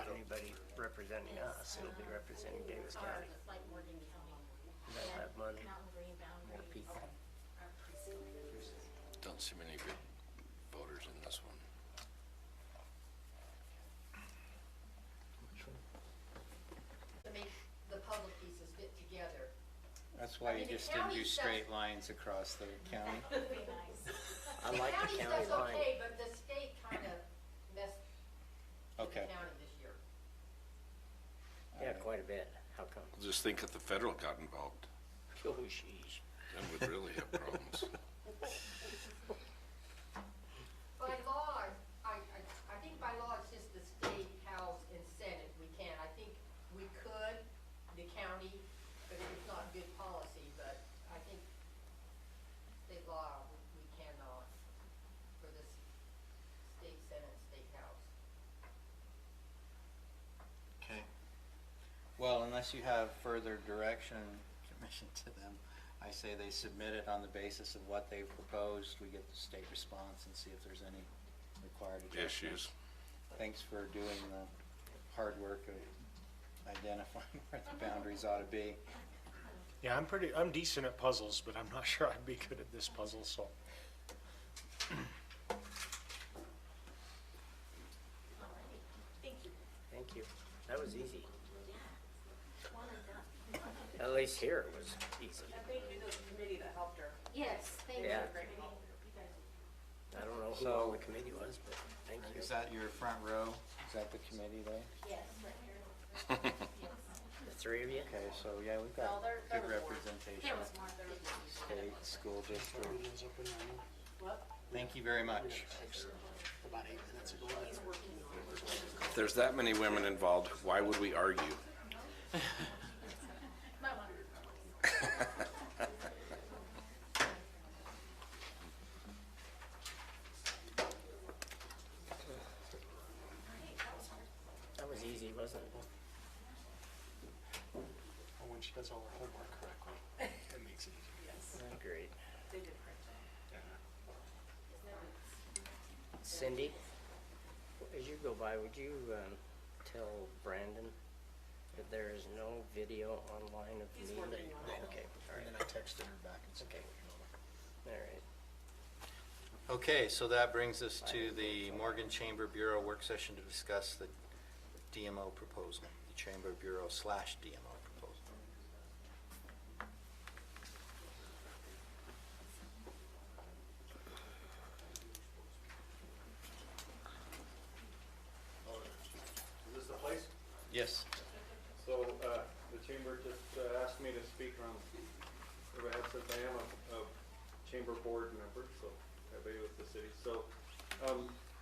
anybody representing us, it'll be representing Davis County. They'll have money, more people. Don't see many good voters in this one. To make the puzzle pieces fit together. That's why I you mean, the just didn't do county straight lines across the county. That would be nice. I like the county stuff's line. okay, but the state kind of messed with the Okay. county this year. Yeah, quite a bit. How come? Just think if the federal got involved, Oh, sheesh. then we'd really have problems. By law, I think by law, it's just the state, House, and Senate, we can. I think we could, the county, but it's not good policy, but I think state law, we cannot for this state Senate, state House. Okay. Well, unless you have further direction, commission to them, I say they submit it on the basis of what they've proposed. We get the state response and see if there's any required adjustments. Issues. Thanks for doing the hard work of identifying where the boundaries ought to be. Yeah, I'm decent at puzzles, but I'm not sure I'd be good at this puzzle, so. Alrighty, thank you. Thank you. That was easy. Yeah, one and done. At least here it was easy. And thank you to the committee that helped her. Yes, thank you. Yeah. Great help. I don't know who So- on the committee was, but thank you. Is that your front row? Is that the committee there? Yes, right here. The three of you? Okay, so yeah, we've No, got there good was more. representation. There was more. State, school district. What? Thank you very much. About 8 minutes ago. If there's that many women involved, why would we argue? Might want That was easy, wasn't it? When she does all her homework correctly, it makes it easy. Yes, Great. they did a great job. Cindy, as you go by, would you tell Brandon that there is no video online of He's me? working on it. Okay, all And then right, I texted her back and said, Okay. all right. Okay, so that brings us to the Morgan Chamber Bureau work session to discuss the DMO proposal, the Chamber Bureau / DMO proposal. Is this the place? Yes. So, the chamber just asked me to speak on behalf, since I am a chamber board member, so I've been with the city. So,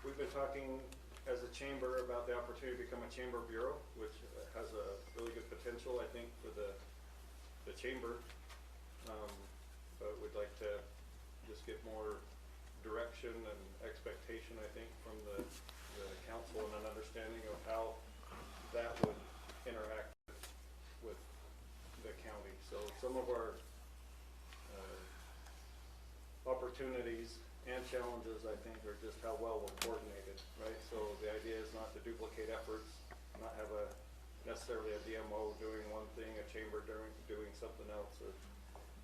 we've been talking as a chamber about the opportunity to become a chamber bureau, which has a really good potential, I think, for the chamber. But we'd like to just get more direction and expectation, I think, from the council and an understanding of how that would interact with the county. So some of our opportunities and challenges, I think, are just how well we're coordinated, right? So the idea is not to duplicate efforts, not have necessarily a DMO doing one thing, a chamber doing something else, or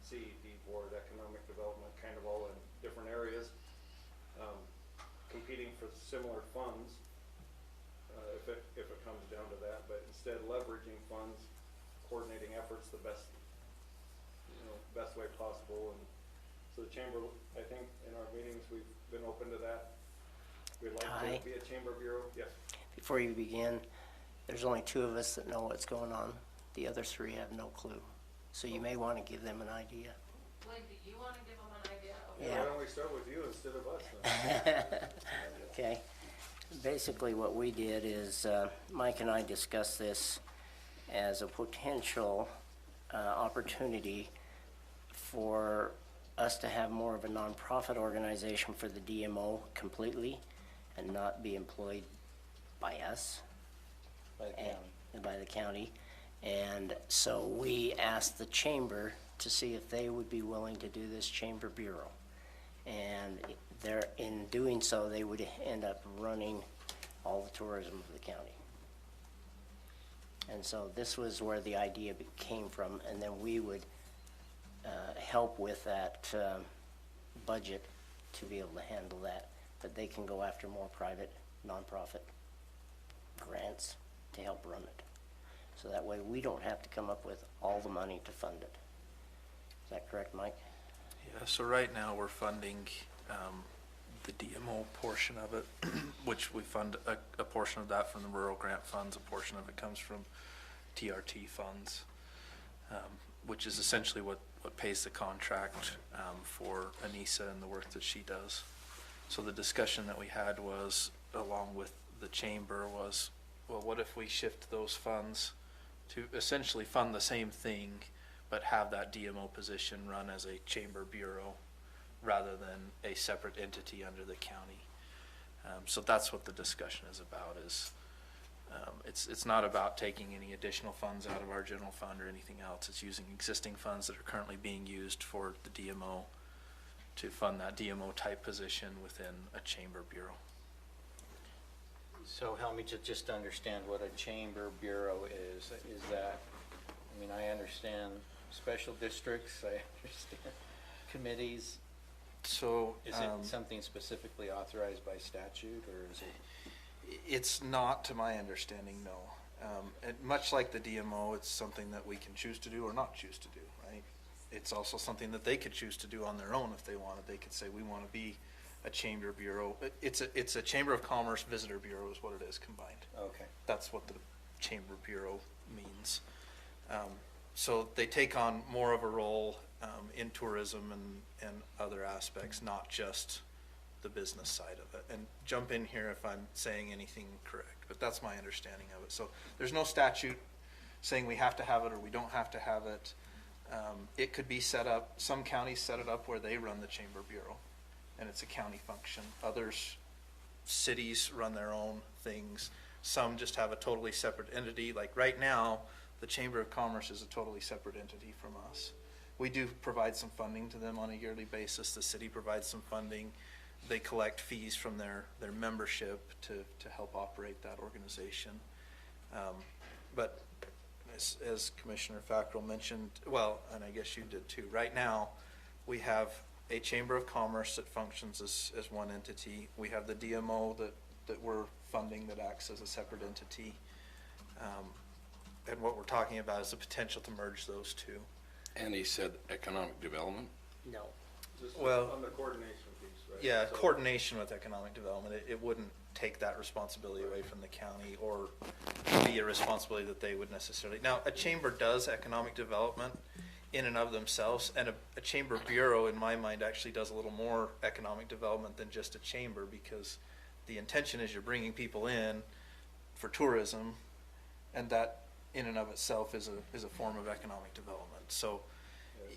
CED board, economic development, kind of all in different areas, competing for similar funds, if it comes down to that, but instead leveraging funds, coordinating efforts the best way possible. And so the chamber, I think in our meetings, we've been open to that. We'd like Ty? to be a chamber bureau. Yes. Before you begin, there's only 2 of us that know what's going on. The other 3 have no clue. So you may want to give them an idea. Wait, do you want to give them an idea? Okay. Yeah. Why don't we start with you instead of us then? Okay. Basically what we did is Mike and I discussed this as a potential opportunity for us to have more of a nonprofit organization for the DMO completely and not be employed by us. By the county. And by the county. And so we asked the chamber to see if they would be willing to do this chamber bureau. And in doing so, they would end up running all the tourism of the county. And so this was where the idea came from, and then we would help with that budget to be able to handle that, that they can go after more private nonprofit grants to help run it. So that way we don't have to come up with all the money to fund it. Is that correct, Mike? Yeah, so right now we're funding the DMO portion of it, which we fund a portion of that from the rural grant funds, a portion of it comes from TRT funds, which is essentially what pays the contract for Anissa and the work that she does. So the discussion that we had was, along with the chamber, was, well, what if we shift those funds to essentially fund the same thing, but have that DMO position run as a chamber bureau rather than a separate entity under the county. So that's what the discussion is about. It's not about taking any additional funds out of our general fund or anything else. It's using existing funds that are currently being used for the DMO to fund that DMO type position within a chamber bureau. So help me to just understand what a chamber bureau is. Is that, I mean, I understand special districts, I understand committees. So Is it something specifically authorized by statute, or is it? it's not, to my understanding, no. And much like the DMO, it's something that we can choose to do or not choose to do, right? It's also something that they could choose to do on their own if they wanted. They could say, we want to be a chamber bureau. It's a Chamber of Commerce Visitor Bureau is what it is combined. Okay. That's what the Chamber Bureau means. So they take on more of a role in tourism and other aspects, not just the business side of it. And jump in here if I'm saying anything correct, but that's my understanding of it. So there's no statute saying we have to have it or we don't have to have it. It could be set up, some counties set it up where they run the Chamber Bureau and it's a county function. Others, cities run their own things. Some just have a totally separate entity. Like right now, the Chamber of Commerce is a totally separate entity from us. We do provide some funding to them on a yearly basis. The city provides some funding. They collect fees from their membership to help operate that organization. But as Commissioner Fackrell mentioned, well, and I guess you did too, right now we have a Chamber of Commerce that functions as one entity. We have the DMO that we're funding that acts as a separate entity. And what we're talking about is the potential to merge those two. And he said economic development? No. Just Well, on the coordination piece, right? Yeah, So- coordination with economic development. It wouldn't take that responsibility away from the county or be a responsibility that they would necessarily. Now, a chamber does economic development in and of themselves, and a chamber bureau, in my mind, actually does a little more economic development than just a chamber, because the intention is you're bringing people in for tourism, and that in and of itself is a form of economic development. So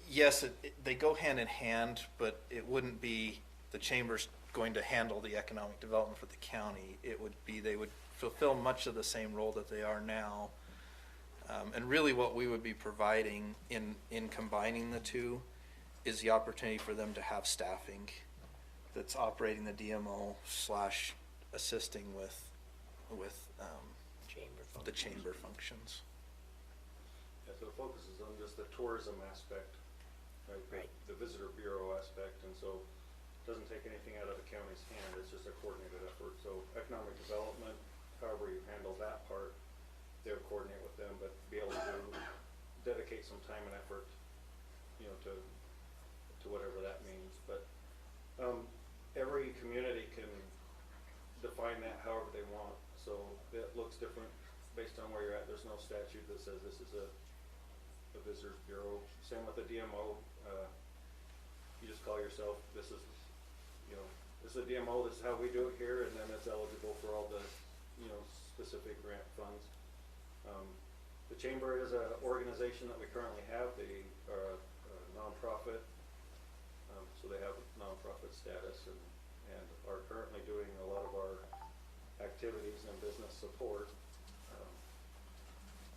yes, they go hand in hand, but it wouldn't be the chamber's going to handle the economic development for the county. It would be, they would fulfill much of the same role that they are now. And really what we would be providing in combining the two is the opportunity for them to have staffing that's operating the DMO / assisting with the chamber functions. Yeah, so it focuses on just the tourism aspect, right? Right. The visitor bureau aspect, and so it doesn't take anything out of the county's hand, it's just a coordinated effort. So economic development, however you handle that part, they'll coordinate with them, but be able to dedicate some time and effort, you know, to whatever that means. But every community can define that however they want, so it looks different based on where you're at. There's no statute that says this is a visitors bureau. Same with the DMO. You just call yourself, this is, you know, this is a DMO, this is how we do it here, and then it's eligible for all the, you know, specific grant funds. The chamber is an organization that we currently have. They are a nonprofit, so they have nonprofit status and are currently doing a lot of our activities and business support.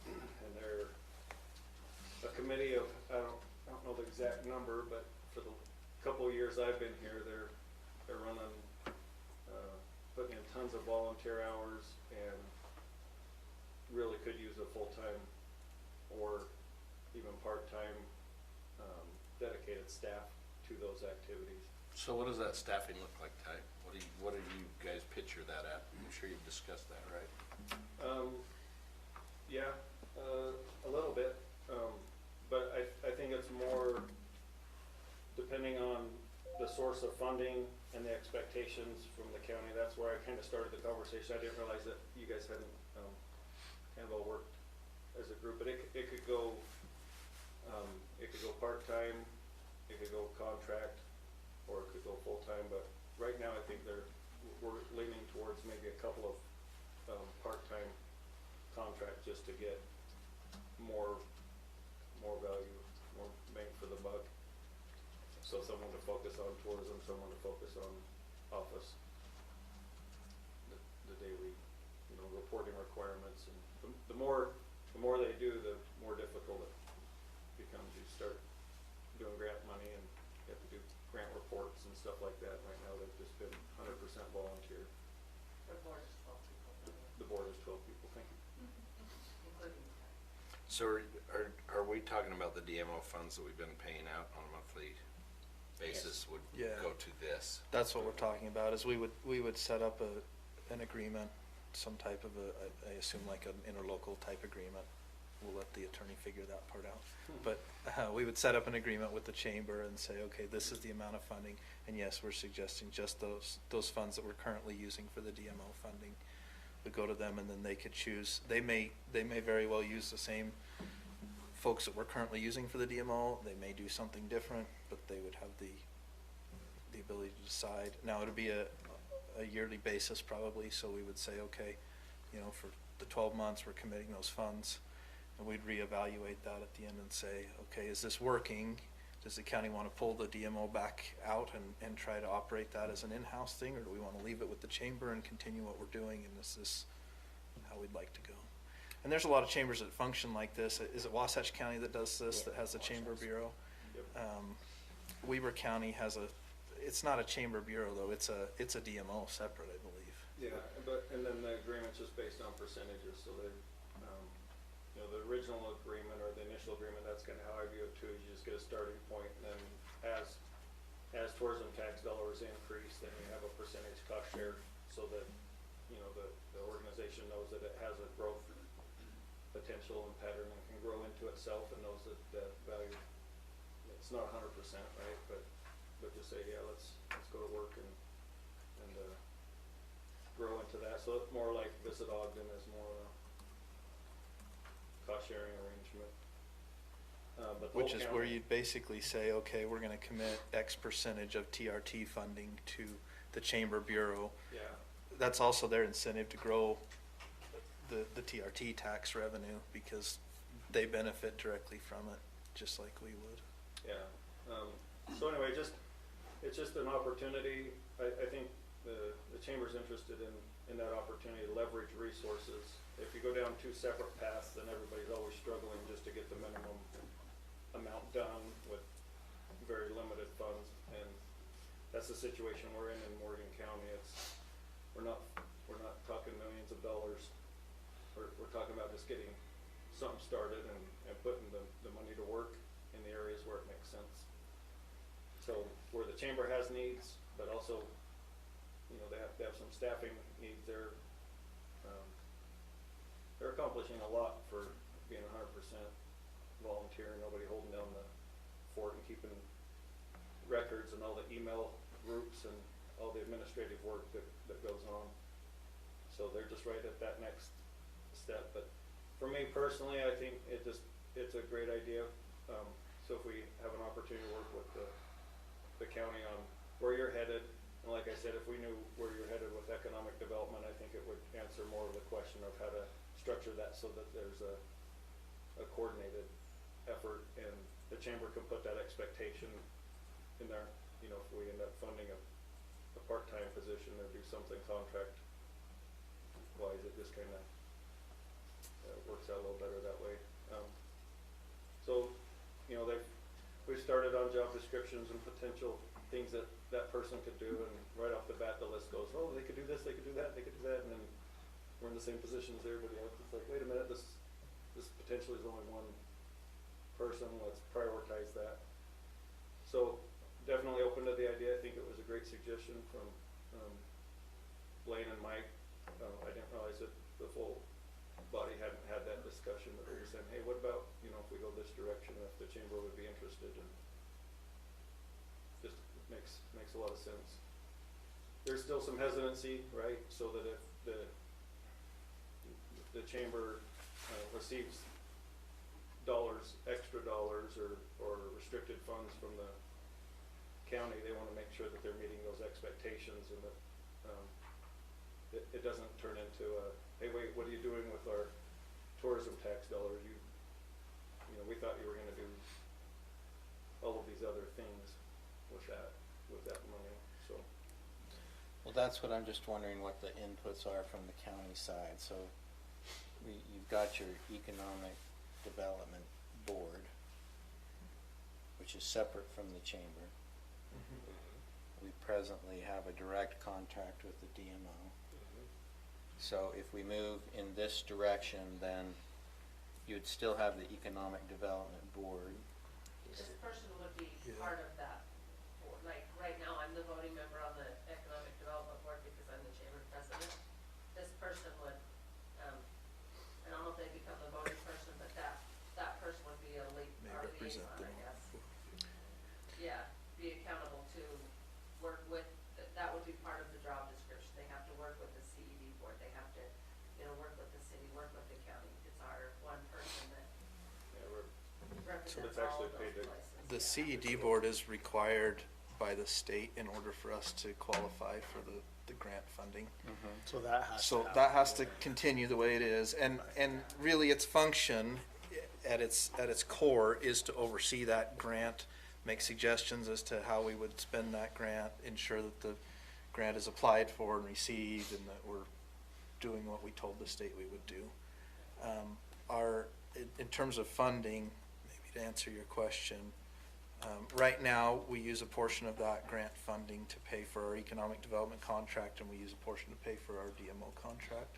And they're a committee of, I don't know the exact number, but for the couple of years I've been here, they're running, putting in tons of volunteer hours and really could use a full-time or even part-time, dedicated staff to those activities. So what does that staffing look like, Ty? What do you guys picture that at? I'm sure you've discussed that, right? Yeah, a little bit, but I think it's more depending on the source of funding and the expectations from the county. That's where I kind of started the conversation. I didn't realize that you guys hadn't, kind of all worked as a group, but it could go part-time, it could go contract, or it could go full-time, but right now I think we're leaning towards maybe a couple of, part-time contract just to get more value, more bang for the buck. So someone to focus on tourism, someone to focus on office, the daily, reporting requirements, and the more they do, the more difficult it becomes. You start doing grant money and you have to do grant reports and stuff like that. Right now, they've just been 100% volunteer. The board is 12 people, The board is 12 people, thank you. including the tax. So are we talking about the DMO funds that we've been paying out on a monthly basis would Yeah. go to this? That's what we're talking about, is we would set up an agreement, some type of I assume like an interlocal type agreement. We'll let the attorney figure that part out. But we would set up an agreement with the chamber and say, okay, this is the amount of funding, and yes, we're suggesting just those funds that we're currently using for the DMO funding would go to them, and then they could choose. They may very well use the same folks that we're currently using for the DMO. They may do something different, but they would have the ability to decide. Now, it'll be a yearly basis probably, so we would say, okay, for the 12 months, we're committing those funds, and we'd reevaluate that at the end and say, okay, is this working? Does the county want to pull the DMO back out and try to operate that as an in-house thing, or do we want to leave it with the chamber and continue what we're doing, and is this how we'd like to go? And there's a lot of chambers that function like this. Is it Wasatch County that does this, that has the chamber bureau? Yep. Weber County has it's not a chamber bureau though, it's a DMO separate, I believe. Yeah, and then the agreement's just based on percentages, so they, the original agreement or the initial agreement, that's kind of how I view it too, is you just get a starting point, and then as tourism tax dollars increase, then you have a percentage cost share, so that, the organization knows that it has a growth potential and pattern and can grow into itself, and knows that value, it's not 100%, right, but just say, yeah, let's go to work and grow into that. So it's more like Visit Ogden is more cost sharing arrangement. But the Which whole is where county- you'd basically say, okay, we're gonna commit X percentage of TRT funding to the chamber bureau. Yeah, That's also their incentive to grow the TRT tax revenue, because they benefit directly from it, just like we would. yeah. So anyway, it's just an opportunity. I think the chamber's interested in that opportunity to leverage resources. If you go down two separate paths, then everybody's always struggling just to get the minimum amount done with very limited funds, and that's the situation we're in Morgan County. We're not talking millions of dollars. We're talking about just getting something started and putting the money to work in the areas where it makes sense. So where the chamber has needs, but also, they have some staffing needs there. They're accomplishing a lot for being 100% volunteer, nobody holding down the fort and keeping records and all the email groups and all the administrative work that goes on. So they're just right at that next step. But for me personally, I think it's a great idea. So if we have an opportunity to work with the county on where you're headed, and like I said, if we knew where you're headed with economic development, I think it would answer more of the question of how to structure that so that there's a coordinated effort, and the chamber can put that expectation in there. If we end up funding a part-time position or do something contract-wise, it just kind of works out a little better that way. So, we've started on job descriptions and potential things that person could do, and right off the bat, the list goes, oh, they could do this, they could do that, they could do that, and then we're in the same position as everybody else. It's like, wait a minute, this potentially is only one person, let's prioritize that. So definitely open to the idea. I think it was a great suggestion from Blaine and Mike. I didn't realize that the full body hadn't had that discussion, but they were saying, hey, what about, you know, if we go this direction, if the chamber would be interested, and just makes a lot of sense. There's still some hesitancy, right, so that if the chamber receives extra dollars or restricted funds from the county, they want to make sure that they're meeting those expectations, and that it doesn't turn into a, hey, wait, what are you doing with our tourism tax dollars? You know, we thought you were going to do all of these other things with that money. So Well, that's what I'm just wondering, what the inputs are from the county side. So you've got your Economic Development Board, which is separate from the chamber. We presently have a direct contract with the DMO. So if we move in this direction, then you'd still have the Economic Development Board. This person would be part of that board. Like, right now, I'm the voting member on the Economic Development Board because I'm the chamber president. This person would, I don't know if they become the voting person, but that person would be May our represent liaison, I them. guess. Yeah, be accountable to work with, that would be part of the job description. They have to work with the CED board. They have to, you know, work with the city, work with the county. It's our one person that represents it's all actually of paid those to- places. The Yeah. CED board is required by the state in order for us to qualify for the grant funding. So that has to So happen. that has to continue the way it is, and really its function at its core is to oversee that grant, make suggestions as to how we would spend that grant, ensure that the grant is applied for and received, and that we're doing what we told the state we would do. In terms of funding, maybe to answer your question, right now, we use a portion of that grant funding to pay for our economic development contract, and we use a portion to pay for our DMO contract.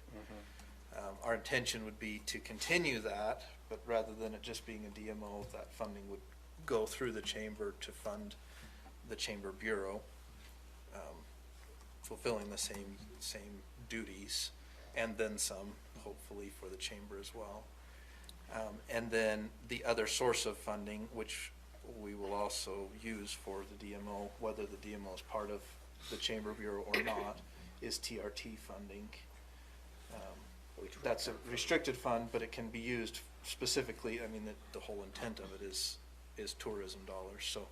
Our intention would be to continue that, but rather than it just being a DMO, that funding would go through the chamber to fund the chamber bureau, fulfilling the same duties, and then some, hopefully, for the chamber as well. And then the other source of funding, which we will also use for the DMO, whether the DMO is part of the chamber bureau or not, is TRT funding. That's a restricted fund, but it can be used specifically, I mean, the whole intent of it is tourism dollars, so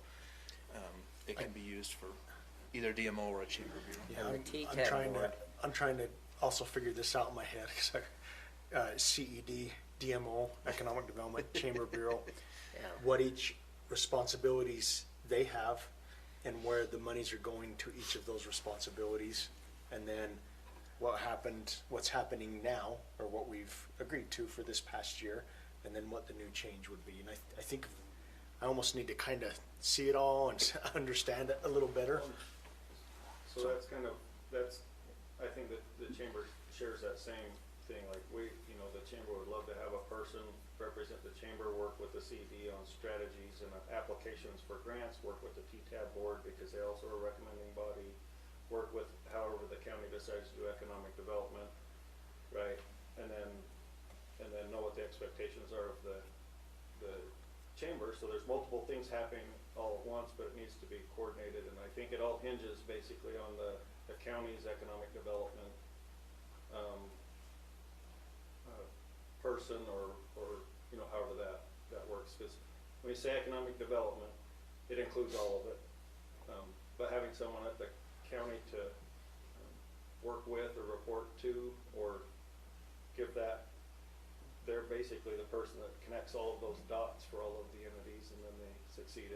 it can be used for either DMO or a chamber bureau. Yeah, And the I'm TCAT trying board. I'm trying to also figure this out in my head, because CED, DMO, Economic Development, Chamber Bureau, Yeah. what each responsibilities they have and where the monies are going to each of those responsibilities, and then what's happening now, or what we've agreed to for this past year, and then what the new change would be. And I think I almost need to kind of see it all and understand it a little better. So I think that the chamber shares that same thing, like the chamber would love to have a person represent the chamber, work with the CD on strategies and applications for grants, work with the TTAB board because they also are a recommending body, work with however the county decides to do economic development, right? And then know what the expectations are of the chamber. So there's multiple things happening all at once, but it needs to be coordinated, and I think it all hinges basically on the county's economic development person, or however that works. Because when you say economic development, it includes all of it. But having someone at the county to work with or report to or give that, they're basically the person that connects all of those dots for all of the entities, and then they succeed.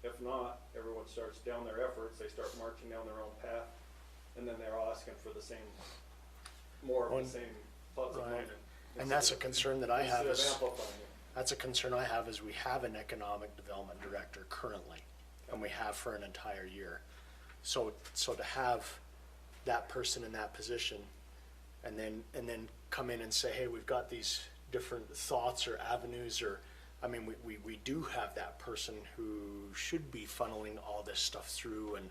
If not, everyone starts down their efforts, they start marching down their own path, and then they're all asking for the same, more of the same thoughts of Right. money. And that's a concern that I have, Instead of is amplifying it. that's a concern I have, is we have an economic development director currently, and we have for an entire year. So to have that person in that position, and then come in and say, hey, we've got these different thoughts or avenues, or, I mean, we do have that person who should be funneling all this stuff through, and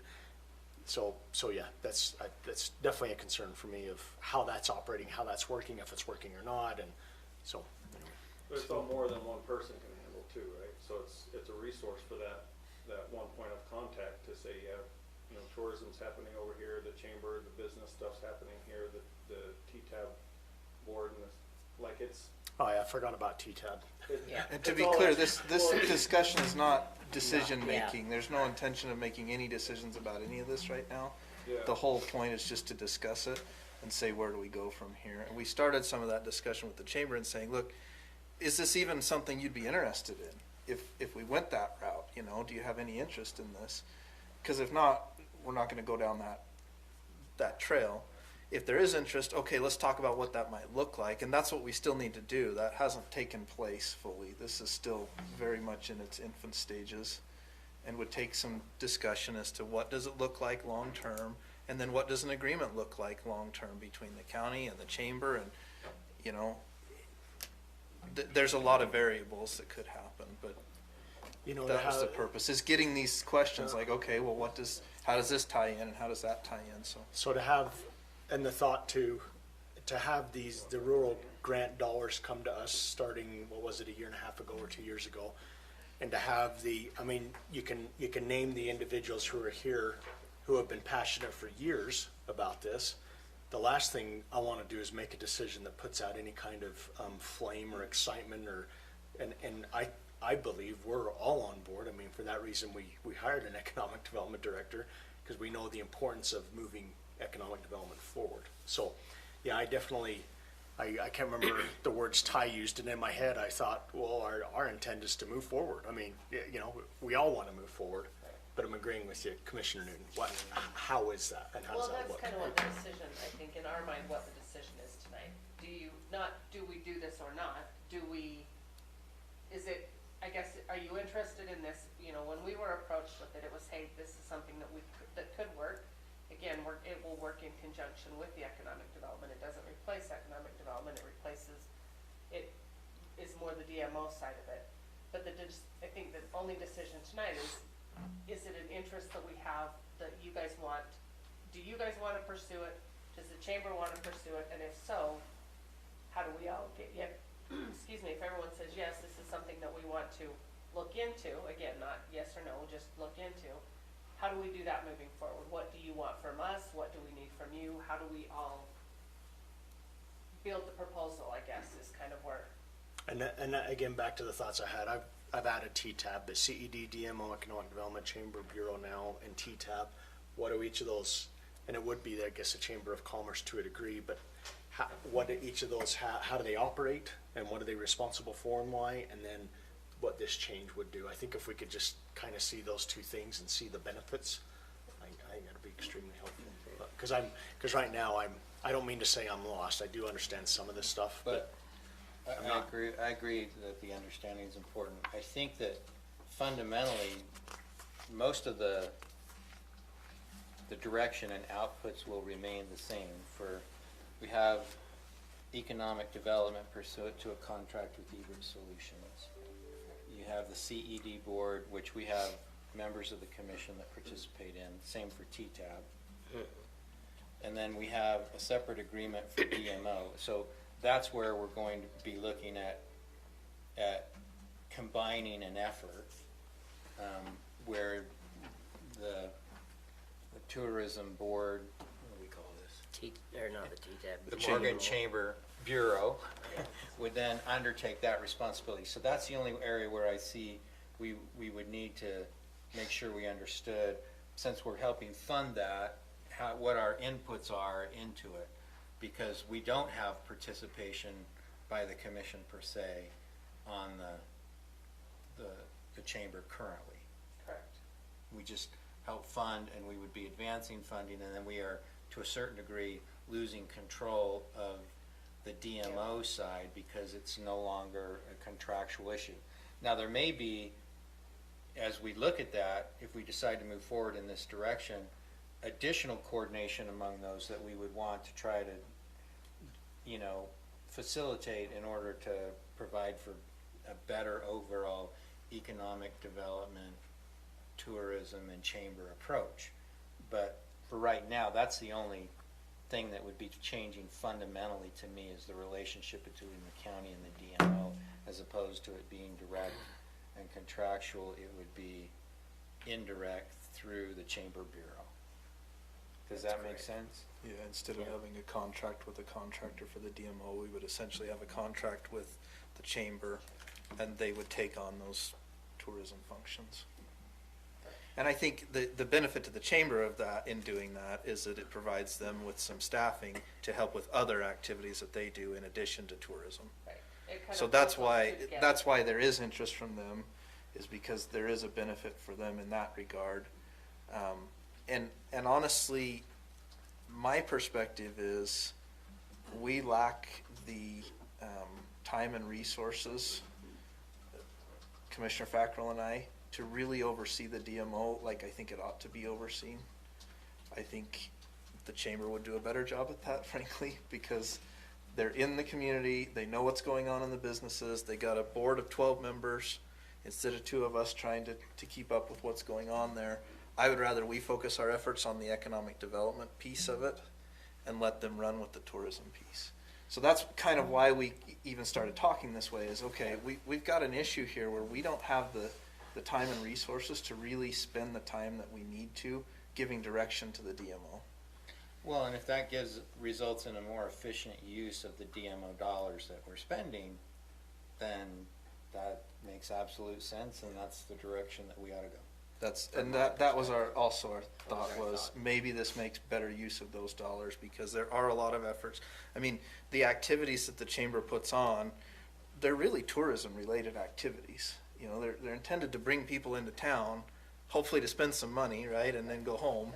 so yeah, that's definitely a concern for me of how that's operating, how that's working, if it's working or not, and so. But it's all more than one person can handle too, right? So it's a resource for that one point of contact to say, yeah, you know, tourism's happening over here, the chamber, the business stuff's happening here, the T-Tab board, and like it's. Oh yeah, I forgot about T-Tab. Yeah. And to it's be all clear, ex- this well, discussion is not decision Yeah. making. There's no intention of making any decisions about any of this right now. Yeah. The whole point is just to discuss it and say, where do we go from here? And we started some of that discussion with the chamber and saying, look, is this even something you'd be interested in? If we went that route, you know, do you have any interest in this? Because if not, we're not gonna go down that trail. If there is interest, okay, let's talk about what that might look like, and that's what we still need to do. That hasn't taken place fully. This is still very much in its infant stages, and would take some discussion as to what does it look like long-term, and then what does an agreement look like long-term between the county and the chamber, and, you know, there's a lot of variables that could happen, but You know, that was the how- purpose, is getting these questions like, okay, well, how does this tie in, and how does that tie in, so. So to have, and the thought to have the rural grant dollars come to us starting, what was it, a year and a half ago or 2 years ago? And to have I mean, you can name the individuals who are here who have been passionate for years about this. The last thing I want to do is make a decision that puts out any kind of flame or excitement and I believe we're all on board. I mean, for that reason, we hired an economic development director because we know the importance of moving economic development forward. So, yeah, I definitely, I can't remember the words Ty used, and in my head I thought, well, our intent is to move forward. I mean, you know, we all want to move forward, but I'm agreeing with you, Commissioner Newton. How is that, and how does Well, that that's look? kind of what the decision, I think, in our mind, what the decision is tonight. Do we do this or not? I guess, are you interested in this? You know, when we were approached with it, it was, hey, this is something that could work. Again, it will work in conjunction with the economic development. It doesn't replace economic development, it is more the DMO side of it. But I think the only decision tonight is it an interest that we have that you guys want? Do you guys want to pursue it? Does the chamber want to pursue it? And if so, how do we all get, excuse me, if everyone says, yes, this is something that we want to look into, again, not yes or no, just look into, how do we do that moving forward? What do you want from us? What do we need from you? How do we all build the proposal, I guess, is kind of where. And that, again, back to the thoughts I had, I've added T-Tab, the CED, DMO, Economic Development, Chamber, Bureau now, and T-Tab. What do each of those, and it would be, I guess, a Chamber of Commerce to a degree, but what do each of those, how do they operate, and what are they responsible for and why, and then what this change would do. I think if we could just kind of see those two things and see the benefits, I think that'd be extremely helpful. Because right now, I don't mean to say I'm lost. I do understand some of this stuff, but I agree that the understanding is important. I think that fundamentally, most of the direction and outputs will remain the same. We have economic development pursuant to a contract with Easement Solutions. You have the CED board, which we have members of the commission that participate in, same for T-Tab. And then we have a separate agreement for DMO. So that's where we're going to be looking at combining an effort, where the tourism board, what do we call this? Not the T-Tab. The Morgan Chamber Bureau would then undertake that responsibility. So that's the only area where I see we would need to make sure we understood, since we're helping fund that, what our inputs are into it, because we don't have participation by the commission per se on the chamber currently. Correct. We just help fund, and we would be advancing funding, and then we are, to a certain degree, losing control of the DMO side because it's no longer a contractual issue. Now, there may be, as we look at that, if we decide to move forward in this direction, additional coordination among those that we would want to try to you know, facilitate in order to provide for a better overall economic development, tourism, and chamber approach. But for right now, that's the only thing that would be changing fundamentally to me is the relationship between the county and the DMO, as opposed to it being direct and contractual. It would be indirect through the Chamber Bureau. Does that make sense? Yeah, instead of having a contract with a contractor for the DMO, we would essentially have a contract with the chamber, and they would take on those tourism functions. And I think the benefit to the chamber of that, in doing that, is that it provides them with some staffing to help with other activities that they do in addition to tourism. Right. It kind So of that's pulls those why, two together. that's why there is interest from them, is because there is a benefit for them in that regard. And honestly, my perspective is we lack the time and resources, Commissioner Fackrell and I, to really oversee the DMO like I think it ought to be overseen. I think the chamber would do a better job at that, frankly, because they're in the community, they know what's going on in the businesses, they got a board of 12 members instead of 2 of us trying to keep up with what's going on there. I would rather we focus our efforts on the economic development piece of it and let them run with the tourism piece. So that's kind of why we even started talking this way, is okay, we've got an issue here where we don't have the time and resources to really spend the time that we need to giving direction to the DMO. Well, and if that results in a more efficient use of the DMO dollars that we're spending, then that makes absolute sense, and that's the direction that we ought to go. And that was our thought was maybe this makes better use of those dollars, because there are a lot of efforts. I mean, the activities that the chamber puts on, they're really tourism related activities. You know, they're intended to bring people into town, hopefully to spend some money, right, and then go home.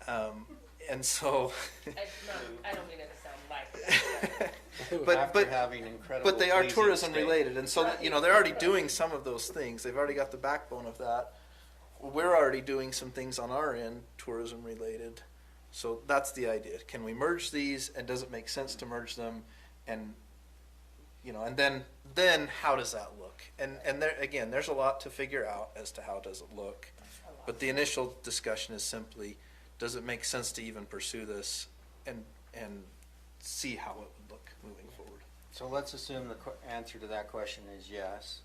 And then And so, I don't mean it to sound like that. but After having incredible but they are pleasing tourism state. related, and so you know they're already doing some of those things. They've already got the backbone of that. We're already doing some things on our end, tourism related. So that's the idea. Can we merge these, and does it make sense to merge them? And you know, and then how does that look? And there again, there's a lot to figure out as to how does it look. But the initial discussion is simply, does it make sense to even pursue this and see how it would look moving forward? So let's assume the answer to that question is yes.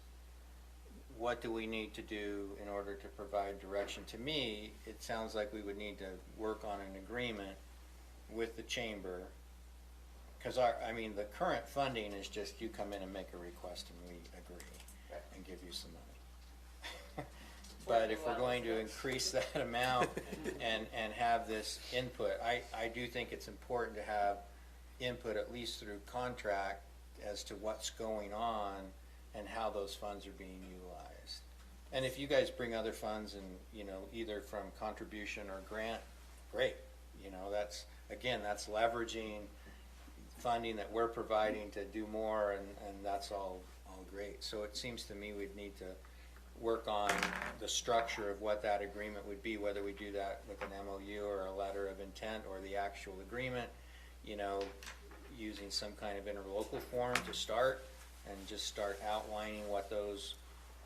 What do we need to do in order to provide direction? To me, it sounds like we would need to work on an agreement with the chamber, because the current funding is just you come in and make a request and we agree Right. and give you some money. But if we're going to increase that amount and have this input, I do think it's important to have input at least through contract as to what's going on and how those funds are being utilized. And if you guys bring other funds and, you know, either from contribution or grant, great. You know, that's leveraging funding that we're providing to do more, and that's all great. So it seems to me we'd need to work on the structure of what that agreement would be, whether we do that with an MOU or a letter of intent or the actual agreement, you know, using some kind of interlocal form to start and just start outlining what those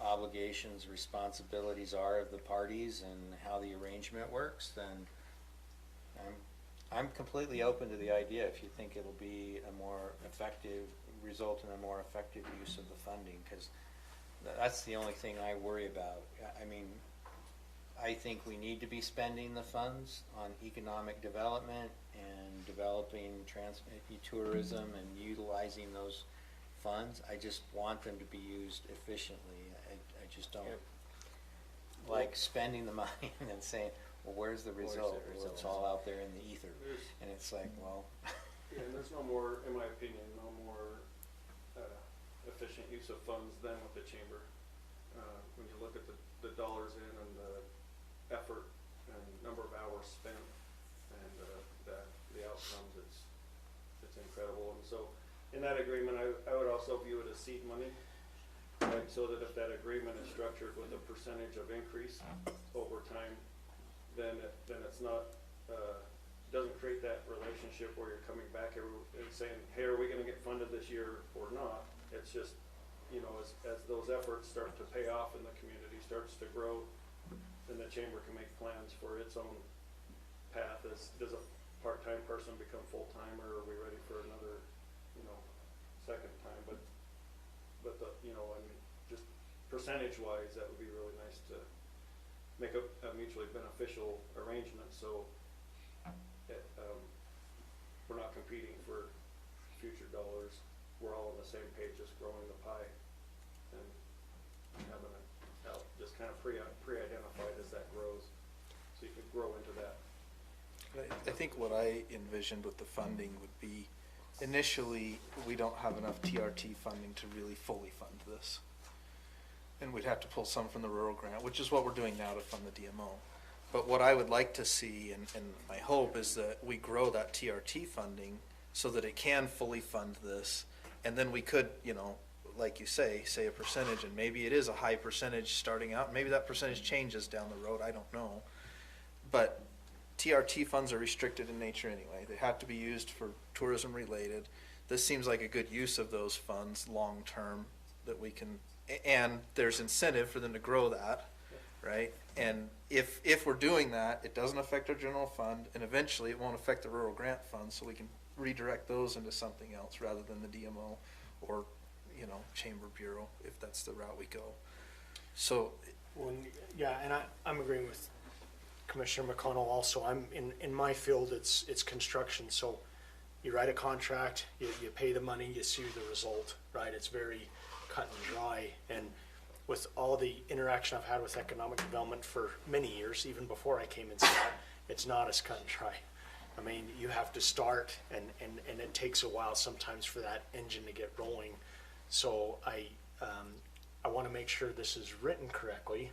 obligations, responsibilities are of the parties and how the arrangement works. Then I'm completely open to the idea if you think it'll be a more effective, result in a more effective use of the funding, because that's the only thing I worry about. I mean, I think we need to be spending the funds on economic development and developing tourism and utilizing those funds. I just want them to be used efficiently. I just don't like spending the money and then saying, well, where's the result? Well, it's all out there in the ether. And it's like, well. Yeah, and there's no more, in my opinion, no more efficient use of funds than with the chamber. When you look at the dollars in and the effort and number of hours spent and the outcomes, it's incredible. And so in that agreement, I would also view it as seed money, right? So that if that agreement is structured with a percentage of increase over time, then it's not doesn't create that relationship where you're coming back and saying, hey, are we gonna get funded this year or not? It's just, you know, as those efforts start to pay off and the community starts to grow, then the chamber can make plans for its own path. Does a part-time person become full-time, or are we ready for another, you know, second time? But the, you know, I mean, just percentage-wise, that would be really nice to make a mutually beneficial arrangement, so we're not competing for future dollars. We're all on the same page, just growing the pie and having it out, just kind of pre-identified as that grows, so you can grow into that. I think what I envisioned with the funding would be, initially, we don't have enough TRT funding to really fully fund this. And we'd have to pull some from the rural grant, which is what we're doing now to fund the DMO. But what I would like to see, and my hope, is that we grow that TRT funding so that it can fully fund this. And then we could, you know, like you say a percentage, and maybe it is a high percentage starting out. Maybe that percentage changes down the road, I don't know. But TRT funds are restricted in nature anyway. They have to be used for tourism related. This seems like a good use of those funds long term, that we can, and there's incentive for them to grow that, right? And if we're doing that, it doesn't affect our general fund, and eventually it won't affect the rural grant fund, so we can redirect those into something else rather than the DMO or, you know, Chamber Bureau, if that's the route we go. So, Yeah, and I'm agreeing with Commissioner McConnell also. I'm in my field, it's construction, so you write a contract, you pay the money, you see the result, right? It's very cut and dry. And with all the interaction I've had with economic development for many years, even before I came inside, it's not as cut and dry. I mean, you have to start, and it takes a while sometimes for that engine to get rolling. So I want to make sure this is written correctly,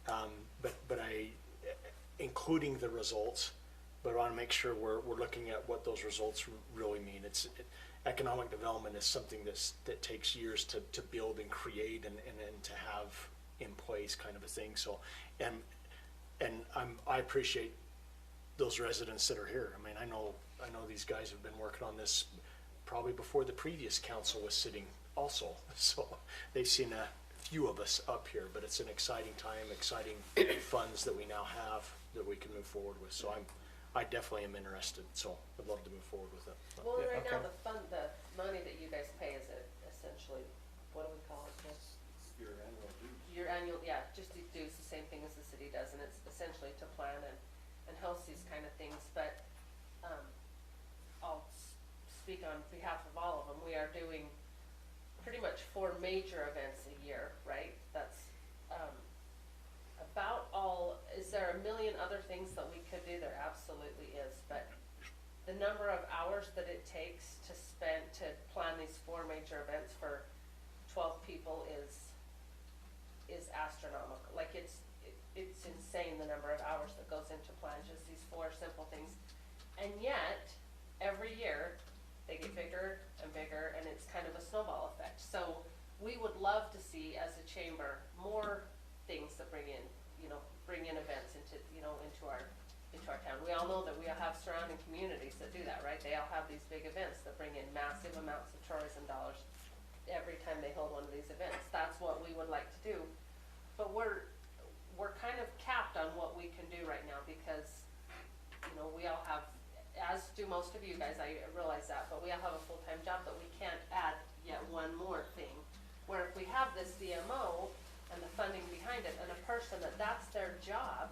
but including the results, but I want to make sure we're looking at what those results really mean. Economic development is something that takes years to build and create and to have in place, kind of a thing. So, and I appreciate those residents that are here. I mean, I know these guys have been working on this probably before the previous council was sitting also. So they've seen a few of us up here, but it's an exciting time, exciting funds that we now have that we can move forward with. So I definitely am interested, so I'd love to move forward with it. Well, Yeah, right now, okay. the money that you guys pay is essentially, what do we call it, Jim? Your annual dues. Your annual, yeah, just dues, the same thing as the city does, and it's essentially to plan and host these kind of things, but, I'll speak on behalf of all of them. We are doing pretty much 4 major events a year, right? That's, about all. Is there a million other things that we could do? There absolutely is, but the number of hours that it takes to plan these 4 major events for 12 people is astronomical. Like it's insane, the number of hours that goes into plan just these 4 simple things. And yet, every year, they get bigger and bigger, and it's kind of a snowball effect. So we would love to see, as a chamber, more things that bring in events into our town. We all know that we all have surrounding communities that do that, right? They all have these big events that bring in massive amounts of tourism dollars every time they hold one of these events. That's what we would like to do. But we're kind of capped on what we can do right now because, we all have, as do most of you guys, I realize that, but we all have a full-time job that we can't add yet one more thing. Where if we have this DMO and the funding behind it, and a person that's their job,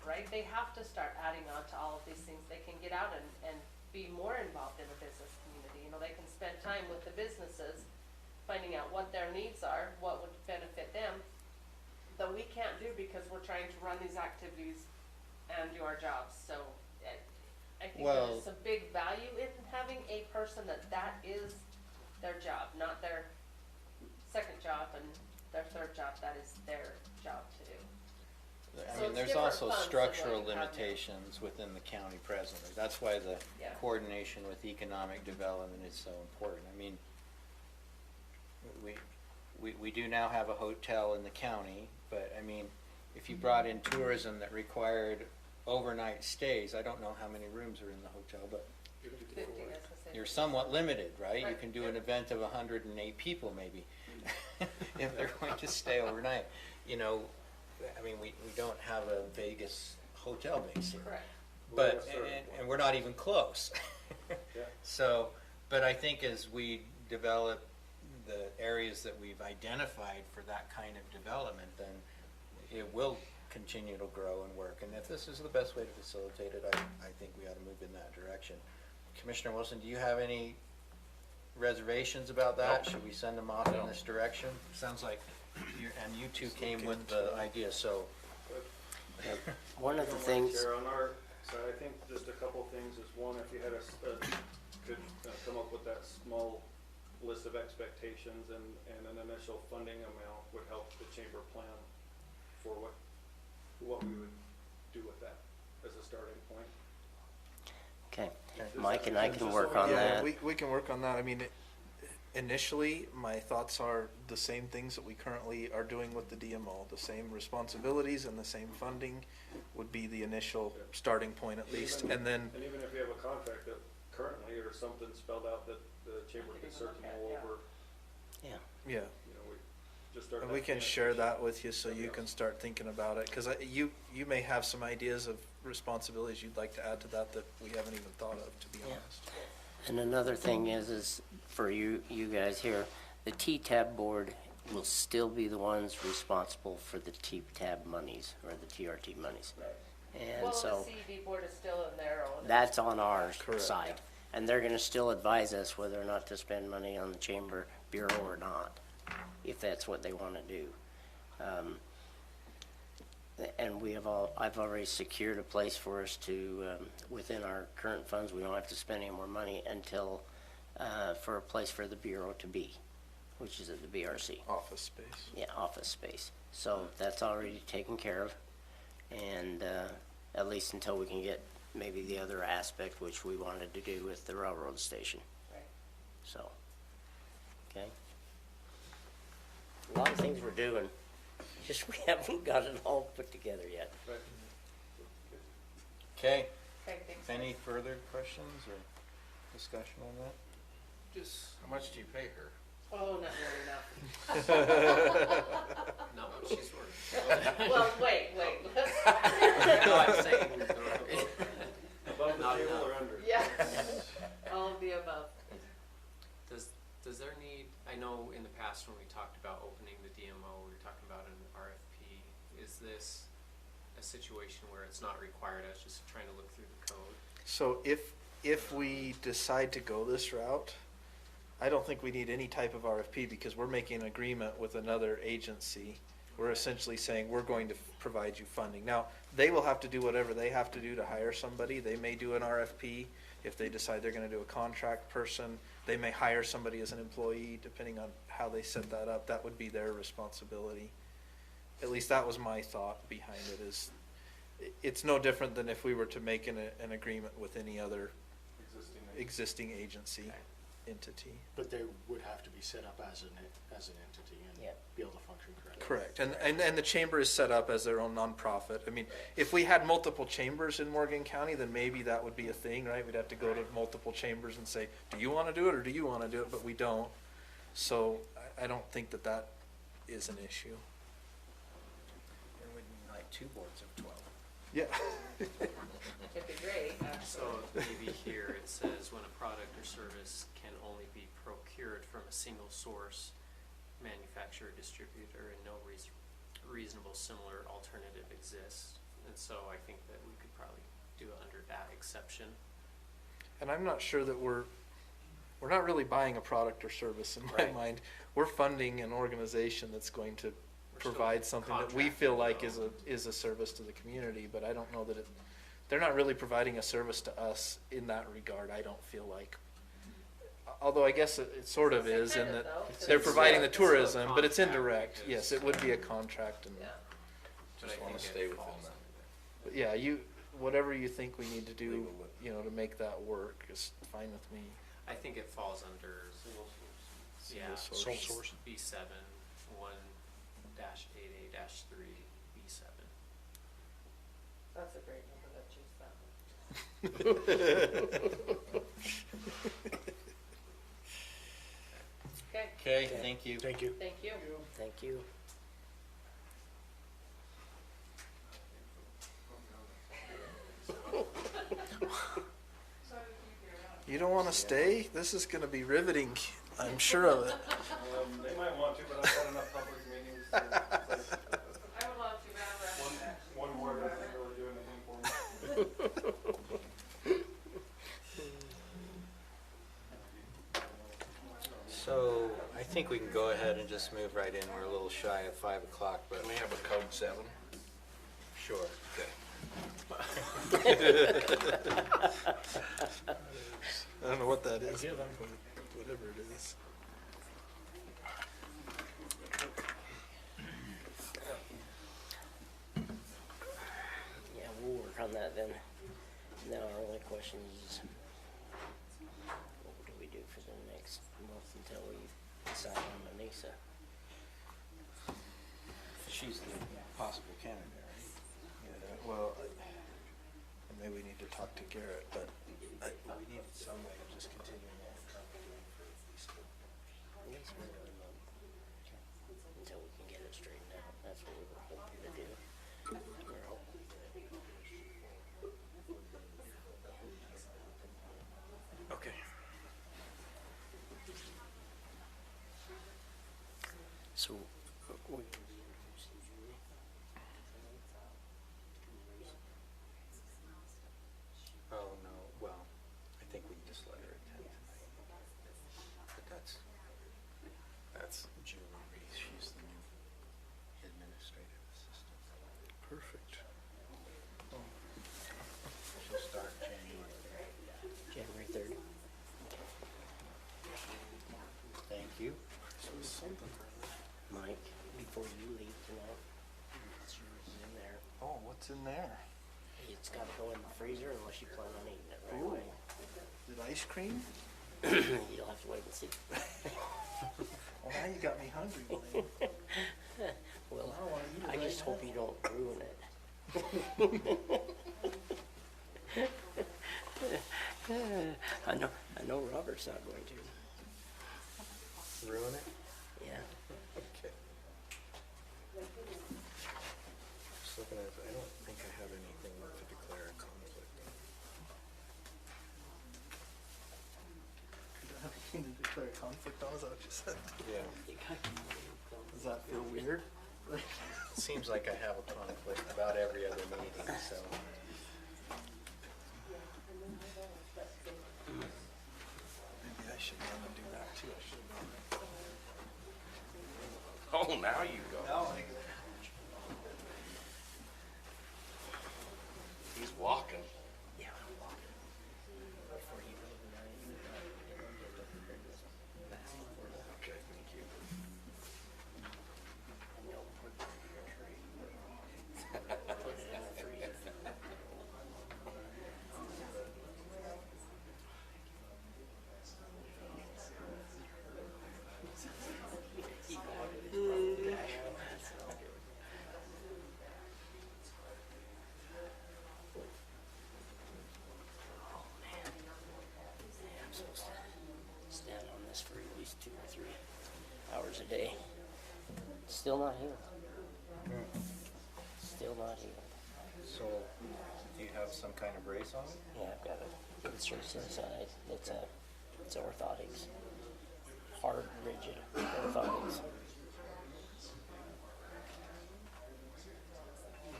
right? They have to start adding on to all of these things. They can get out and be more involved in the business community. They can spend time with the businesses, finding out what their needs are, what would benefit them, that we can't do because we're trying to run these activities and do our jobs. So I think there's some big value in having a person that is their job, not their second job and their third job. That is their job to do. I So mean, it's there's different also funds than structural what you have now. limitations within the county presently. That's why the Yeah. coordination with economic development is so important. I mean, we do now have a hotel in the county, but I mean, if you brought in tourism that required overnight stays. I don't know how many rooms are in the hotel, but 50, as I said. you're somewhat limited, right? You Right, can do yeah. an event of 108 people maybe, if they're going to stay overnight. You know, I mean, we don't have a Vegas hotel base here. Correct. But, and we're not even close. Yeah. So, but I think as we develop the areas that we've identified for that kind of development, then it will continue to grow and work. And if this is the best way to facilitate it, I think we ought to move in that direction. Commissioner Wilson, do you have any reservations about that? Should we send them off in this direction? Sounds like you two came with the idea, so. One of the If you don't mind, things, Chair, on our side, I think just a couple of things is, one, if you had could come up with that small list of expectations and an initial funding amount would help the chamber plan for what we would do with that as a starting point. okay, Does Mike that and make I sense? can Just work so on Yeah, that. we can work on that. I mean, initially, my thoughts are the same things that we currently are doing with the DMO. The same responsibilities and the same funding would be the initial starting point at least. And then, And even if you have a contract that currently or something spelled out that the chamber Something could to look certainly at, go yeah. over, Yeah, yeah. you know, we just start. And that we can communication. share that with you so you Yeah. can start thinking about it. Because you may have some ideas of responsibilities you'd like to add to that we haven't even thought of, to be Yeah. honest. and another thing is for you guys here, the T-TAB board will still be the ones responsible for the T-TAB monies, or the TRT monies. And Well, so, the CD board is still in their own. that's on our Correct. side. And they're gonna still advise us whether or not to spend money on the Chamber Bureau or not, if that's what they wanna do. And I've already secured a place for us to, within our current funds, we don't have to spend any more money until, for a place for the Bureau to be, which is at the BRC. Office space. Yeah, office space. So that's already taken care of. And at least until we can get maybe the other aspect, which we wanted to do with the railroad station. Right. So, okay. A lot of things we're doing, just we haven't got it all put together yet. Right. Okay, Okay, thanks. any further questions or discussion on that? Just, how much do you pay her? Oh, not really enough. Not what she's worth. Well, wait, let's, No, I'm saying, Above the Not table enough. or under? yeah, all of the above. Does there need, I know in the past when we talked about opening the DMO, we were talking about an RFP. Is this a situation where it's not required? I was just trying to look through the code. So if we decide to go this route, I don't think we need any type of RFP because we're making an agreement with another agency. We're essentially saying we're going to provide you funding. Now, they will have to do whatever they have to do to hire somebody. They may do an RFP. If they decide they're gonna do a contract person, they may hire somebody as an employee, depending on how they set that up. That would be their responsibility. At least that was my thought behind it, is it's no different than if we were to make an agreement with any other existing agency entity. But they would have to be set up as an entity and Yeah. be able to function correctly. Correct, and the chamber is set up as their own nonprofit. I mean, if we had multiple chambers in Morgan County, then maybe that would be a thing, right? We'd have to go to multiple chambers and say, do you wanna do it or do you wanna do it? But we don't. So I don't think that is an issue. There would be like 2 boards of 12. Yeah. It'd be great, So actually. maybe here it says when a product or service can only be procured from a single source, manufacturer, distributor, and no reasonable similar alternative exists. And so I think that we could probably do it under that exception. And I'm not sure that we're not really buying a product or service in my Right. mind. We're funding an organization that's going to We're still provide something that we feel like contracting, is a service to the community, but I don't know that they're not really providing a service to us in that regard, I don't feel like. Although I guess it sort of It's is in kind of, that though. they're It's- providing the it's still a tourism, but it's contract indirect. because- Yes, it would be a contract and, Yeah. But Just I wanna think stay it within falls that. under that. but yeah, whatever you think we need to do, Legal with- to make that work is fine with me. I think it falls under, yeah, Single Sole source. B7, 1-8A-3, B7. That's a great number, Okay, Okay, thank you. Thank you. thank you. Thank you. You don't want to stay? This is going to be riveting. I'm sure of it. They might want to, but I've had enough public meetings. I would love to, but One word doesn't really do anything for me. So I think we can go ahead and just move right in. We're a little shy of 5 o'clock, but Can we have a code 7? sure. Okay. I don't know what that is. Whatever it is. Yeah, we'll work on that then. Now our only question is, what do we do for the next month until we decide on Manisa? She's the possible candidate, right? Yeah, well, maybe we need to talk to Garrett, but We need some way of just continuing that. At least for another month. Until we can get it straightened out. That's what we were hoping to do. We're hoping. okay. So, we. Oh, no, well, I think we can just let her attend tonight. But that's Julie Reese, she's the new administrative assistant. Perfect. She'll start January. January 3rd. Thank you. Mike, before you leave tonight, it's yours in there. Oh, what's in there? It's gotta go in the freezer unless you plan on eating it right away. Is it ice cream? You'll have to wait and see. Well, now you got me hungry, Blaine. Well, I wanna eat it I right just hope now. you don't ruin it. I know Robert's not going to. Ruin it? Yeah. Okay. Just looking at, I don't think I have anything to declare a conflict. You need to declare conflict on, is that what you said? Yeah. Does that feel weird? Seems like I have a conflict about every other meeting, so. Maybe I should run and do that too. I should have. Oh, now you go. He's walking. Yeah, I'm walking. Before you go tonight, you gotta get the basket for the, Okay, thank you. and don't put it in your tree. Put it in the freezer. I'm supposed to stand on this for at least 2 or 3 hours a day. Still not healed. Still not healed. So, do you have some kind of brace on it? Yeah, I've got a insertion inside. It's orthotics. Hard, rigid orthotics.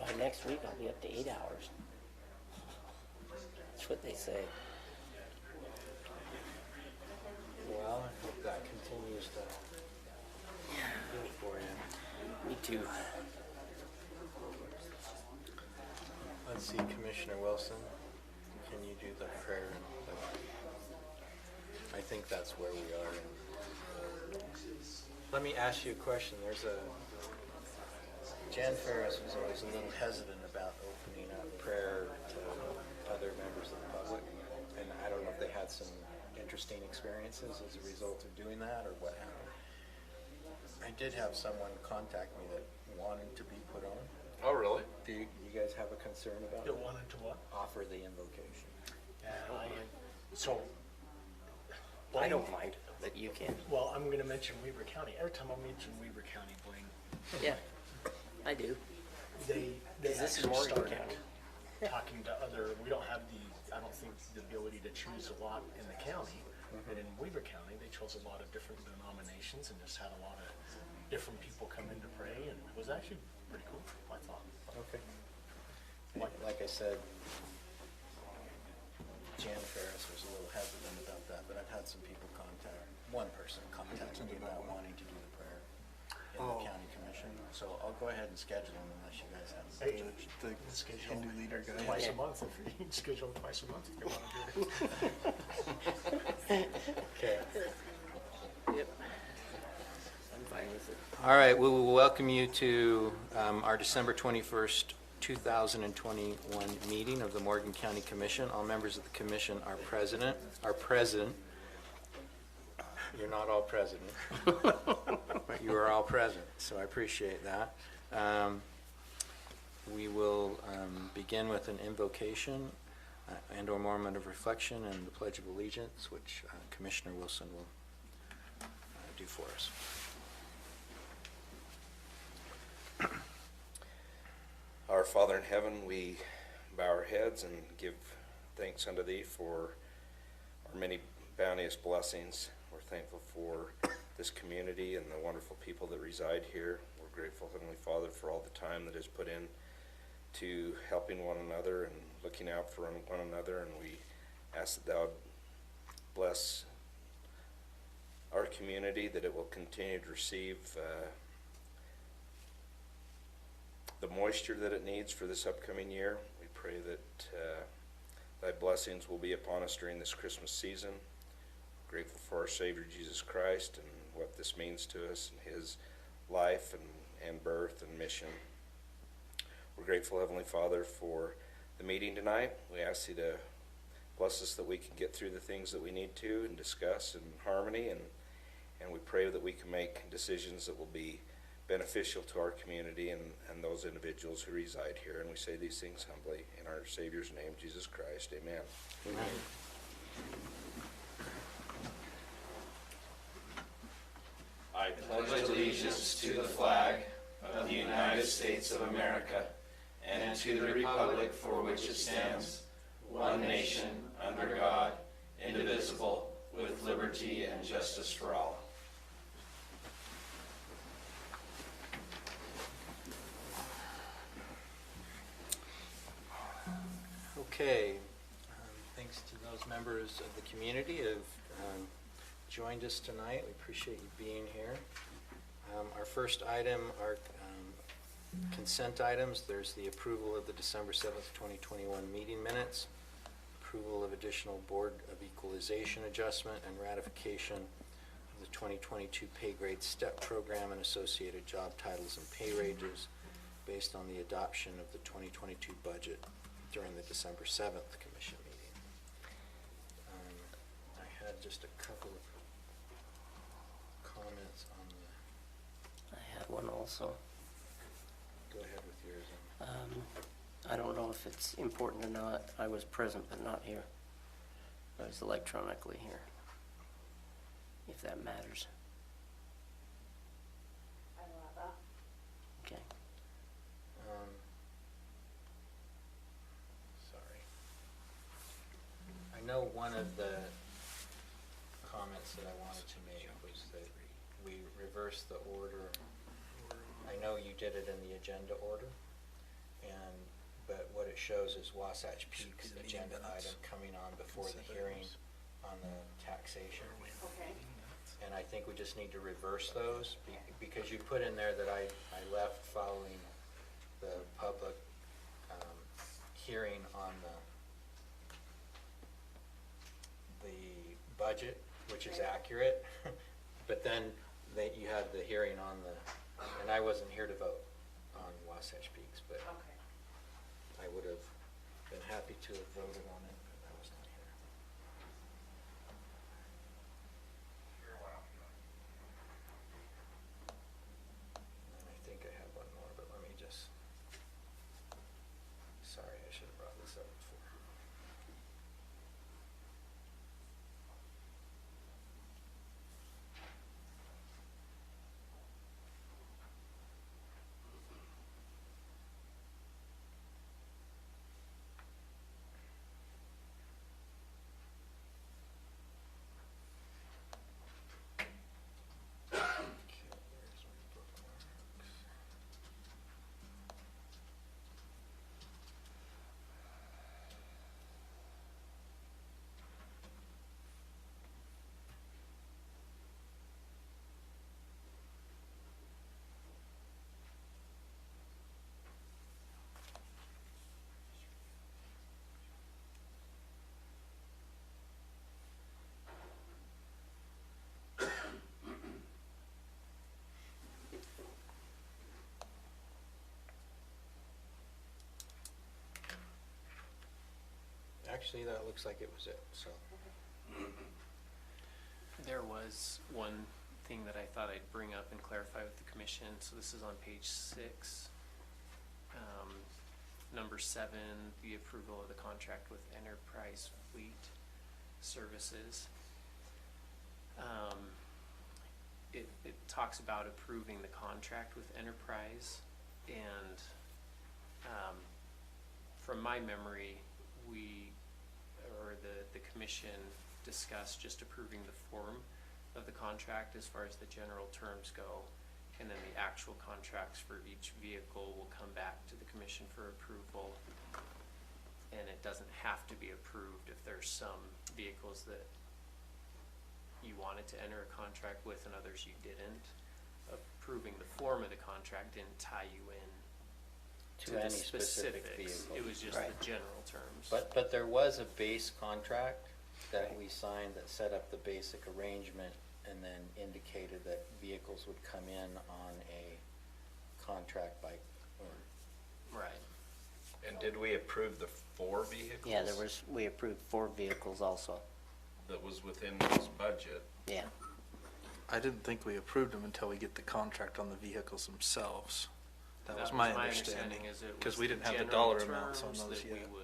By next week, I'll be up to 8 hours. That's what they say. Well, I hope that continues to do it for you. Me too. Let's see, Commissioner Wilson, can you do the prayer? I think that's where we are. Let me ask you a question. Jan Ferris was always a little hesitant about opening up prayer to other members of the public. And I don't know if they had some interesting experiences as a result of doing that or what happened. I did have someone contact me that wanted to be put on. Oh, really? You guys have a concern about You that? wanted to what? Offer the invocation. Yeah, so. I don't mind, but you can. Well, I'm gonna mention Weaver County. Every time I mention Weaver County, Blaine, Yeah, I do. they Is this actually Morgan started County? talking to other, we don't have I don't think the ability to choose a lot in the county. And in Weaver County, they chose a lot of different denominations and just had a lot of different people come in to pray, and it was actually pretty cool, I thought. Okay. Like I said, Jan Ferris was a little hesitant about that, but I've had some people one person contact me about wanting to do the prayer in the county commission. So I'll go ahead and schedule them unless you guys have. Hey, The schedule Hindu leader guy. twice a month, if you can schedule twice a month if you wanna do it. Okay. Yep. I'm fine with it. All right, we will welcome you to our December 21st, 2021 meeting of the Morgan County Commission. All members of the commission are present. You're not all president, but you are all present, so I appreciate that. We will begin with an invocation and/or moment of reflection and the Pledge of Allegiance, which Commissioner Wilson will do for us. Our Father in heaven, we bow our heads and give thanks unto Thee for our many bounteous blessings. We're thankful for this community and the wonderful people that reside here. We're grateful, Heavenly Father, for all the time that is put in to helping one another and looking out for one another. And we ask that Thou bless our community, that it will continue to receive the moisture that it needs for this upcoming year. We pray that Thy blessings will be upon us during this Christmas season. Grateful for our Savior Jesus Christ and what this means to us and His life and birth and mission. We're grateful, Heavenly Father, for the meeting tonight. We ask Thee to bless us that we can get through the things that we need to and discuss in harmony, and we pray that we can make decisions that will be beneficial to our community and those individuals who reside here. And we say these things humbly in our Savior's name, Jesus Christ. Amen. Amen. I pledge allegiance to the flag of the United States of America and to the republic for which it stands, one nation, under God, indivisible, with liberty and justice for all. Okay, thanks to those members of the community who have joined us tonight. We appreciate you being here. Our first item are consent items. There's the approval of the December 7th, 2021 meeting minutes, approval of additional Board of Equalization adjustment, and ratification of the 2022 pay grade step program and associated job titles and pay ranges based on the adoption of the 2022 budget during the December 7th commission meeting. I had just a couple of comments on the, I had one also. go ahead with yours. I don't know if it's important or not. I was present but not here. I was electronically here, if that matters. I don't have that. Okay. Sorry. I know one of the comments that I wanted to make was that we reversed the order. I know you did it in the agenda order, but what it shows is Wasatch Peak's agenda item coming on before the hearing on the taxation. Okay. And I think we just need to reverse those, because you put in there that I left following the public hearing on the budget, which is accurate, but then you had the hearing on and I wasn't here to vote on Wasatch Peaks, but Okay. I would have been happy to have voted on it, but I was not here. And I think I have one more, but let me just Actually, that looks like it was it, so. There was one thing that I thought I'd bring up and clarify with the commission. So this is on page 6. Number 7, the approval of the contract with Enterprise Fleet Services. It talks about approving the contract with Enterprise, and from my memory, the commission discussed just approving the form of the contract as far as the general terms go, and then the actual contracts for each vehicle will come back to the commission for approval. And it doesn't have to be approved if there's some vehicles that you wanted to enter a contract with and others you didn't. Approving the form of the contract didn't tie you in to the any specific specifics. vehicle. It was just Right. the general terms. But there was a base contract that we signed that set up the basic arrangement and then indicated that vehicles would come in on a contract by, or Right. And did we approve the 4 vehicles? Yeah, we approved 4 vehicles also. That was within his budget. Yeah. I didn't think we approved them until we get the contract on the vehicles themselves. That was That my was understanding. is it Because was we didn't have the general dollar amounts on terms those that we yet. would,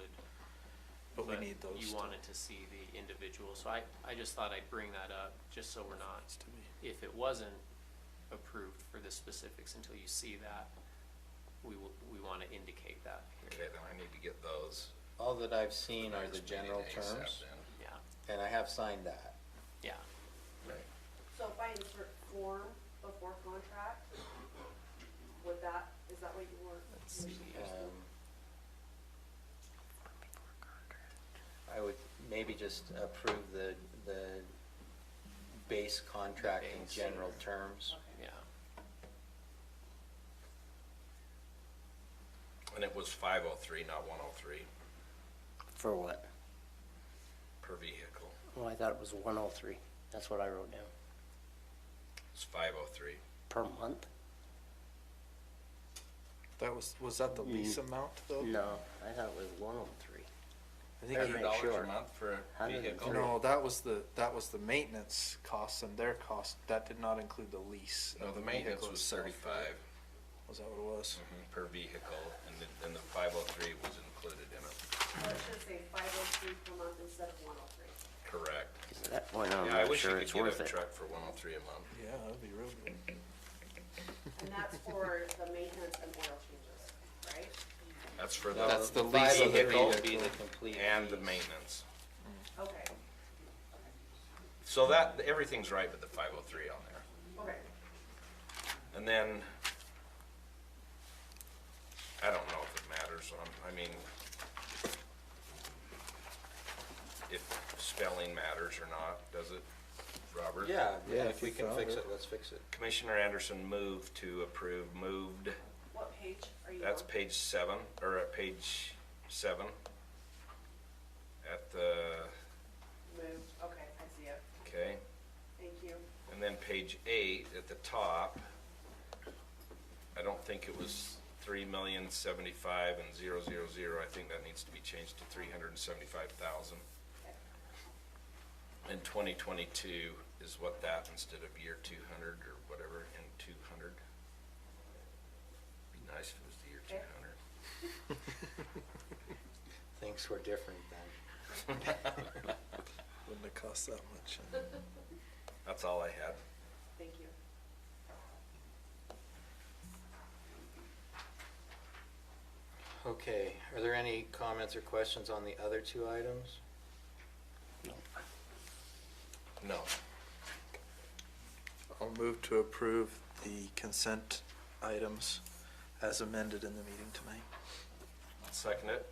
But we need those. You still. wanted to see the individual, so I just thought I'd bring that up, just so we're not, To me. if it wasn't approved for the specifics until you see that, we wanna indicate that Okay, here. then I need to get those. all that I've seen are the Next meeting general ASAP terms, then. Yeah, and I have signed that. yeah. Right. So if I insert form before contract, would that, is that what you want? Let's see. I would maybe just approve the base contract in base. general terms. Yeah, And it was 503, not 103 For what? per vehicle. Well, I thought it was 103. That's what I wrote down. It's 503. Per month? That was that the lease amount though? No, I thought it was 103. I think Better you- make $100 sure. a month for a 103. vehicle? No, that was the maintenance costs and their cost. That did not include the lease. No, of the maintenance vehicle was itself, 35 right? Was that what it was? per vehicle, and then the 503 was included in it. So it should say 503 per month instead of 103. Correct. At that point, I'm Yeah, I not wish you sure could it's get worth a it. truck for 103 a month. Yeah, that'd be real good. And that's for the maintenance and oil changes, right? That's for No, That's the the lease of the 503 would vehicle. be the complete and the lease. maintenance. Okay, So that, everything's right with the 503 on there. okay. And then, I don't know if it matters, I mean, if spelling matters or not, does it, Robert? Yeah, Yeah, if if we you can found fix it. it, let's fix it. Commissioner Anderson moved to approve, What page are you on? that's page 7, or at page 7. At the, Moved, okay, I see it. okay, Thank you. and then page 8 at the top, I don't think it was 3,075,000 and 000, I think that needs to be changed to 375,000. Okay. And 2022 is what that, instead of year 200 or whatever, in 200. Be nice if it was the year Okay. 200. Things were different then. Wouldn't have cost that much. That's all I had. Thank you. Okay, are there any comments or questions on the other 2 items? No. I'll move to approve the consent items as amended in the meeting tonight. Second it.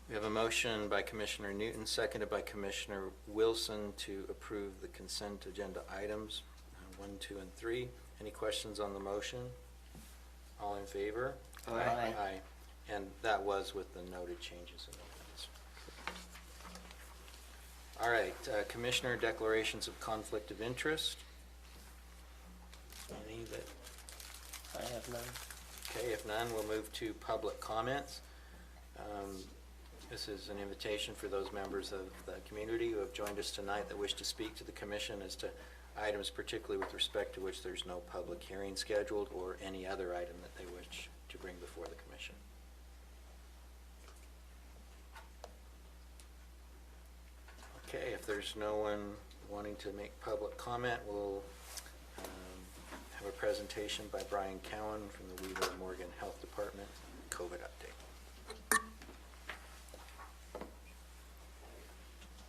We have a motion by Commissioner Newton, seconded by Commissioner Wilson to approve the consent agenda items, 1, 2, and 3. Any questions on the motion? All in favor? Aye. Aye. Aye. And that was with the noted changes in the minutes. All right, Commissioner declarations of conflict of interest. Any that, I have none. okay, if none, we'll move to public comments. This is an invitation for those members of the community who have joined us tonight that wish to speak to the commission as to items particularly with respect to which there's no public hearing scheduled or any other item that they wish to bring before the commission. Okay, if there's no one wanting to make public comment, we'll have a presentation by Brian Cowan from the Weaver Morgan Health Department, COVID update.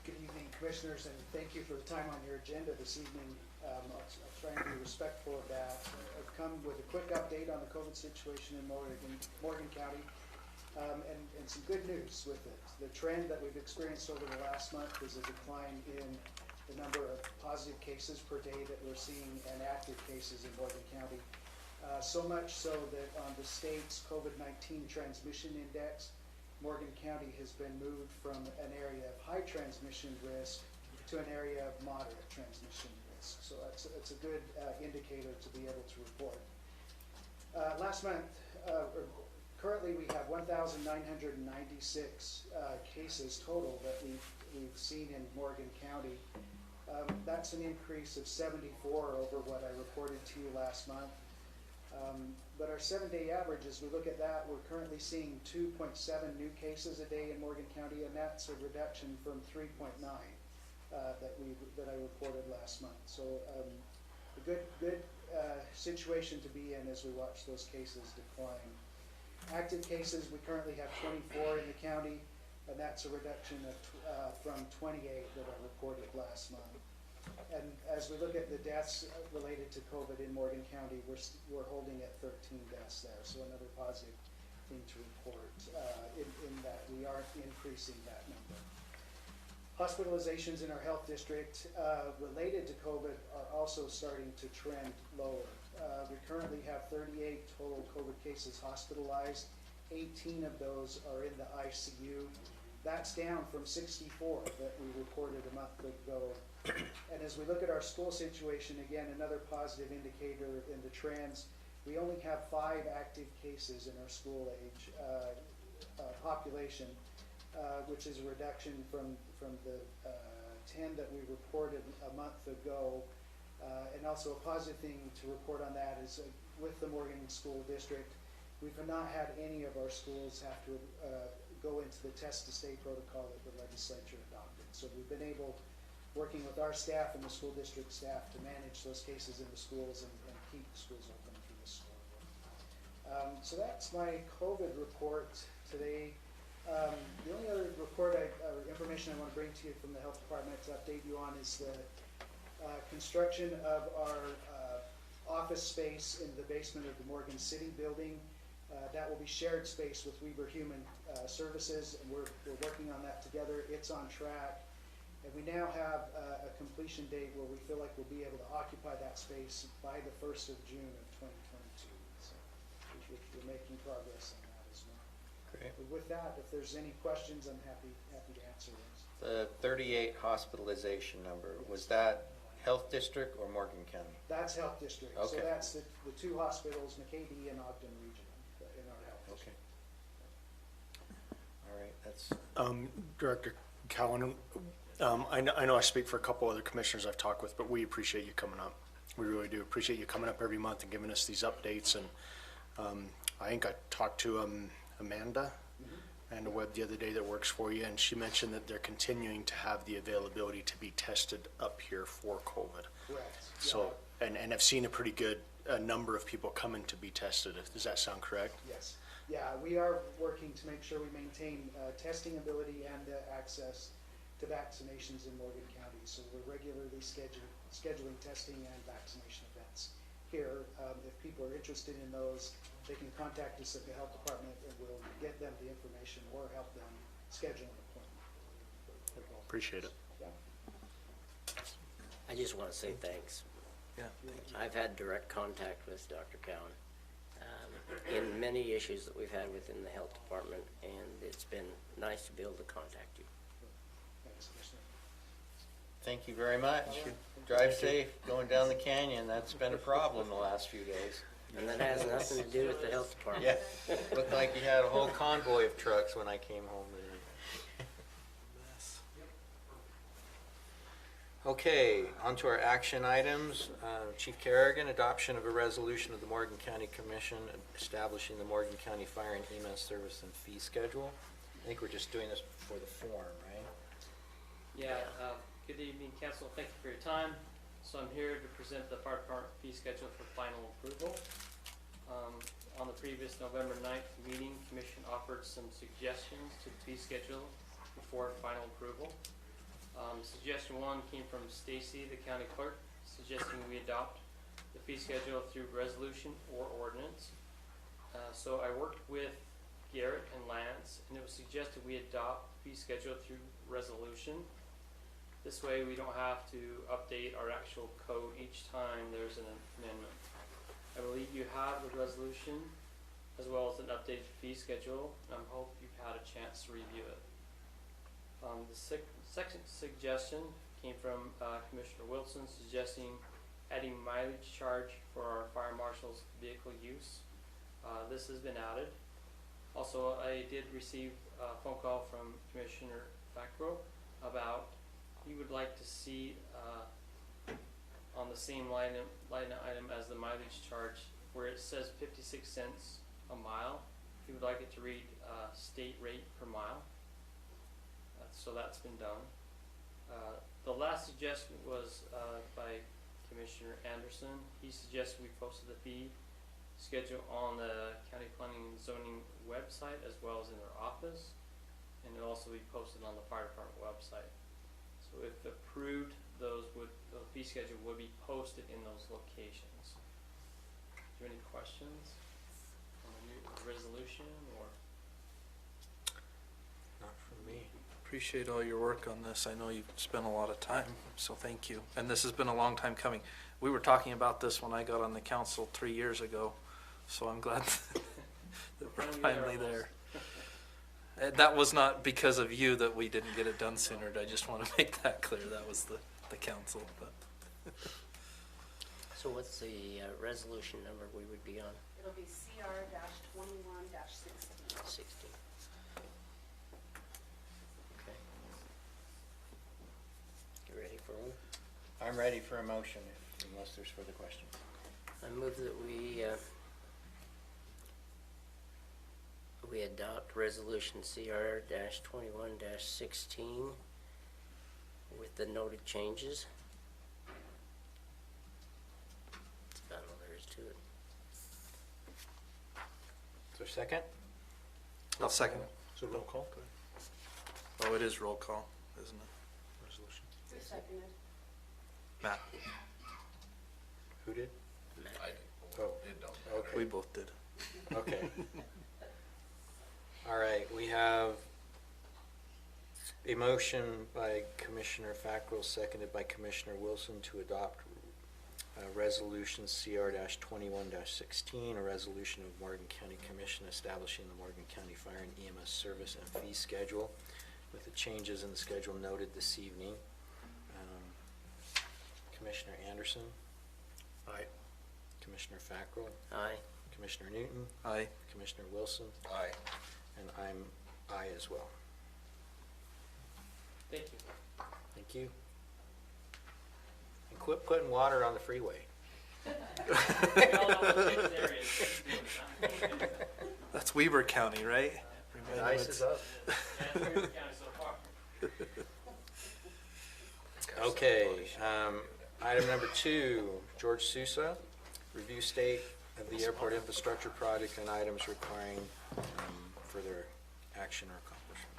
Good evening, Commissioners, and thank you for the time on your agenda this evening. I'll try and be respectful of that. I've come with a quick update on the COVID situation in Morgan County, and some good news with it. The trend that we've experienced over the last month is a decline in the number of positive cases per day that we're seeing and active cases in Morgan County. So much so that on the state's COVID-19 transmission index, Morgan County has been moved from an area of high transmission risk to an area of moderate transmission risk. So it's a good indicator to be able to report. Last month, currently we have 1,996 cases total that we've seen in Morgan County. That's an increase of 74 over what I reported to you last month. But our 7-day average, as we look at that, we're currently seeing 2.7 new cases a day in Morgan County, and that's a reduction from 3.9 that I reported last month. So a good situation to be in as we watch those cases decline. Active cases, we currently have 24 in the county, and that's a reduction of from 28 that I reported last month. And as we look at the deaths related to COVID in Morgan County, we're holding at 13 deaths there. So another positive thing to report in that we are increasing that number. Hospitalizations in our health district related to COVID are also starting to trend lower. We currently have 38 total COVID cases hospitalized. 18 of those are in the ICU. That's down from 64 that we reported a month ago. And as we look at our school situation, again, another positive indicator in the trends, we only have 5 active cases in our school age population, which is a reduction from the 10 that we reported a month ago. And also a positive thing to report on that is with the Morgan School District, we've not had any of our schools have to go into the test to stay protocol that the legislature adopted. So we've been able, working with our staff and the school district staff, to manage those cases in the schools and keep the schools open through the school year. So that's my COVID report today. The only other report information I want to bring to you from the health department to update you on is the construction of our office space in the basement of the Morgan City building. That will be shared space with Weaver Human Services, and we're working on that together. It's on track. And we now have a completion date where we feel like we'll be able to occupy that space by the 1st of June of 2022. So we're making progress on that as well. Great. But with that, if there's any questions, I'm happy to answer those. The 38 hospitalization number, was that Health District or Morgan County? That's Health District. Okay. So that's the 2 hospitals, McKay-Dee and Ogden Regional, in our Health Okay. District. All right, that's, Director Cowan, I know I speak for a couple other commissioners I've talked with, but we appreciate you coming up. We really do appreciate you coming up every month and giving us these updates. And I think I talked to Amanda and Webb the other day that works for you, and she mentioned that they're continuing to have the availability to be tested up here for COVID. Correct. So, and I've seen a pretty good number of people coming to be tested. Does that sound correct? Yes. Yeah, we are working to make sure we maintain testing ability and access to vaccinations in Morgan County. So we're regularly scheduling testing and vaccination events here. If people are interested in those, they can contact us at the health department and we'll get them the information or help them schedule an appointment. Appreciate it. Yeah. I just want to say thanks. Yeah. I've had direct contact with Dr. Cowan in many issues that we've had within the health department, and it's been nice to be able to contact you. Thanks, Commissioner. thank you very much. Drive safe going down the canyon. That's been a problem the last few days. And that has nothing to do with the health department. Yeah, looked like you had a whole convoy of trucks when I came home today. Okay, on to our action items. Chief Kerrigan, adoption of a resolution of the Morgan County Commission establishing the Morgan County Fire and EMS service and fee schedule. I think we're just doing this for the form, right? Yeah, good evening, council. Thank you for your time. So I'm here to present the fire department fee schedule for final approval. On the previous November 9th meeting, commission offered some suggestions to the fee schedule before final approval. Suggestion 1 came from Stacy, the county clerk, suggesting we adopt the fee schedule through resolution or ordinance. So I worked with Garrett and Lance, and it was suggested we adopt the fee schedule through resolution. This way we don't have to update our actual code each time there's an amendment. I believe you have the resolution as well as an updated fee schedule, and I hope you've had a chance to review it. The second suggestion came from Commissioner Wilson, suggesting adding mileage charge for our fire marshal's vehicle use. This has been added. Also, I did receive a phone call from Commissioner Facro about he would like to see on the same line item as the mileage charge, where it says 56 cents a mile, he would like it to read state rate per mile. So that's been done. The last suggestion was by Commissioner Anderson. He suggested we posted the fee schedule on the County Planning and Zoning website as well as in their office, and it'll also be posted on the fire department website. So if approved, the fee schedule would be posted in those locations. Do you have any questions on the new resolution or? Not from me. Appreciate all your work on this. I know you've spent a lot of time, so thank you. And this has been a long time coming. We were talking about this when I got on the council 3 years ago, so I'm glad that we're finally there. That was not because of you that we didn't get it done sooner. I just want to make that clear. That was the council. But. So what's the resolution number we would be on? It'll be CR-21-16. 60. Okay. You ready for one? I'm ready for a motion unless there's further questions. I move that we adopt resolution CR-21-16 with the noted changes. That's about all there is to it. Is there a second? I'll second it. So roll call, go ahead. Oh, it is roll call, isn't it? Resolution. Who seconded? Matt, Who did? Matt. Oh, okay. we both did. Okay. All right, we have a motion by Commissioner Fackrell, seconded by Commissioner Wilson to adopt resolution CR-21-16, a resolution of Morgan County Commission establishing the Morgan County Fire and EMS service and fee schedule with the changes in the schedule noted this evening. Commissioner Anderson, Aye. Commissioner Fackrell, Aye. Commissioner Newton, Aye. Commissioner Wilson, Aye. and I'm aye as well. Thank you. Thank you. And quit putting water on the freeway. We all know what this area is. That's Weber County, right? Remind them Ice it's- is up. That's Weaver County so far. Okay, item number 2, George Sousa, review state of the airport infrastructure project and items requiring further action or accomplishment.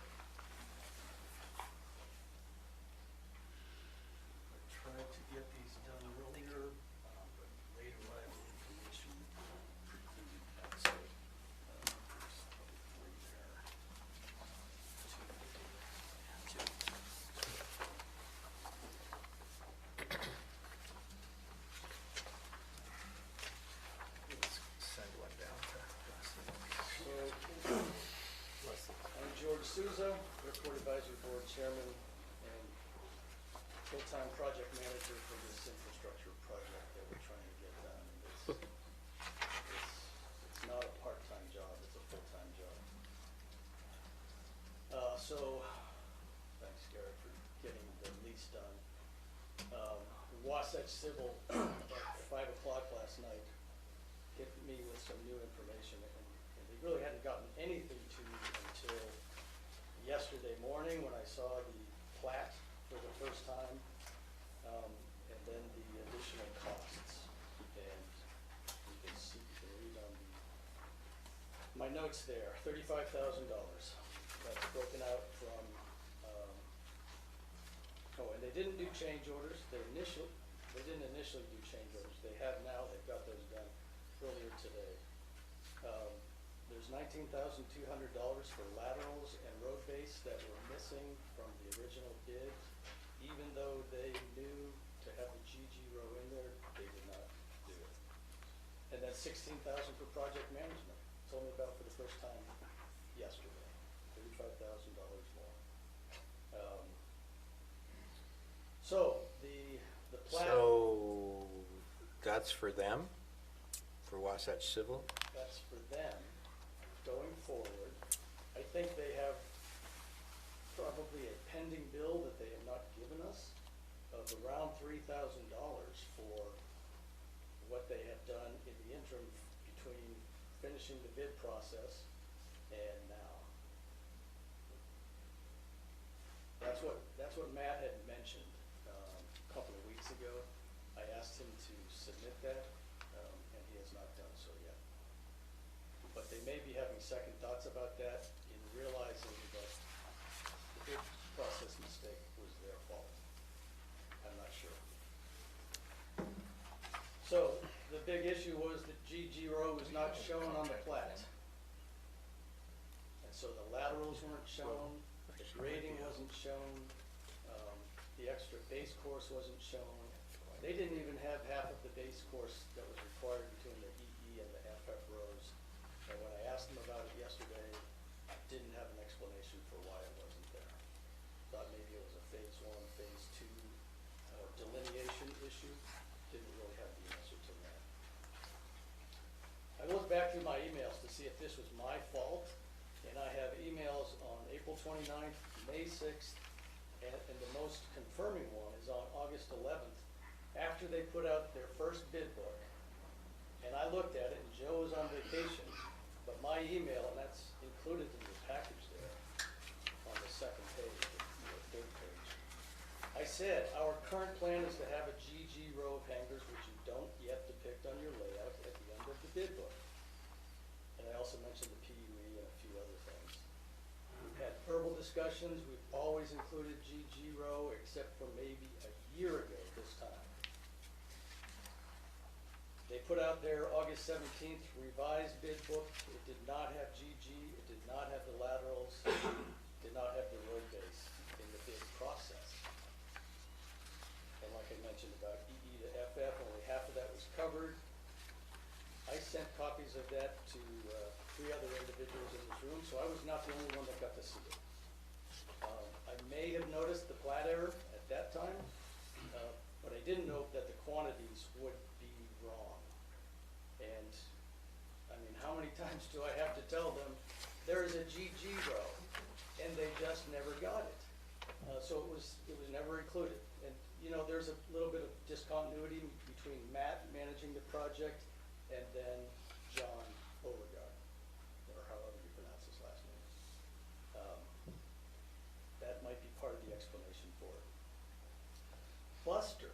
Tried to get these done earlier, but later I have information precluded that, so, there's probably there. Let's send one down to I'm George Souza, Airport Advisory Board Chairman and full-time project manager for this infrastructure project that we're trying to get done. It's So, thanks Garrett for getting the lease done. Wasatch Civil, about 5 o'clock last night, hit me with some new information, and they really hadn't gotten anything to me until yesterday morning when I saw the plat for the first time, and then the additional costs. And you can see, you can read on my notes there, $35,000. That's broken out from, oh, and they didn't do change orders. They didn't initially do change orders. They have now. They've got those done earlier today. There's $19,200 for laterals and road base that were missing from the original bid. Even though they knew to have the GG row in there, they did not do it. And then $16,000 for project management. Told me about for the first time yesterday, $35,000 more. So the plat. So that's for them, for Wasatch Civil? That's for them going forward. I think they have probably a pending bill that they have not given us of around $3,000 for what they have done in the interim between finishing the bid process and now. That's what Matt had mentioned a couple of weeks ago. I asked him to submit that, and he has not done so yet. But they may be having second thoughts about that in realizing that the bid process mistake was their fault. I'm not sure. So the big issue was that GG row was not shown on the plat. And so the laterals weren't shown, the grading wasn't shown, the extra base course wasn't shown. They didn't even have half of the base course that was required between the EE and the FF rows. And when I asked them about it yesterday, I didn't have an explanation for why it wasn't there. Thought maybe it was a phase 1, phase 2 delineation issue. Didn't really have the answer to that. I looked back through my emails to see if this was my fault, and I have emails on April 29th, May 6th, and the most confirming one is on August 11th, after they put out their first bid book. And I looked at it, and Joe was on vacation, but my email, and that's included in the package there, on the second page, the third page. I said, our current plan is to have a GG row of hangars, which you don't yet depict on your layout at the end of the bid book. And I also mentioned the PUE and a few other things. We've had verbal discussions. We've always included GG row, except for maybe a year ago this time. They put out their August 17th revised bid book. It did not have GG, it did not have the laterals, did not have the road base in the bid process. And like I mentioned about EE to FF, only half of that was covered. I sent copies of that to 3 other individuals in this room, so I was not the only one that got to see it. I may have noticed the plat error at that time, but I didn't know that the quantities would be wrong. And, I mean, how many times do I have to tell them, there is a GG row, and they just never got it. So it was never included. And, you know, there's a little bit of discontinuity between Matt managing the project and then John Beauregard, or however you pronounce his last name. That might be part of the explanation for it. Buster,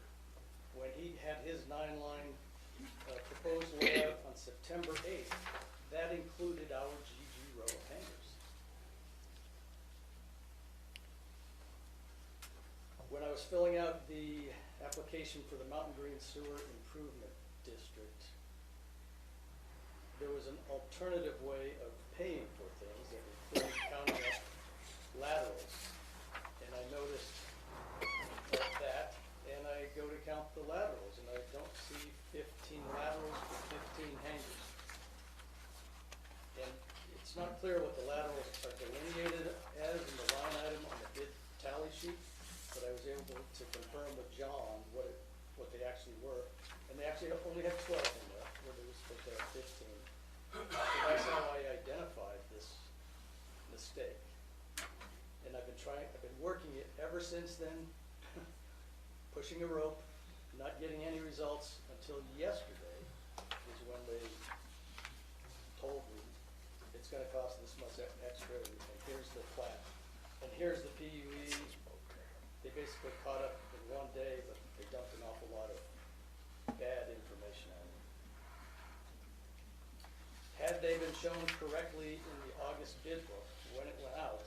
when he had his 9-line proposed layout on September 8th, that included our GG row of hangars. When I was filling out the application for the Mountain Green Sewer Improvement District, there was an alternative way of paying for things that included counting up laterals. And I noticed that, and I go to count the laterals, and I don't see 15 laterals for 15 hangars. And it's not clear what the laterals are delineated as in the line item on the bid tally sheet, but I was able to confirm with John what they actually were. And they actually only had 12 in there, where they were supposed to have 15. So that's how I identified this mistake. And I've been working it ever since then, pushing a rope, not getting any results until yesterday is when they told me it's gonna cost this much extra, and here's the plat, and here's the PUE. They basically caught up in one day, but they dumped an awful lot of bad information on me. Had they been shown correctly in the August bid book when it went out,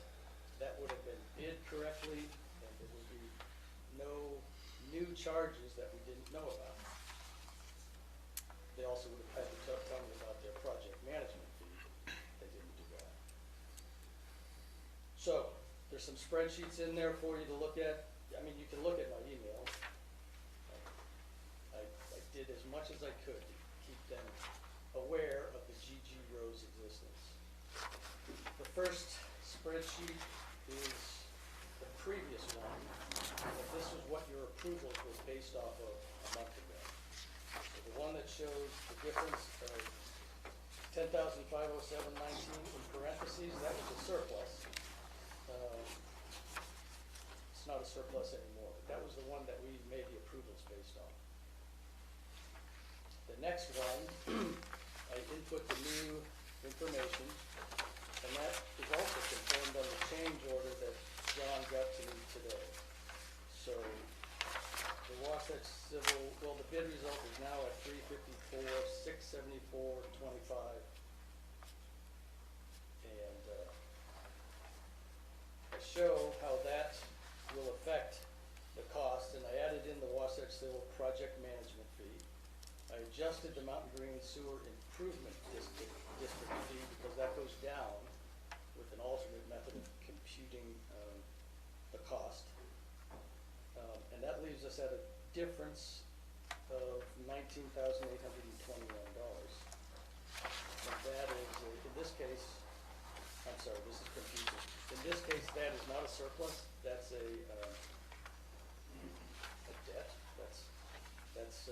that would have been bid correctly, and there would be no new charges that we didn't know about. They also would have had to tell me about their project management fee. They didn't do that. So, there's some spreadsheets in there for you to look at. I mean, you can look at my emails. I did as much as I could to keep them aware of the GG Rose existence. The first spreadsheet is the previous one, and this is what your approvals was based off of a month ago. So the one that shows the difference of 10,507.19 in parentheses, that was a surplus. It's not a surplus anymore, but that was the one that we made the approvals based on. The next one, I input the new information, and that is also confirmed on the change order that John got to me today. So the Wasatch Civil, well, the bid result is now at $354,674.25. And I show how that will affect the cost, and I added in the Wasatch Civil project management fee. I adjusted the Mountain Green Sewer Improvement District fee because that goes down with an alternate method of computing the cost. And that leaves us at a difference of $19,821. And that is, in this case, I'm sorry, this is confusing. In this case, that is not a surplus, that's a debt. That's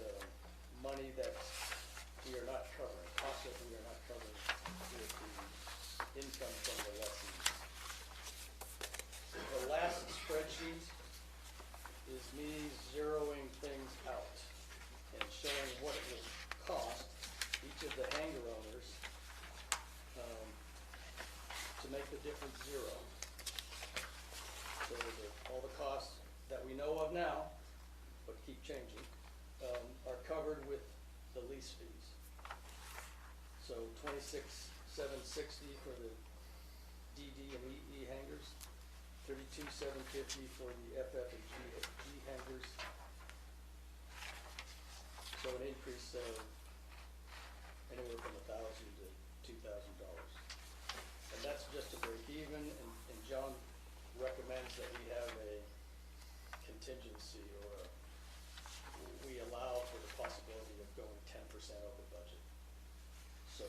money that we are not covering, costs that we are not covering with the income from the lessees. The last spreadsheet is me zeroing things out and showing what it will cost each of the hangar owners to make the difference zero. So all the costs that we know of now, but keep changing, are covered with the lease fees. So $26,760 for the DD and EE hangars, $32,750 for the FF and G hangars. So an increase of anywhere from $1,000 to $2,000. And that's just to break even, and John recommends that we have a contingency, or we allow for the possibility of going 10% over budget. So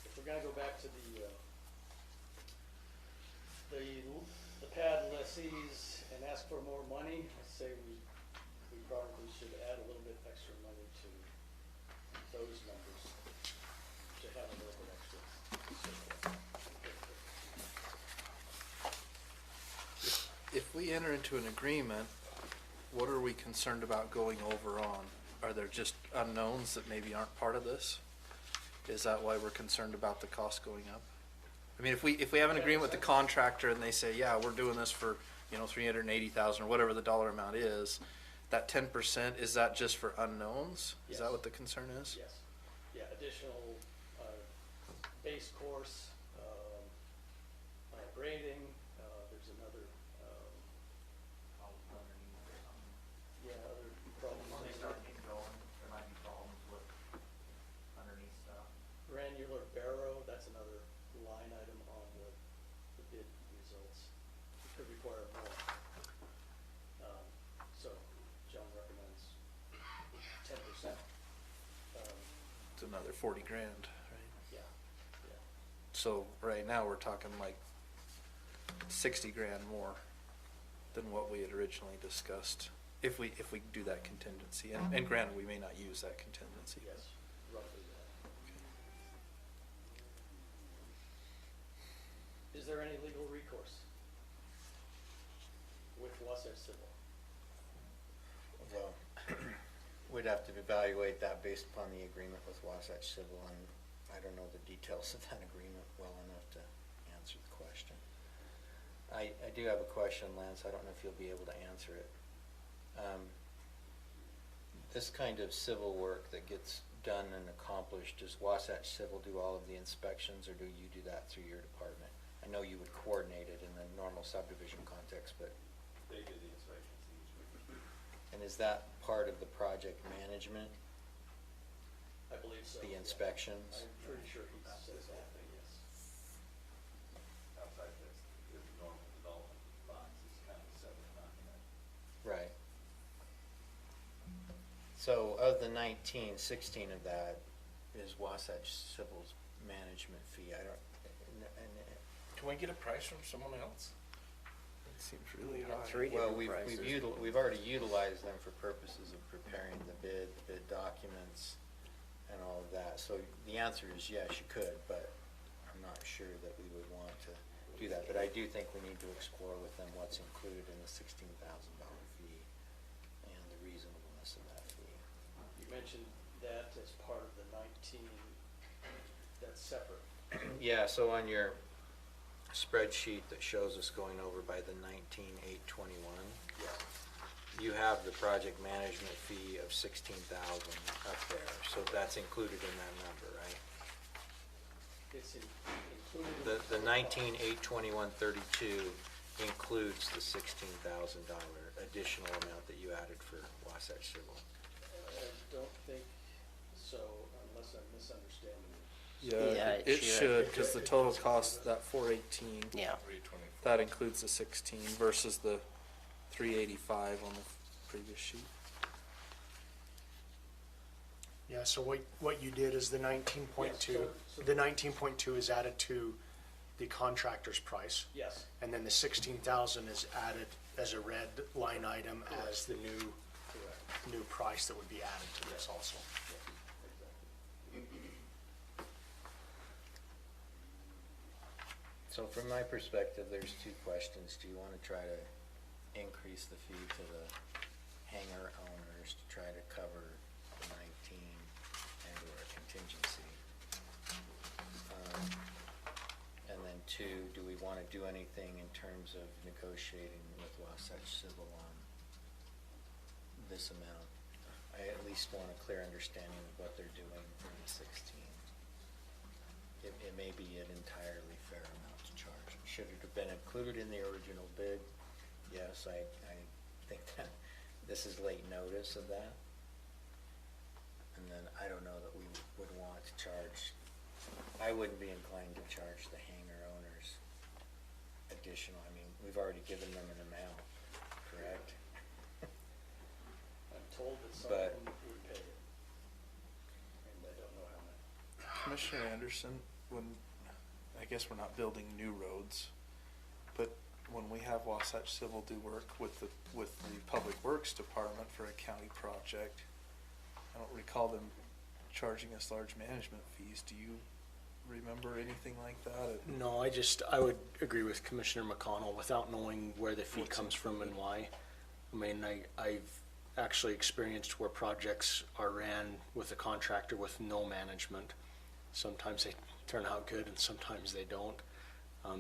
if we're gonna go back to the pad lessees and ask for more money, I'd say we probably should add a little bit extra money to those numbers to have a little bit extra. If we enter into an agreement, what are we concerned about going over on? Are there just unknowns that maybe aren't part of this? Is that why we're concerned about the cost going up? I mean, if we have an agreement with the contractor and they say, yeah, we're doing this for, $380,000 or whatever the dollar amount is, that 10%, is that just for unknowns? Is that what the concern is? Yes. Yeah, additional base course, grading, there's another, yeah, other problems. When they start getting going, there might be problems with underneath stuff. Granular barrow, that's another line item on the bid results. It could require more. So John recommends 10%. It's another 40 grand, right? Yeah, yeah. So right now, we're talking like 60 grand more than what we had originally discussed, if we do that contingency. And granted, we may not use that contingency. Yes, roughly that. Is there any legal recourse? Wasatch Civil? Well, we'd have to evaluate that based upon the agreement with Wasatch Civil, and I don't know the details of that agreement well enough to answer the question. I do have a question, Lance. I don't know if you'll be able to answer it. This kind of civil work that gets done and accomplished, does Wasatch Civil do all of the inspections, or do you do that through your department? I know you would coordinate it in the normal subdivision context, but. They do the inspections each week. And is that part of the project management, I believe so. the yeah. inspections? I'm pretty sure he says that, yes. Outside the normal development box is kind of a separate document. Right. So of the 19, 16 of that is Wasatch Civil's management fee. I don't, and Can we get a price from someone else? It seems really got high. three well, different we've prices. we've already utilized them for purposes of preparing the bid documents and all of that. So the answer is yes, you could, but I'm not sure that we would want to do that. But I do think we need to explore with them what's included in the $16,000 fee and the reasonableness of that fee. You mentioned that as part of the 19, that's separate. Yeah, so on your spreadsheet that shows us going over by the 19,821, Yes. you have the project management fee of 16,000 up there, so that's included in that number, right? It's included. The 19,821.32 includes the $16,000 additional amount that you added for Wasatch Civil. I don't think so, unless I'm misunderstanding it. Yeah, Yeah, it it should. should, because the total cost, that 418, Yeah, that includes the 16 versus the 385 on the previous sheet. Yeah, so what you did is the 19.2, Yes, so- the 19.2 is added to the contractor's price, Yes, and then the 16,000 is added as a red line item as the correct. new price that would be added to this also. So from my perspective, there's two questions. Do you want to try to increase the fee to the hangar owners to try to cover the 19 and/or a contingency? And then two, do we want to do anything in terms of negotiating with Wasatch Civil on this amount? I at least want a clear understanding of what they're doing for the 16. It may be an entirely fair amount to charge. Should it have been included in the original bid? Yes, I think that this is late notice of that. And then I don't know that we would want to charge, I wouldn't be inclined to charge the hangar owners additional. I mean, we've already given them an amount, correct? I'm told that some But- of them would pay it. And I don't know how much. Commissioner Anderson, when, I guess we're not building new roads, but when we have Wasatch Civil do work with the Public Works Department for a county project, I don't recall them charging us large management fees. Do you remember anything like that? No, I would agree with Commissioner McConnell without knowing where the fee What's comes from and why. I mean, I've actually experienced where projects are ran with a contractor with no management. Sometimes they turn out good and sometimes they don't.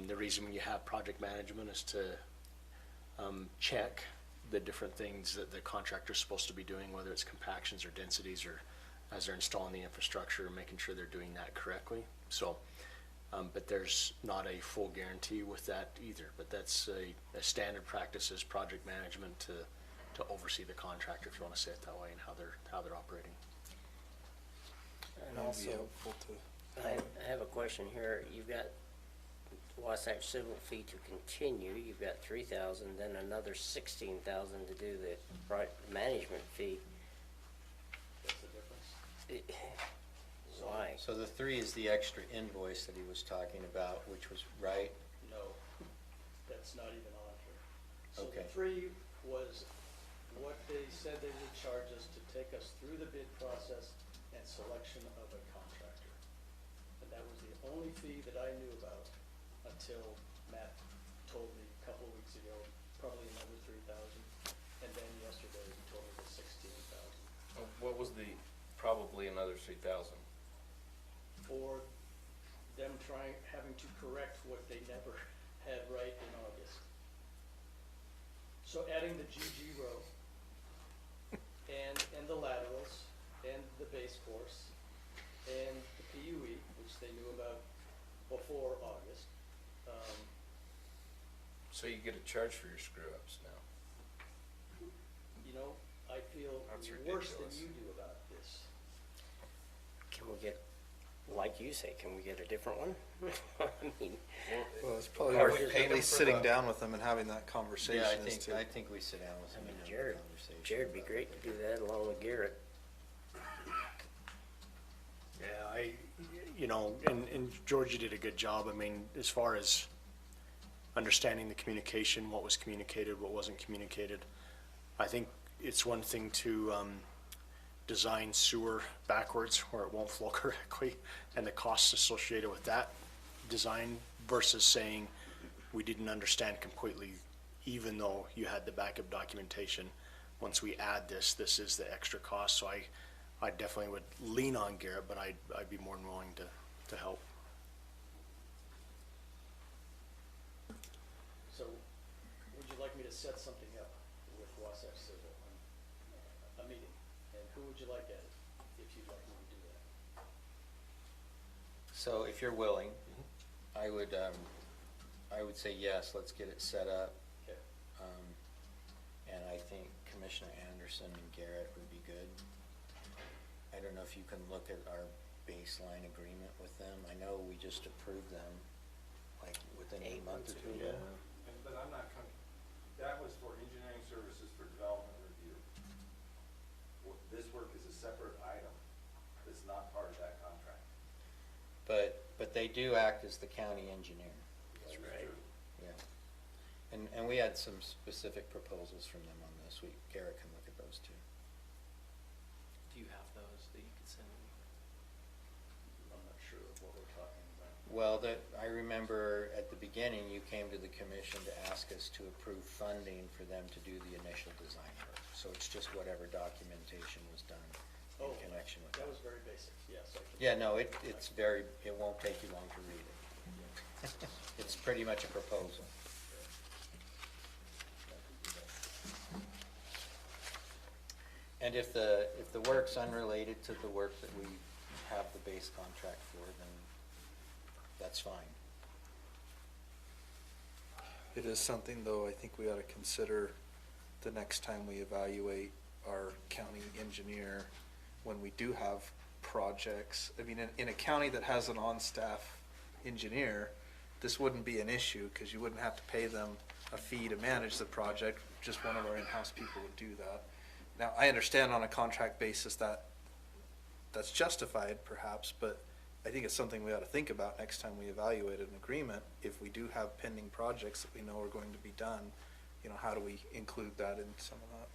The reason you have project management is to check the different things that the contractor's supposed to be doing, whether it's compactions or densities, or as they're installing the infrastructure, making sure they're doing that correctly. So, but there's not a full guarantee with that either. But that's a standard practice is project management to oversee the contractor, if you want to say it that way, and how they're operating. and That'd be also, helpful to. I have a question here. You've got Wasatch Civil fee to continue, you've got 3,000, then another 16,000 to do the management fee. That's the difference. Why? So the 3 is the extra invoice that he was talking about, which was right. No, that's not even on here. So Okay. the 3 was what they said they would charge us to take us through the bid process and selection of a contractor. And that was the only fee that I knew about until Matt told me a couple of weeks ago probably another 3,000. And then yesterday, he told me it was 16,000. What was the, probably another 3,000? For them having to correct what they never had right in August. So adding the GG row and the laterals and the base course and the PUE, which they knew about before August. So you get a charge for your screw-ups now? You know, I feel That's worse than ridiculous. you do about this. Can we get, like you say, can we get a different one? I mean, Well, it's probably Have worth we paid at them least for sitting the- down with them and having that conversation. Yeah, as to- I think we sit down with I them mean, and have Jared, a conversation. Jared'd be great to do that along with Garrett. Yeah, you know, and Georgia did a good job. I mean, as far as understanding the communication, what was communicated, what wasn't communicated. I think it's one thing to design sewer backwards where it won't flow correctly and the costs associated with that design versus saying we didn't understand completely, even though you had the backup documentation. Once we add this, this is the extra cost. So I definitely would lean on Garrett, but I'd be more than willing to help. So would you like me to set something up with Wasatch Civil, a meeting? And who would you like at it, if you'd like me to do that? So if you're willing, I would say yes, let's get it set up. Okay. And I think Commissioner Anderson and Garrett would be good. I don't know if you can look at our baseline agreement with them. I know we just approved them, like within a 8 month months or two. ago. But I'm not that was for engineering services for development review. This work is a separate item. It's not part of that contract. But they do act as the county engineer. That's That is right. true. Yeah. And we had some specific proposals from them on this. Garrett can look at those too. Do you have those that you could send me? I'm not sure of what we're talking about. Well, I remember at the beginning, you came to the commission to ask us to approve funding for them to do the initial design work. So it's just whatever documentation was done in Oh, connection with that that. was very basic, yes. I can- Yeah, no, it won't take you long to read it. It's pretty much a proposal. And if the work's unrelated to the work that we have the base contract for, then that's fine. It is something, though, I think we ought to consider the next time we evaluate our county engineer when we do have projects. I mean, in a county that has an on-staff engineer, this wouldn't be an issue because you wouldn't have to pay them a fee to manage the project. Just one of our in-house people would do that. Now, I understand on a contract basis that that's justified perhaps, but I think it's something we ought to think about next time we evaluate an agreement. If we do have pending projects that we know are going to be done, how do we include that in some of that?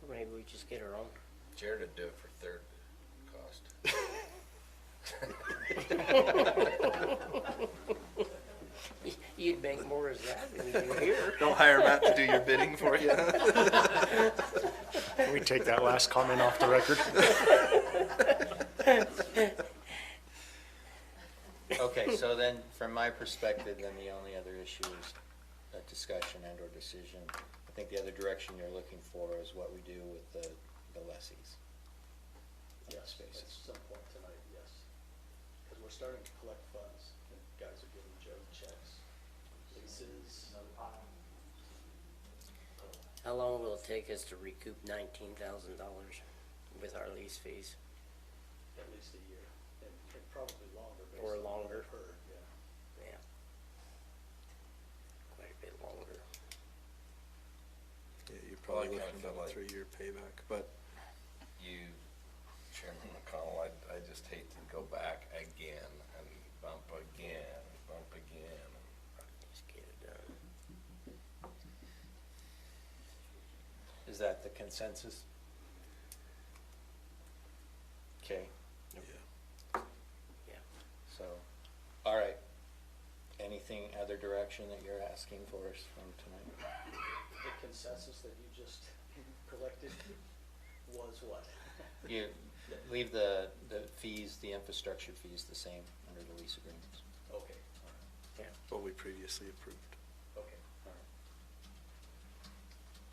Or maybe we just get our own. Jared would do it for third cost. You'd make more as that than you do here. Don't hire Matt to do your bidding for you. Can we take that last comment off the record? Okay, so then, from my perspective, then the only other issue is a discussion and or decision. I think the other direction you're looking for is what we do with the lessees. Yes, at Spaces. some point tonight, yes. Because we're starting to collect funds, and guys are giving Joe checks, leases. How long will it take us to recoup $19,000 with our lease fees? At least a year, and probably longer. based Or on what longer. I've heard, yeah. Yeah. Quite a bit longer. Yeah, you're probably Well, I looking kinda at a feel like- 3-year payback, but Chairman McConnell, I just hate to go back again and bump again. Just get it done. Is that the consensus? Okay, Yeah. so, all right. Anything, other direction that you're asking for us from tonight? The consensus that you just collected was what? You leave the fees, the infrastructure fees the same under the lease agreements. Okay, Yeah. What we previously approved. okay, all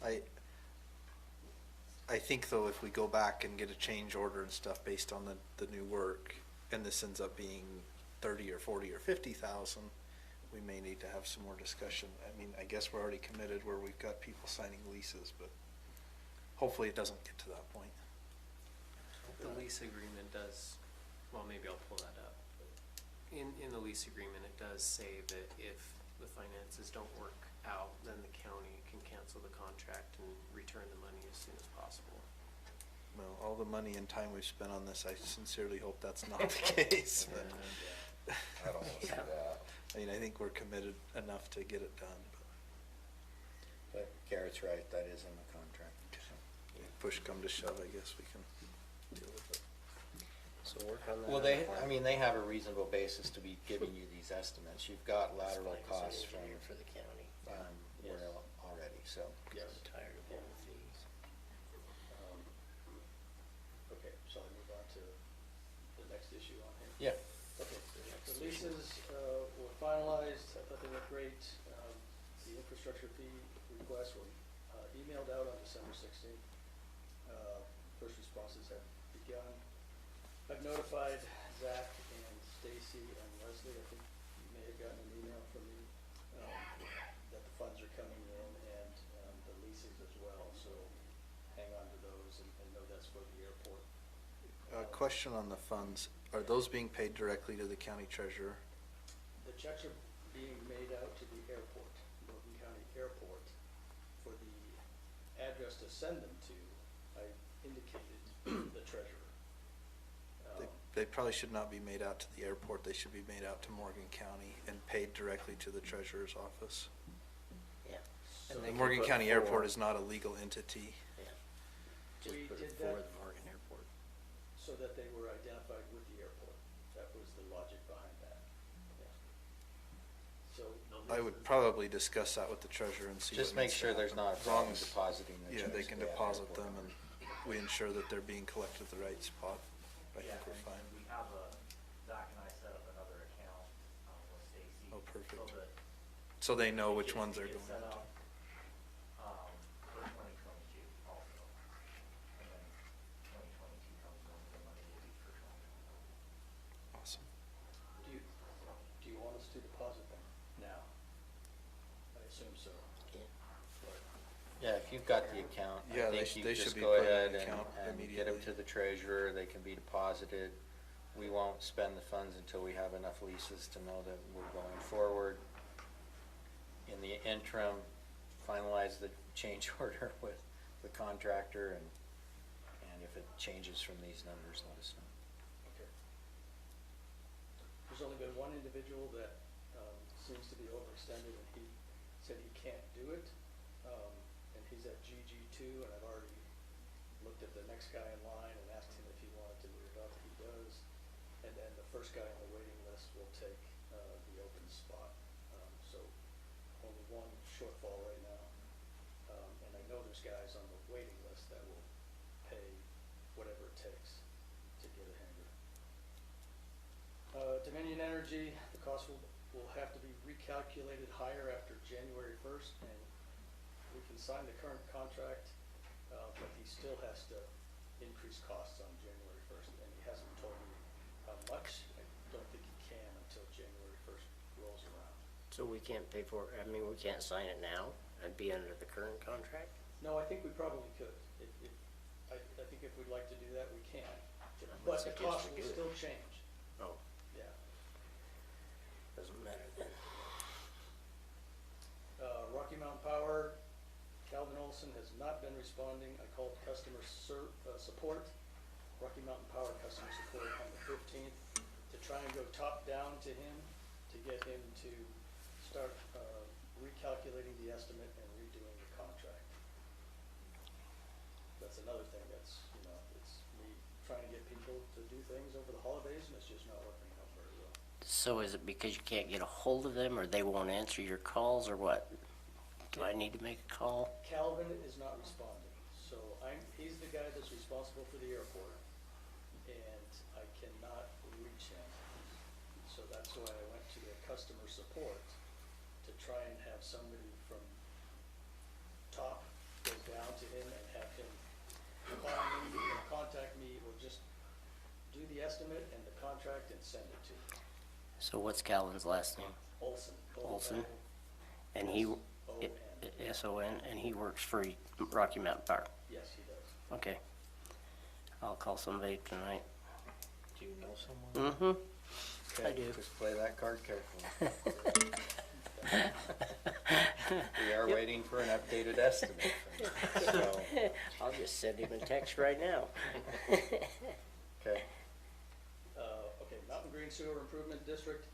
right. I think though, if we go back and get a change order and stuff based on the new work, and this ends up being 30 or 40 or 50,000, we may need to have some more discussion. I mean, I guess we're already committed where we've got people signing leases, but hopefully it doesn't get to that point. The lease agreement does, well, maybe I'll pull that up. In the lease agreement, it does say that if the finances don't work out, then the county can cancel the contract and return the money as soon as possible. Well, all the money and time we've spent on this, I sincerely hope that's not the case. But, I don't want to see that. I mean, I think we're committed enough to get it done. But Garrett's right, that is in the contract. So. If push come to shove, I guess we can deal with it. So work on that. Well, they have a reasonable basis to be giving you these estimates. You've got lateral It's costs an from, engineer for the county. Royal already, so. I'm tired of all the fees. Okay, shall I move on to the next issue on here? Yeah. Okay, the leases were finalized, I thought they looked great. The infrastructure fee requests were emailed out on December 16th. First responses have begun. I've notified Zach and Stacy and Leslie, I think you may have gotten an email from me, that the funds are coming in and the leases as well, so hang on to those and know that's for the airport. Question on the funds. Are those being paid directly to the county treasurer? The checks are being made out to the airport, Morgan County Airport. For the address to send them to, I indicated the treasurer. They probably should not be made out to the airport. They should be made out to Morgan County and paid directly to the treasurer's office. Yeah. So And The they can Morgan put County for- Airport is not a legal entity. Yeah. Just We put it did for that. the Morgan Airport. So that they were identified with the airport. That was the logic behind that. So. I would probably discuss that with the treasurer and see. Just what make needs to sure there's happen. not a As long problem as- depositing the Yeah, they checks can to the deposit airport. them and we ensure that they're being collected at the right spot. I think we're fine. We have Zach and I set up another account with Stacy. Oh, perfect. So that So they know which it ones they're gets going set into. up, for 2022 also. And then 2022 comes when the money will be for 2021. Awesome. Do you want us to deposit them now? I assume so. Yeah, if you've got the account, Yeah, I they think you they just should be go put in ahead the account and get them to immediately. the treasurer, they can be deposited. We won't spend the funds until we have enough leases to know that we're going forward. In the interim, finalize the change order with the contractor and if it changes from these numbers, let us know. Okay. There's only been one individual that seems to be overextended, and he said he can't do it. And he's at GG2, and I've already looked at the next guy in line and asked him if he wanted to move up. He does. And then the first guy on the waiting list will take the open spot. So only one shortfall right now. And I know there's guys on the waiting list that will pay whatever it takes to get a hanger. Dominion Energy, the cost will have to be recalculated higher after January 1st, and we can sign the current contract, but he still has to increase costs on January 1st, and he hasn't told me how much. I don't think he can until January 1st rolls around. So we can't pay for it, I mean, we can't sign it now and be under the current contract? No, I think we probably could. I think if we'd like to do that, we can. I But the suggest cost we will do it. still change, Oh, yeah. doesn't matter then. Rocky Mountain Power, Calvin Olson has not been responding. I called customer support, Rocky Mountain Power customer support on the 15th to try and go top down to him, to get him to start recalculating the estimate and redoing the contract. That's another thing that's, it's me trying to get people to do things over the holidays, and it's just not working out very well. So is it because you can't get a hold of them, or they won't answer your calls, or what? Do I need to make a call? Calvin is not responding, so he's the guy that's responsible for the airport, and I cannot reach him. So that's why I went to the customer support to try and have somebody from top go down to him and have him call me, or contact me, or just do the estimate and the contract and send it to me. So what's Calvin's last name? Olson. Olson? And he, S-O-N. S-O-N, and he works for Rocky Mountain Power? Yes, he does. Okay. I'll call somebody tonight. Do you know someone? Mm-hmm. I Okay, do. just play that card carefully. We are waiting for an updated estimate from you, so, I'll just send him a text right now. okay. Okay, Mountain Green Sewer Improvement District,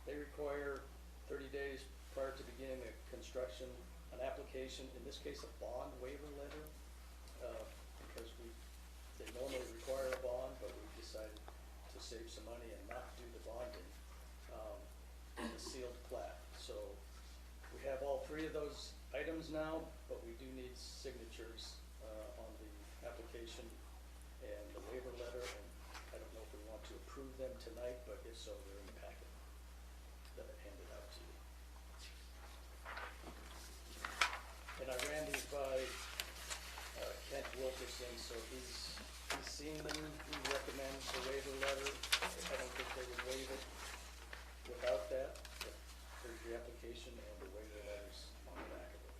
they require 30 days prior to beginning the construction, an application, in this case, a bond waiver letter, because they normally require a bond, but we decided to save some money and not do the bonding, in the sealed plat. So we have all three of those items now, but we do need signatures on the application and the waiver letter, and I don't know if we want to approve them tonight, but if so, they're in the packet that I handed out to you. And I ran these by Kent Wilkerson, so he's seen them, he recommends the waiver letter. I don't think they would waive it without that, but there's the application and the waiver letters on the back of it.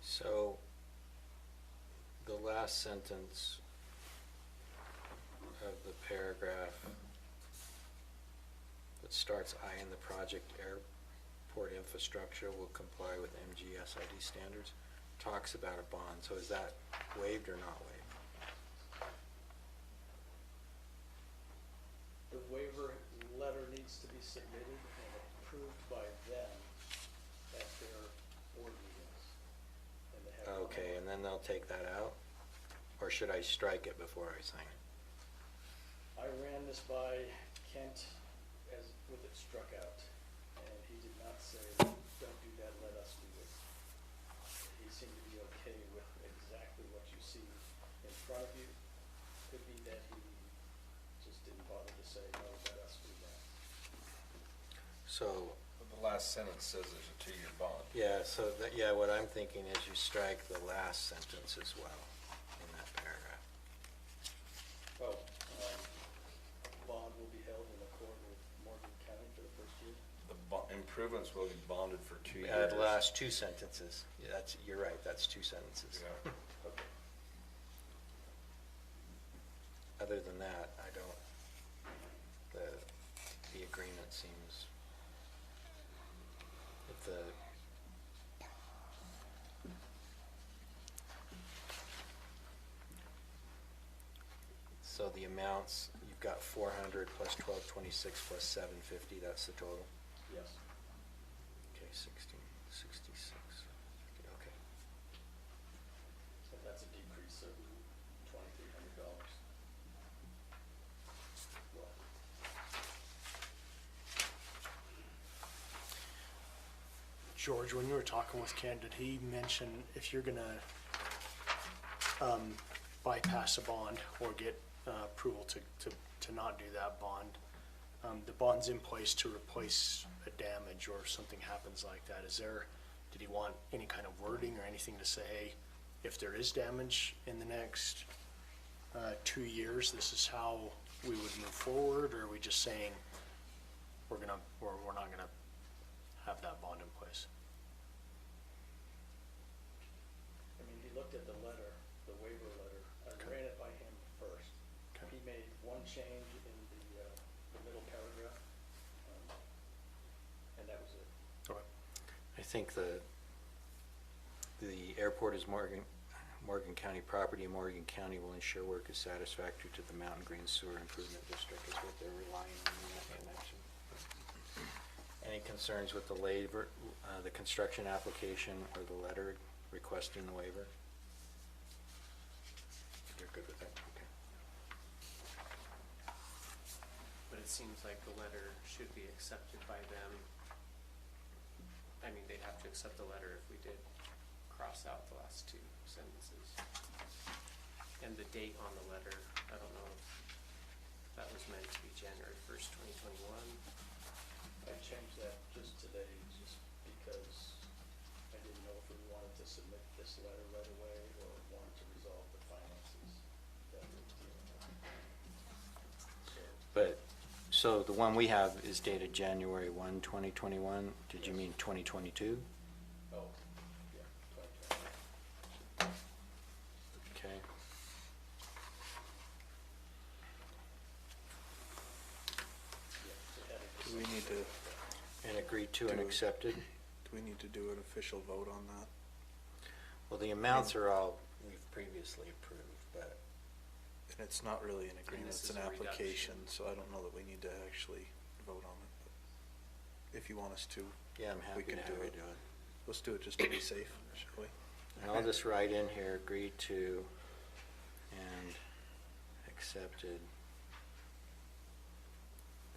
So, the last sentence of the paragraph that starts, I in the project airport infrastructure will comply with MGSID standards, talks about a bond. So is that waived or not waived? The waiver letter needs to be submitted and approved by them at their board meetings. And they have. Okay, and then they'll take that out? Or should I strike it before I sign it? I ran this by Kent with it struck out, and he did not say, don't do that, let us do it. He seemed to be okay with exactly what you see in front of you. Could be that he just didn't bother to say, no, let us do that. So, The last sentence says there's a 2-year bond. yeah, so that, yeah, what I'm thinking is you strike the last sentence as well in that paragraph. Oh, bond will be held in accord with Morgan County for the first year. The improvements will be bonded for 2 years. The last two sentences, yeah, you're right, that's two sentences. Yeah. Okay. Other than that, I don't, the agreement seems, if the, so the amounts, you've got 400 plus 1226 plus 750, that's the total? Yes. Okay, 1666, okay. So that's a decrease of $2,300. Well, George, when you were talking with Ken, did he mention if you're gonna bypass a bond or get approval to not do that bond, the bond's in place to replace a damage or something happens like that? Did he want any kind of wording or anything to say, hey, if there is damage in the next 2 years, this is how we would move forward, or are we just saying we're not gonna have that bond in place? I mean, he looked at the letter, the waiver letter, I ran it by him first. Okay. He made one change in the middle paragraph, and that was it. Okay. I think the airport is Morgan County property, and Morgan County will ensure work is satisfactory to the Mountain Green Sewer Improvement District is what they're relying on in that connection. Any concerns with the waiver, the construction application or the letter requesting the waiver? You're good with that? Okay. But it seems like the letter should be accepted by them. I mean, they'd have to accept the letter if we did cross out the last two sentences. And the date on the letter, I don't know if that was meant to be January 1st, 2021. I changed that just today, just because I didn't know if we wanted to submit this letter right away or wanted to resolve the finances that we're dealing with. But, so the one we have is dated January 1, 2021. Did you mean 2022? Oh, yeah, 2020. Okay. Do we need to, And agreed to and Do- accepted? do we need to do an official vote on that? Well, the amounts are all we've previously approved, but And it's not really an agreement, this it's is an a application, reduction. so I don't know that we need to actually vote on it. But if you want us to, yeah, I'm we happy can to do have it. you do it. Let's do it just to be safe, shall we? And I'll just write in here, agreed to and accepted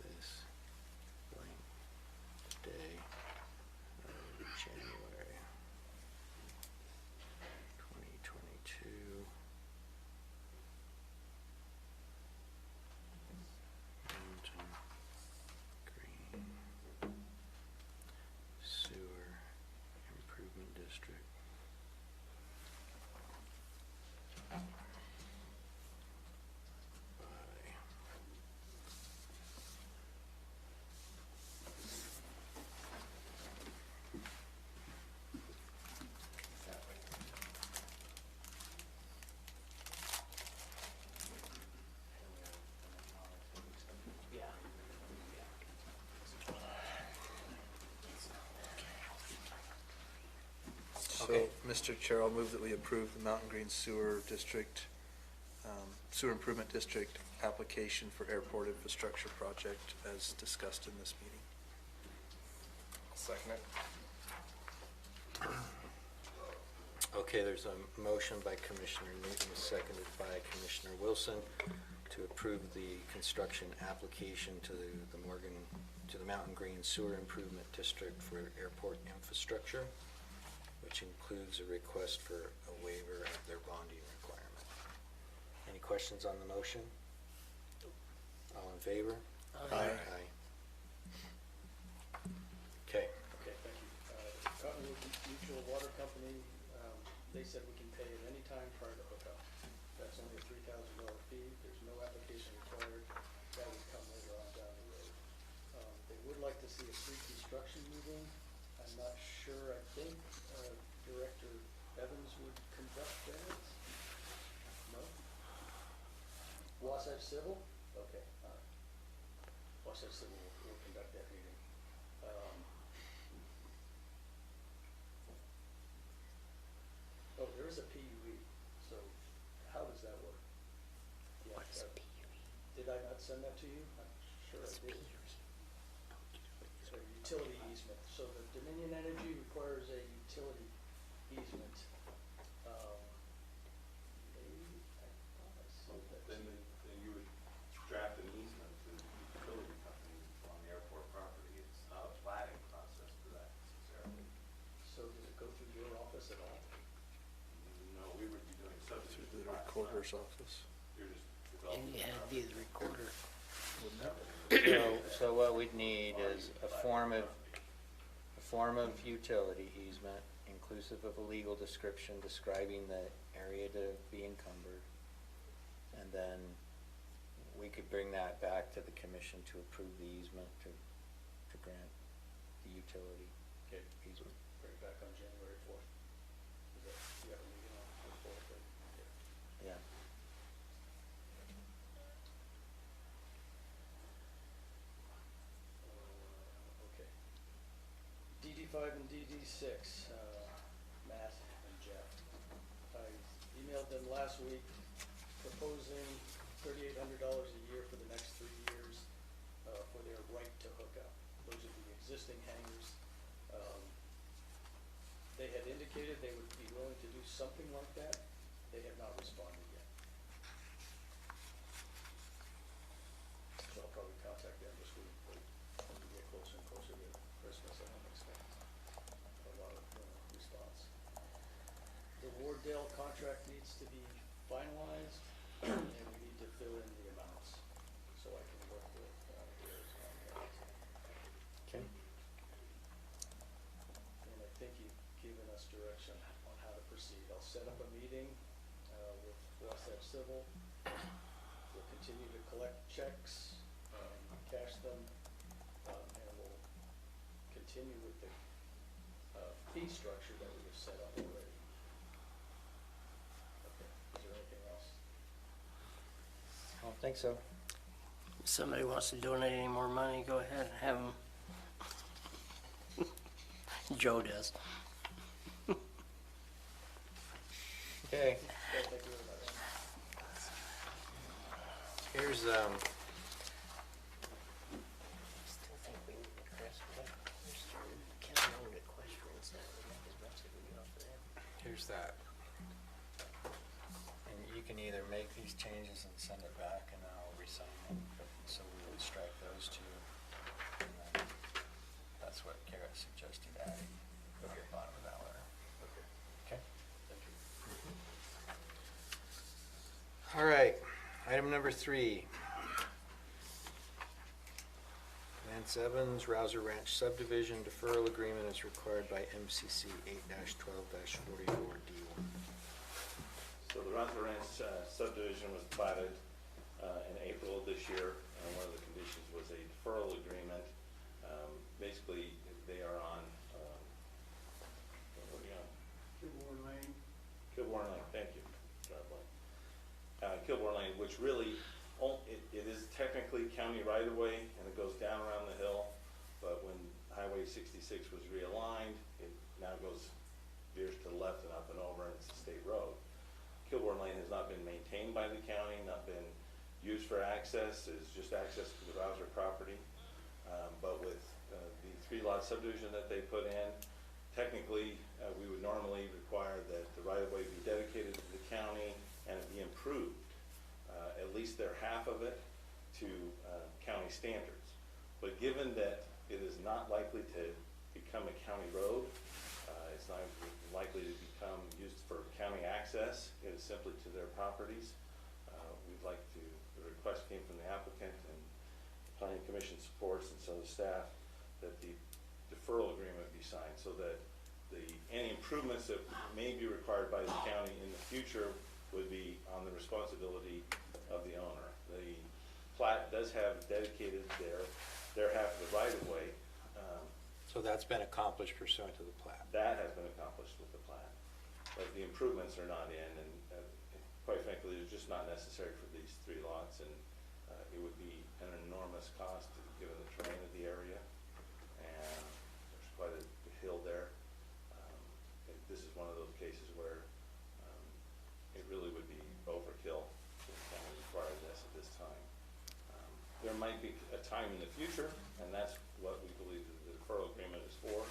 this blank day of January 2022. Mountain Green Sewer Improvement District. By Yeah. So, Okay. Mr. Chair, I'll move that we approve the Mountain Green Sewer District, Sewer Improvement District application for airport infrastructure project as discussed in this meeting. Second it. Okay, there's a motion by Commissioner Newton, seconded by Commissioner Wilson to approve the construction application to the Mountain Green Sewer Improvement District for airport infrastructure, which includes a request for a waiver of their bonding requirement. Any questions on the motion? All in favor? Aye. Okay. Okay, thank you. Cottonwood Mutual Water Company, they said we can pay at any time prior to hookup. That's only a $3,000 fee, there's no application required, that would come later on down the road. They would like to see a pre-construction meeting, I'm not sure, I think Director Evans would conduct that? No? Wasatch Civil? Okay, all right. Wasatch Civil will conduct that meeting. Oh, there is a PUE, so how does that work? Yeah, did I not send that to you? I'm sure I did. A utility easement, so the Dominion Energy requires a utility easement. Maybe, I thought I sent that to Then you. you would draft an easement to the utility company on the airport property. It's not a planning process for that necessarily. So does it go through your office at all? No, we would be doing subject Through to the plan. recorder's office. You're just And developing. you had to be the recorder. So what we'd need is a form of utility easement inclusive of a legal description describing the area to be encumbered. And then we could bring that back to the commission to approve the easement to grant the utility Okay, easement. bring it back on January 4th. Is that, you have a meeting on the 4th, right? Okay. Yeah. Okay. DD5 and DD6, Matt and Jeff. I emailed them last week proposing $3,800 a year for the next 3 years for their right to hook up. Those are the existing hangars. They had indicated they would be willing to do something like that. They have not responded yet. So I'll probably contact them this week, but when we get closer and closer to Christmas, I don't expect a lot of response. The Wardell contract needs to be finalized, and we need to fill in the amounts, so I can work with Garrett on that. Okay. And I think you've given us direction on how to proceed. I'll set up a meeting with Wasatch Civil. We'll continue to collect checks, cash them, and we'll continue with the fee structure that we have set up already. Okay, is there anything else? I don't think so. If somebody wants to donate any more money, go ahead and have them. Joe does. Okay. Yeah, thank you very much. Here's, Still think we need to county-owned equestrians that we make as much as we get off of them. here's that. And you can either make these changes and send it back and I'll re-sign them, so we would strike those two. And then that's what Garrett suggested adding at the bottom of that letter. Okay, Okay? thank you. All right, item number 3. Lance Evans, Rouser Ranch subdivision deferral agreement is required by MCC 8-12-44D1. So the Rouser Ranch subdivision was platted in April of this year, and one of the conditions was a deferral agreement. Basically, they are on, what are we on? Kilbourne Lane. Kilbourne Lane, thank you. Sorry, Blake. Kilbourne Lane, which really, it is technically county right-of-way, and it goes down around the hill, but when Highway 66 was realigned, it now veers to the left and up and over, and it's a state road. Kilbourne Lane has not been maintained by the county, not been used for access, it's just access to the Rouser property. But with the 3-lot subdivision that they put in, technically, we would normally require that the right-of-way be dedicated to the county and it be improved, at least their half of it, to county standards. But given that it is not likely to become a county road, it's not likely to become used for county access, it is simply to their properties. We'd like to, the request came from the applicant, and the Planning Commission supports, and so the staff, that the deferral agreement be signed, so that any improvements that may be required by the county in the future would be on the responsibility of the owner. The plat does have dedicated their half of the right-of-way. So that's been accomplished pursuant to the plat. That has been accomplished with the plat, but the improvements are not in, and quite frankly, it's just not necessary for these 3 lots, and it would be an enormous cost given the terrain of the area, and there's quite a hill there. This is one of those cases where it really would be overkill if the county required this at this time. There might be a time in the future, and that's what we believe that the deferral agreement is for.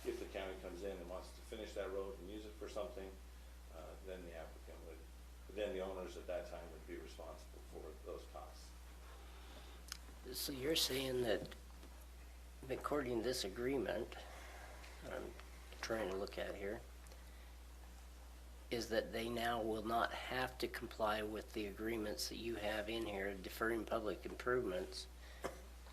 If the county comes in and wants to finish that road and use it for something, then the applicant would, then the owners at that time would be responsible for those costs. So you're saying that according to this agreement, I'm trying to look at here, is that they now will not have to comply with the agreements that you have in here deferring public improvements.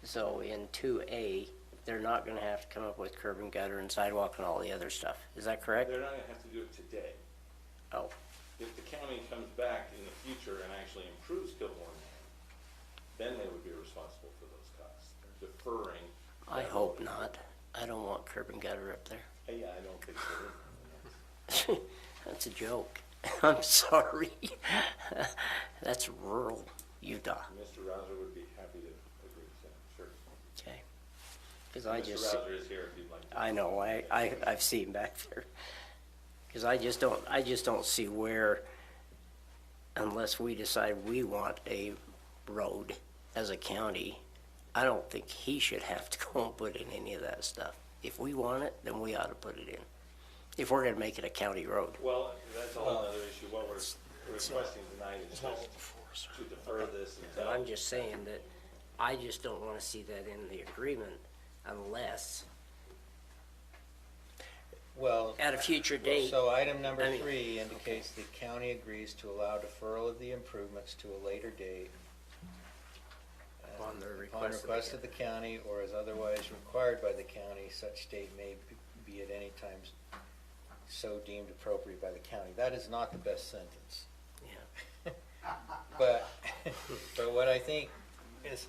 So in 2A, they're not gonna have to come up with curb and gutter and sidewalk and all the other stuff. Is that correct? They're not gonna have to do it today. Oh, If the county comes back in the future and actually improves Kilbourne Lane, then they would be responsible for those costs. They're deferring. I that hope road. not. I don't want curb and gutter up there. Yeah, I don't think so. That's a joke. I'm sorry. That's rural Utah. Mr. Rouser would be happy to agree with that, sure. Okay. Because I just, Mr. Rouser is here if you'd like to. I know, I've seen back there. Because I just don't see where, unless we decide we want a road as a county, I don't think he should have to go and put in any of that stuff. If we want it, then we ought to put it in. If we're gonna make it a county road. Well, that's a whole other issue. What we're requesting tonight is just to defer this But until. I'm just saying that I just don't wanna see that in the agreement unless Well, at a future date. so item number I mean, 3 indicates the county agrees to allow deferral of the improvements to a later date. Upon the Upon request of the request of the county or as otherwise required by the county, such date may be at any time so deemed appropriate by the county. That is not the best sentence. Yeah. But, but what I think is,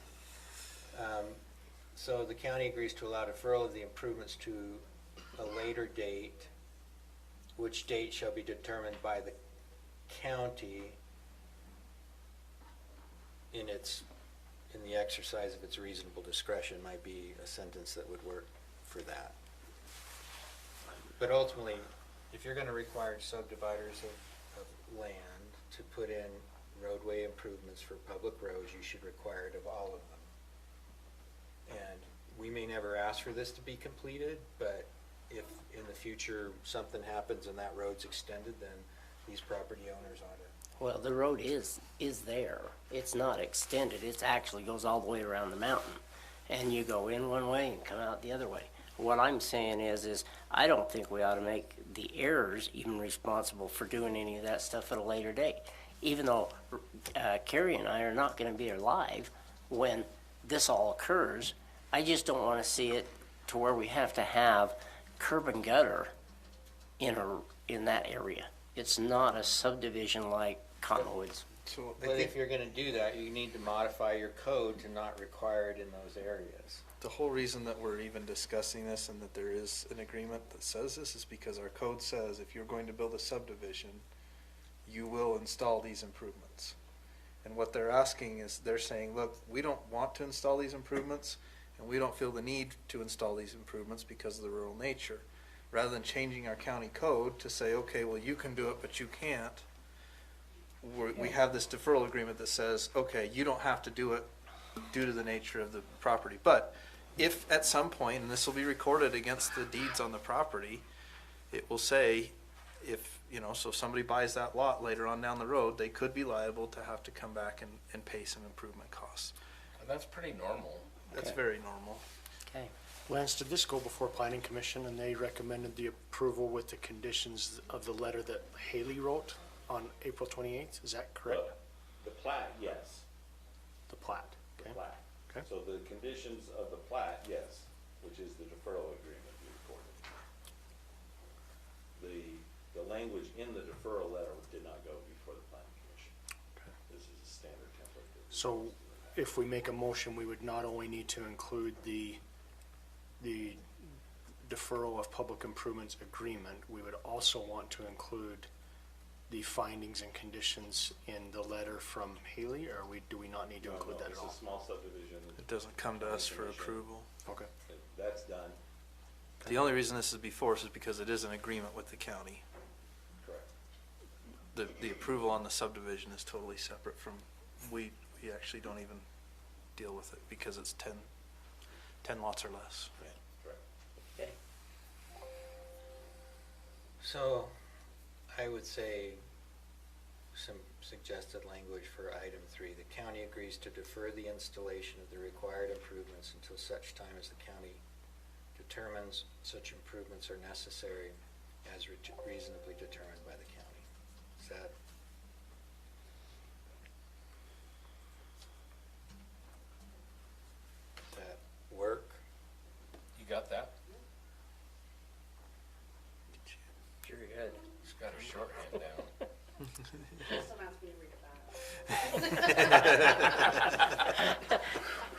so the county agrees to allow deferral of the improvements to a later date, which date shall be determined by the county in the exercise of its reasonable discretion might be a sentence that would work for that. But ultimately, if you're gonna require subdividers of land to put in roadway improvements for public roads, you should require it of all of them. And we may never ask for this to be completed, but if in the future something happens and that road's extended, then these property owners ought to. Well, the road is there. It's not extended. It actually goes all the way around the mountain. And you go in one way and come out the other way. What I'm saying is I don't think we ought to make the heirs even responsible for doing any of that stuff at a later date. Even though Carrie and I are not going to be alive when this all occurs, I just don't want to see it to where we have to have curb and gutter in that area. It's not a subdivision like Cottonwoods. So I But think if you're gonna do that, you need to modify your code to not require it in those areas. the whole reason that we're even discussing this and that there is an agreement that says this is because our code says if you're going to build a subdivision, you will install these improvements. And what they're asking is, they're saying, look, we don't want to install these improvements, and we don't feel the need to install these improvements because of the rural nature. Rather than changing our county code to say, okay, well, you can do it, but you can't, we have this deferral agreement that says, okay, you don't have to do it due to the nature of the property. But if at some point, and this will be recorded against the deeds on the property, it will say, if, you know, so if somebody buys that lot later on down the road, they could be liable to have to come back and pay some improvement costs. And that's pretty normal. That's Okay. very normal. Okay. Lance, did this go before Planning Commission and they recommended the approval with the conditions of the letter that Haley wrote on April 28th? Is that correct? The plat, yes, The plat, the okay? plat. Okay. So the conditions of the plat, yes, which is the deferral agreement you recorded. The language in the deferral letter did not go before the planning commission. Okay. This is a standard template. that we So use. if we make a motion, we would not only need to include the deferral of public improvements agreement, we would also want to include the findings and conditions in the letter from Haley, or do we not need to No, include that at It's all? a small subdivision. It doesn't come to us for Planning commission. approval. Okay. That's done, The only reason this is before us is because it is an agreement with the county. correct. The approval on the subdivision is totally separate from, we actually don't even deal with it because it's 10 lots or less. Yeah, correct. Okay. So, I would say some suggested language for item 3. The county agrees to defer the installation of the required improvements until such time as the county determines such improvements are necessary as reasonably determined by the county. Does that work? Just don't ask me to read it back.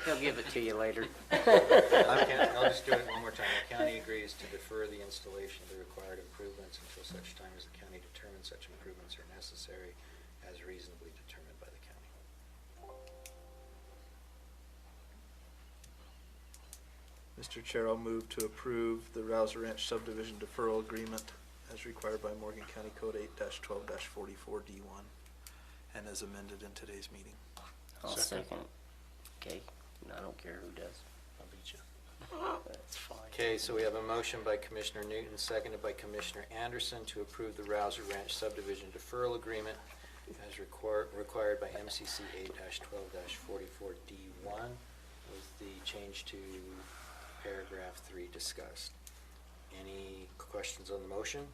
He'll give it to you later. I'll just do it one more time. The county agrees to defer the installation of the required improvements until such time as the county determines such improvements are necessary as reasonably determined by the county. Mr. Chair, I'll move to approve the Rouser Ranch subdivision deferral agreement as required by Morgan County Code 8-12-44D1 and as amended in today's meeting. I'll second. Okay, I don't care who does. I'll beat you. That's fine. Okay, so we have a motion by Commissioner Newton, seconded by Commissioner Anderson to approve the Rouser Ranch subdivision deferral agreement as required by MCC 8-12-44D1 with the change to paragraph 3 discussed. Any questions on the motion?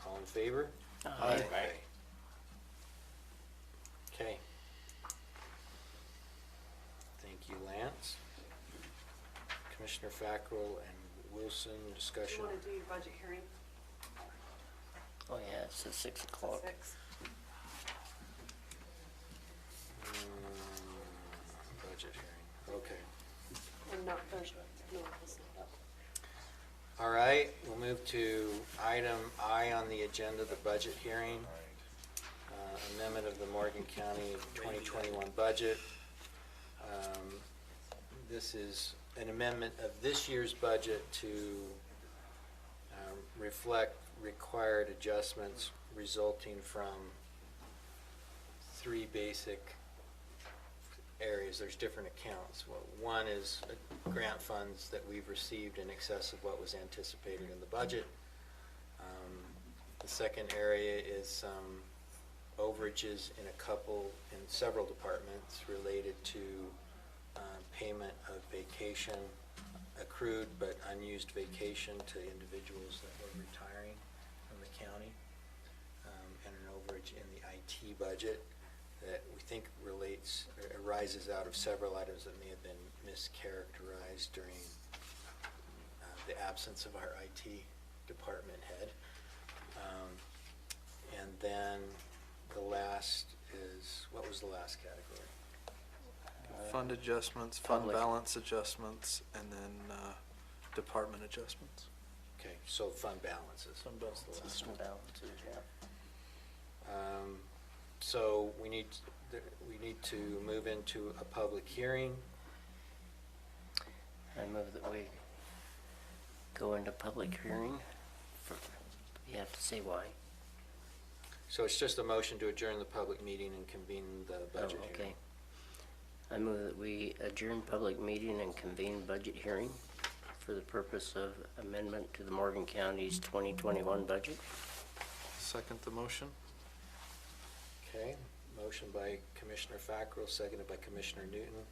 All in favor? Aye. Okay. Thank you, Lance. Commissioner Fackrell and Wilson, Do discussion. you want to do your budget hearing Oh, yeah, it's at 6 at o'clock. 6? Budget hearing, okay. And not Thursday, no, it's not up. All right, we'll move to item I on the agenda, the budget hearing. Amendment of the Morgan County 2021 budget. This is an amendment of this year's budget to reflect required adjustments resulting from 3 basic areas. There's different accounts. One is grant funds that we've received in excess of what was anticipated in the budget. The second area is some overages in several departments related to payment of vacation, accrued but unused vacation to individuals that were retiring from the county, and an overage in the IT budget that we think arises out of several items that may have been mischaracterized during the absence of our IT department head. And then the last is, what was the last category? Fund adjustments, fund Public. balance adjustments, and then department adjustments. Okay, so fund balances. Fund balances. System balances, yeah. So we need to move into a public hearing. I move that we go into public hearing. You have to say why. So it's just a motion to adjourn the public meeting and convene the budget Oh, hearing. okay. I move that we adjourn public meeting and convene budget hearing for the purpose of amendment to the Morgan County's 2021 budget. Second the motion. Okay, motion by Commissioner Fackrell, seconded by Commissioner Newton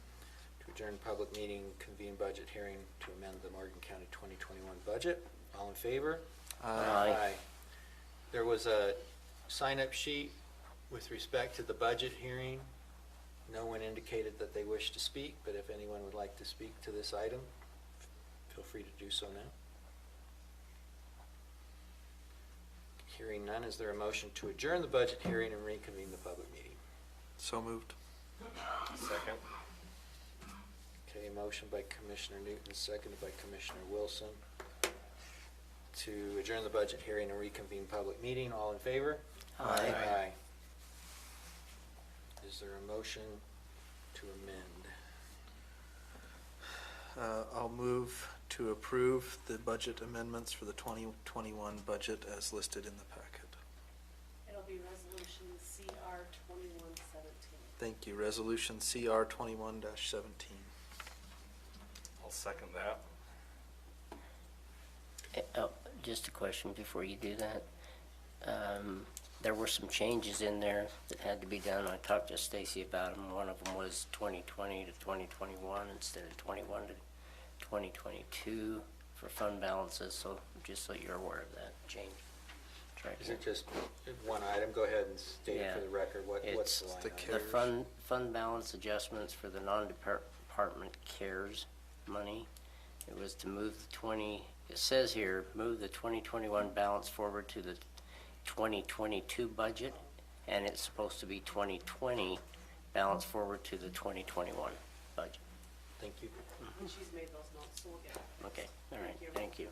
to adjourn public meeting, convene budget hearing to amend the Morgan County 2021 budget. All in favor? Aye. There was a sign-up sheet with respect to the budget hearing. No one indicated that they wish to speak, but if anyone would like to speak to this item, feel free to do so now. Hearing none, is there a motion to adjourn the budget hearing and reconvene the public meeting? So moved. Second. Okay, motion by Commissioner Newton, seconded by Commissioner Wilson to adjourn the budget hearing and reconvene public meeting. All in favor? Aye. Is there a motion to amend? I'll move to approve the budget amendments for the 2021 budget as listed in the packet. It'll be resolution CR 2117. Thank you. Resolution CR 21-17. I'll second that. Oh, just a question before you do that. There were some changes in there that had to be done. I talked to Stacy about them. One of them was 2020 to 2021 instead of 21 to 2022 for fund balances, so just so you're aware of that change. Is it just one item? Go ahead and state it for the record. What's It's the line the item? The fund balance adjustments for the non-department CARES money. It was to move it says here, move the 2021 balance forward to the 2022 budget and it's supposed to be 2020 balanced forward to the 2021 budget. Thank you. And she's made those notes, so we'll get it. Okay, all right, Thank you. thank you.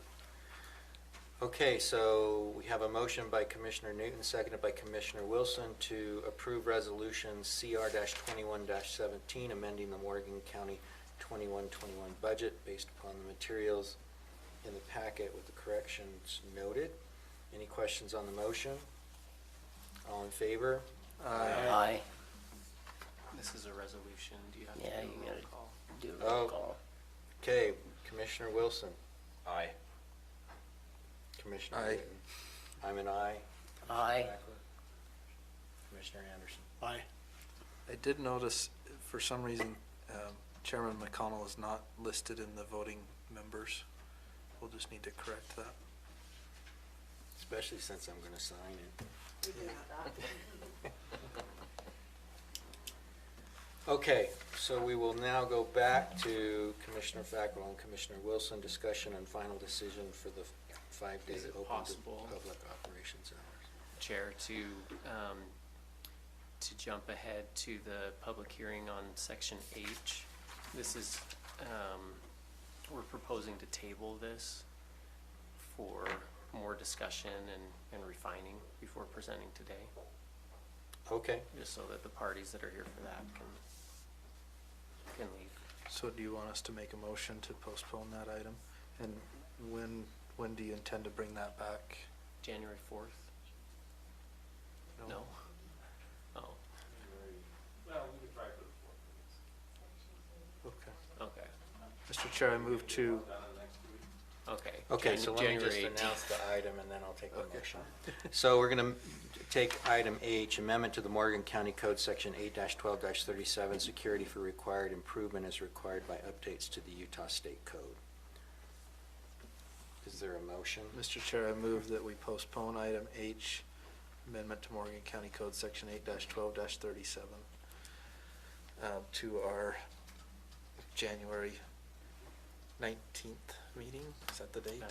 Okay, so we have a motion by Commissioner Newton, seconded by Commissioner Wilson to approve resolution CR-21-17, amending the Morgan County 21-21 budget based upon the materials in the packet with the corrections noted. Any questions on the motion? All in favor? Aye. This is a resolution, do you have to Yeah, do you a roll gotta call? do a roll Oh. call. Okay, Commissioner Wilson. Aye. Commissioner Aye. Newton. I'm an aye. Aye. Commissioner Anderson. Aye. I did notice, for some reason, Chairman McConnell is not listed in the voting members. We'll just need to correct that. Especially since I'm going to sign it. We can add that. Okay, so we will now go back to Commissioner Fackrell and Commissioner Wilson, discussion and final decision for the 5-day Is it open to possible, public operations hours. Chair, to jump ahead to the public hearing on section H. This is, we're proposing to table this for more discussion and refining before presenting today, Okay, just so that the parties that are here for that can leave. So do you want us to make a motion to postpone that item? And when do you intend to bring that back? January 4th? No? Oh, Well, we could try for the Okay. okay, Mr. Chair, I move to, okay. okay, so let me just January 18th. announce the item and then I'll take the Okay. motion. So we're going to take item H, amendment to the Morgan County Code Section 8-12-37, security for required improvement as required by updates to the Utah State Code. Is there a motion? Mr. Chair, I move that we postpone item H, amendment to Morgan County Code Section 8-12-37, to our January 19th meeting. Is that the date?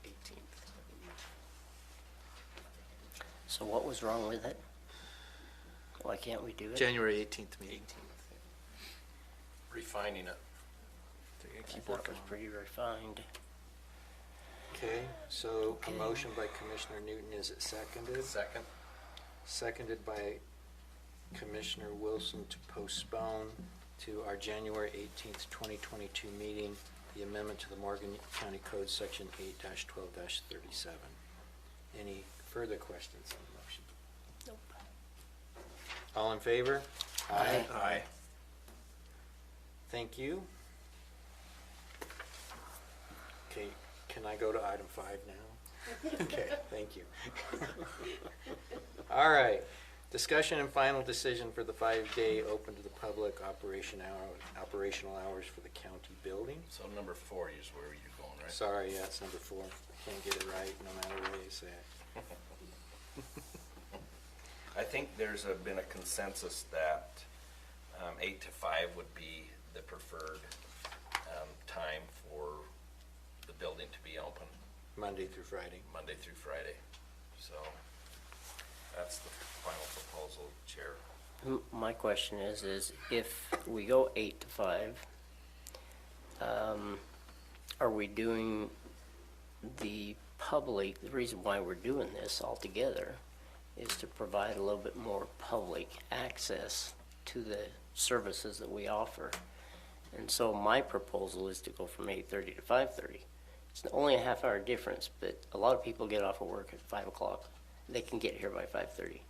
18th. So what was wrong with it? Why can't we do it? January 18th meeting. 18th. Refining it. So you're gonna I keep thought it working was on it. pretty refined. Okay, so a Okay. motion by Commissioner Newton, is it seconded? Second. Seconded by Commissioner Wilson to postpone to our January 18th, 2022 meeting, the amendment to the Morgan County Code Section 8-12-37. Any further questions on the motion? Nope. All in favor? Aye. Aye. Thank you. Okay, can I go to item 5 now? Okay, thank you. All right, discussion and final decision for the 5-day open to the public operational hours for the county building. So number 4 is where you're going, right? Sorry, yeah, it's number 4. I can't get it right no matter what you say. I think there's been a consensus that 8 to 5 would be the preferred time for the building to be open, Monday through Friday. Monday through Friday. So that's the final proposal, Chair. My question is if we go 8 to 5, are we doing the public, the reason why we're doing this altogether is to provide a little bit more public access to the services that we offer. And so my proposal is to go from 8:30 to 5:30. It's only a half-hour difference, but a lot of people get off of work at 5 o'clock. They can get here by 5:30.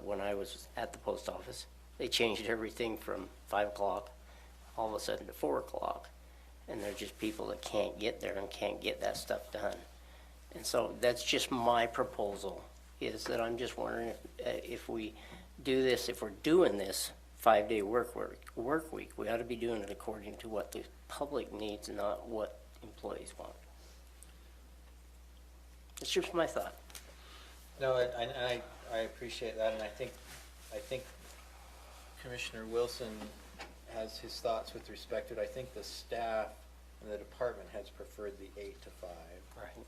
When I was at the post office, they changed everything from 5 o'clock all of a sudden to 4 o'clock. And they're just people that can't get there and can't get that stuff done. And so that's just my proposal, is that I'm just wondering if we do this, if we're doing this 5-day work week, we ought to be doing it according to what the public needs, not what employees want. It's just my thought. No, I appreciate that, and I think Commissioner Wilson has his thoughts with respect to it. I think the staff and the department heads preferred the 8 to 5. Right.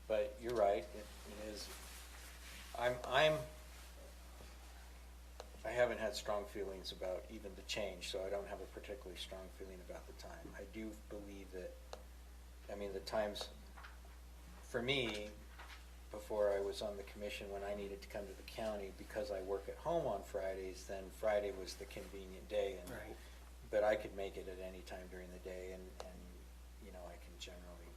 But you're right, it is, I haven't had strong feelings about even the change, so I don't have a particularly strong feeling about the time. I do believe that, I mean, the times, for me, before I was on the commission, when I needed to come to the county, because I work at home on Fridays, then Friday was the convenient day. And Right. But I could make it at any time during the day, and you know, I can generally,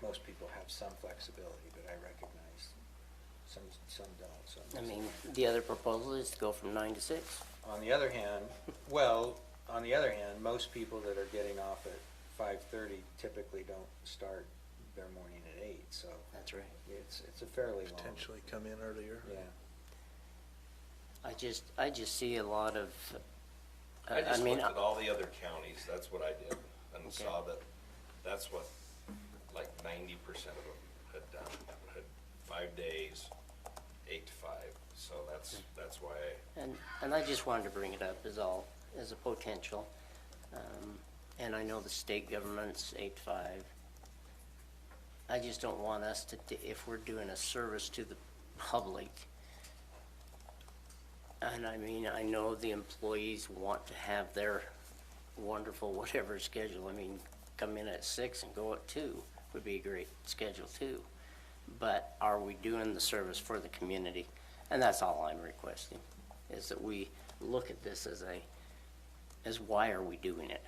most people have some flexibility, but I recognize some don't, so. I mean, the other proposal is to go from 9 to 6. On the other hand, most people that are getting off at 5:30 typically don't start their morning at 8, so. That's right. It's a fairly long. Potentially come in earlier. Yeah. I just see a lot of, I just mean, looked at all the other counties, that's what I did, and Okay. saw that that's what, like 90% of them had done, had 5 days, 8 to 5, so that's why and I just wanted to bring it up as a potential. And I know the state government's 8 to 5. I just don't want us to, if we're doing a service to the public, and I mean, I know the employees want to have their wonderful whatever schedule. I mean, come in at 6 and go at 2 would be a great schedule too. But are we doing the service for the community? And that's all I'm requesting, is that we look at this as why are we doing it?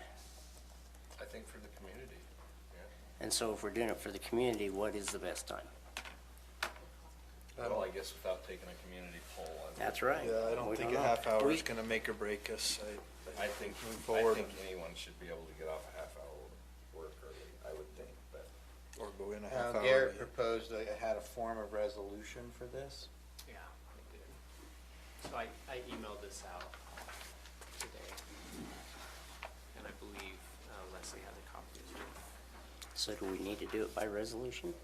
I think for the community, yeah. And so if we're doing it for the community, what is the best time? Well, I guess without taking a community poll. That's right. Yeah, I don't We think don't a know. half hour is We- gonna make or break us. I think, move I forward think anyone should be able to get off a half hour work early, I would think, but. or go in a half hour. Garrett late. proposed, I had a form of resolution for this. Yeah, I did. So I emailed this out today, and I believe Leslie had a copy as well. So do we need to do it by resolution?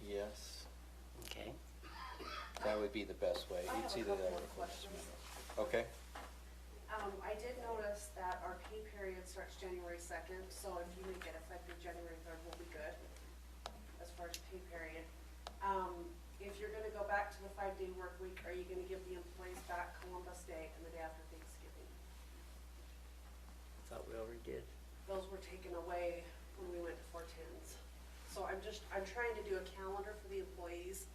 Yes, Okay. that would be the best way. I have It's a either couple that more or. questions. Okay. I did notice that our pay period starts January 2nd, so if you make it effective January 3rd, we'll be good as far as pay period. If you're gonna go back to the 5-day work week, are you gonna give the employees back Columbus Day and the day after Thanksgiving? Thought we already did. Those were taken away when we went to 410s. So I'm trying to do a calendar for the employees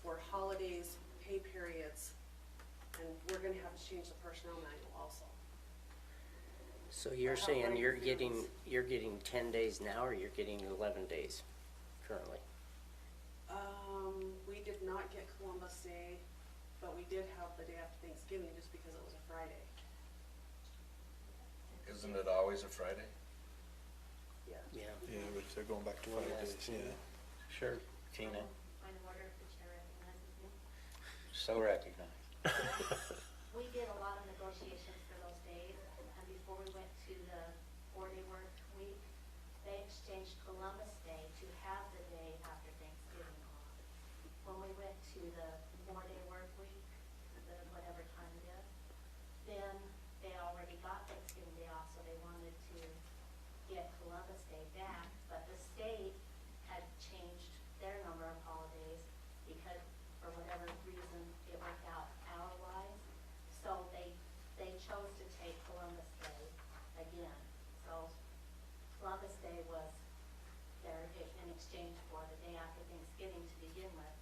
for holidays, pay periods, and we're gonna have to change the personnel manual also. So you're How saying are you're you getting, feeling? you're getting 10 days now, or you're getting 11 days currently? We did not get Columbus Day, but we did have the day after Thanksgiving just because it was a Friday. Isn't it always a Friday? Yeah. Yeah. Yeah, but they're going back to Well, 5 yes, days, too. yeah. Sure, Tina, Point of order, if the chair recognizes me. so recognized. We did a lot of negotiations for those days, and before we went to the 4-day work week, they exchanged Columbus Day to have the day after Thanksgiving off. When we went to the 4-day work week, the whatever time it is, then they already got Thanksgiving Day off, so they wanted to get Columbus Day back, but the state had changed their number of holidays because, for whatever reason, it worked out hour-wise. So they chose to take Columbus Day again. So Columbus Day was in exchange for the day after Thanksgiving to begin with.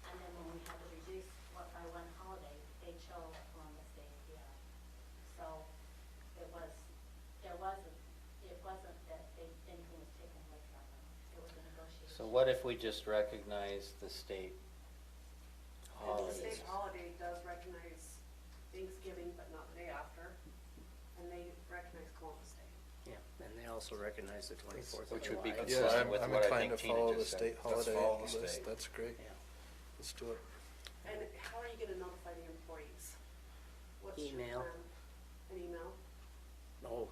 And then when we had to reduce by one holiday, they chose Columbus Day again. So it wasn't that anything was taken away from them. It was a negotiation. So what if we just recognize the state And the holidays? state holiday does recognize Thanksgiving, but not the day after, and they recognize Columbus Day. Yeah, and they also recognize the 24th of Which would be July. consistent Yeah, with I'm what I inclined to think Tina follow the just said. state Let's holiday follow the list. state. That's great. Yeah. Let's do it. And how are you gonna notify the employees? What's your Email. plan? An email? Oh,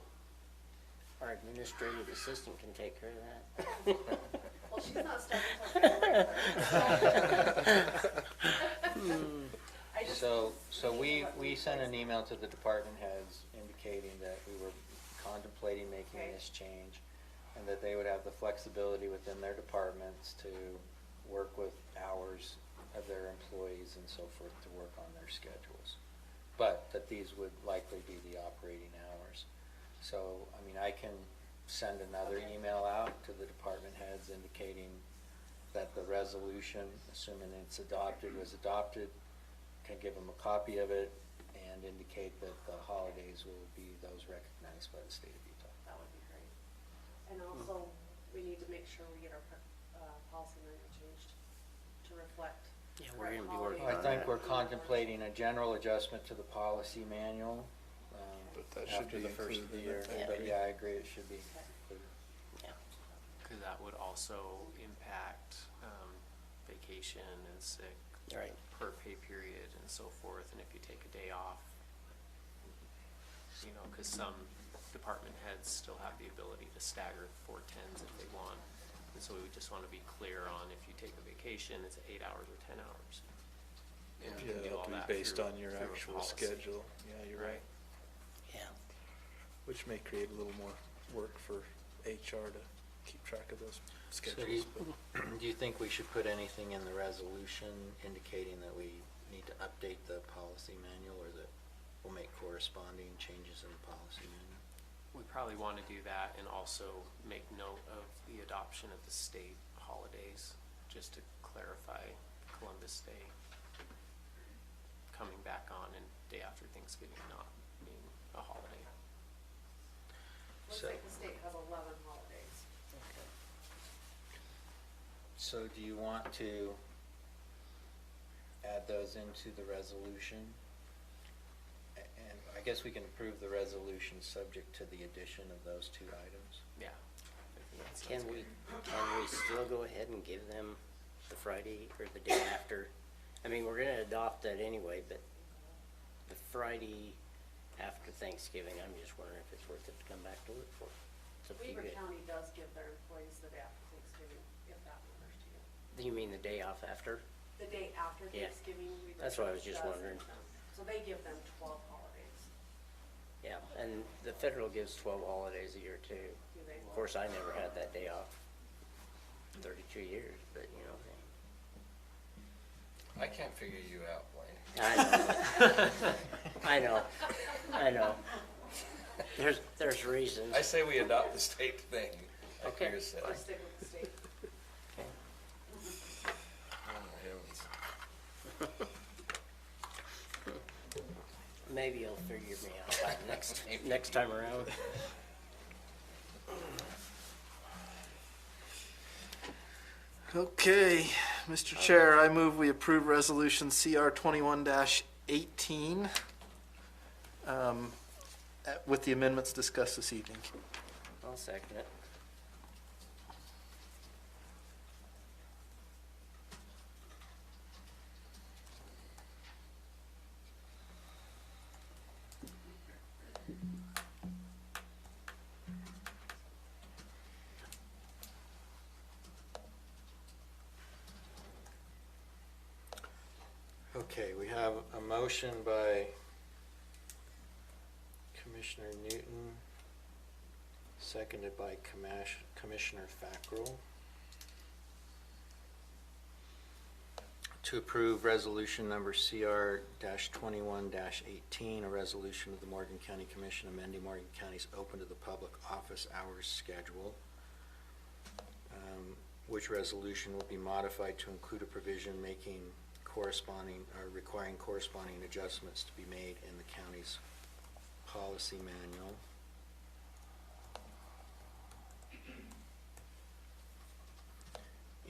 our administrative assistant can take care of that. Well, she's not starting until February 3rd, I just. So we sent an email to the department heads indicating that we were contemplating making Okay. this change, and that they would have the flexibility within their departments to work with hours of their employees and so forth to work on their schedules. but that these would likely be the operating hours. So, I mean, I can send another email out to the department heads indicating that the resolution, assuming it's adopted, was adopted, can give them a copy of it and indicate that the holidays will be those recognized by the state of Utah. That would be great. And also, we need to make sure we get our policy manual changed to reflect. Yeah, we're gonna be correct working I on think that. we're contemplating a general adjustment to the policy manual But that should after be the first of the year. included in But that. yeah, I agree, it should be Okay. included. Yeah. Because that would also impact vacation and sick Right. per pay period and so forth. And if you take a day off, you know, because some department heads still have the ability to stagger 410s if they want. And so we would just want to be clear on if you take a vacation, it's 8 hours or 10 hours. And we can Yeah, do it'll all be that based through- on your through a actual policy. schedule. Yeah, you're right. Yeah. Which may create a little more work for HR to keep track of those So do schedules. you, do you think we should put anything in the resolution indicating that we need to update the policy manual, or that we'll make corresponding changes in the policy manual? We probably want to do that and also make note of the adoption of the state holidays, just to clarify Columbus Day coming back on and day after Thanksgiving not being a holiday. Looks So- like the state has 11 holidays. So do you want to add those into the resolution? And I guess we can approve the resolution subject to the addition of those two items. Yeah. I think that sounds Can we good. still go ahead and give them the Friday or the day after? I mean, we're gonna adopt that anyway, but the Friday after Thanksgiving, I'm just wondering if it's worth it to come back to work for. It's up to you Weaver guys. County does give their employees the day after Thanksgiving, if that matters to you. You mean the day off after? The day after Yeah. Thanksgiving, Weaver That's what I was County just does wondering. give them. So they give them 12 holidays. Yeah, and the federal gives 12 holidays a year too. Do they? Of course, I never had that day off. 32 years, but you know. I can't figure you out, Blaine. I know. I know. There's reasons. I say we adopt the state thing. like Okay. Chris said. I stick with the state. Okay. Oh, heavens. Maybe you'll figure me out by next time around. Okay, Mr. Chair, I move we approve resolution CR 21-18 with the amendments discussed this evening. I'll second it. Okay, we have a motion by Commissioner Newton, seconded by Commissioner Fackrell, to approve resolution number CR-21-18, a resolution of the Morgan County Commission amending Morgan County's open to the public office hours schedule, which resolution will be modified to include a provision making corresponding, or requiring corresponding adjustments to be made in the county's policy manual.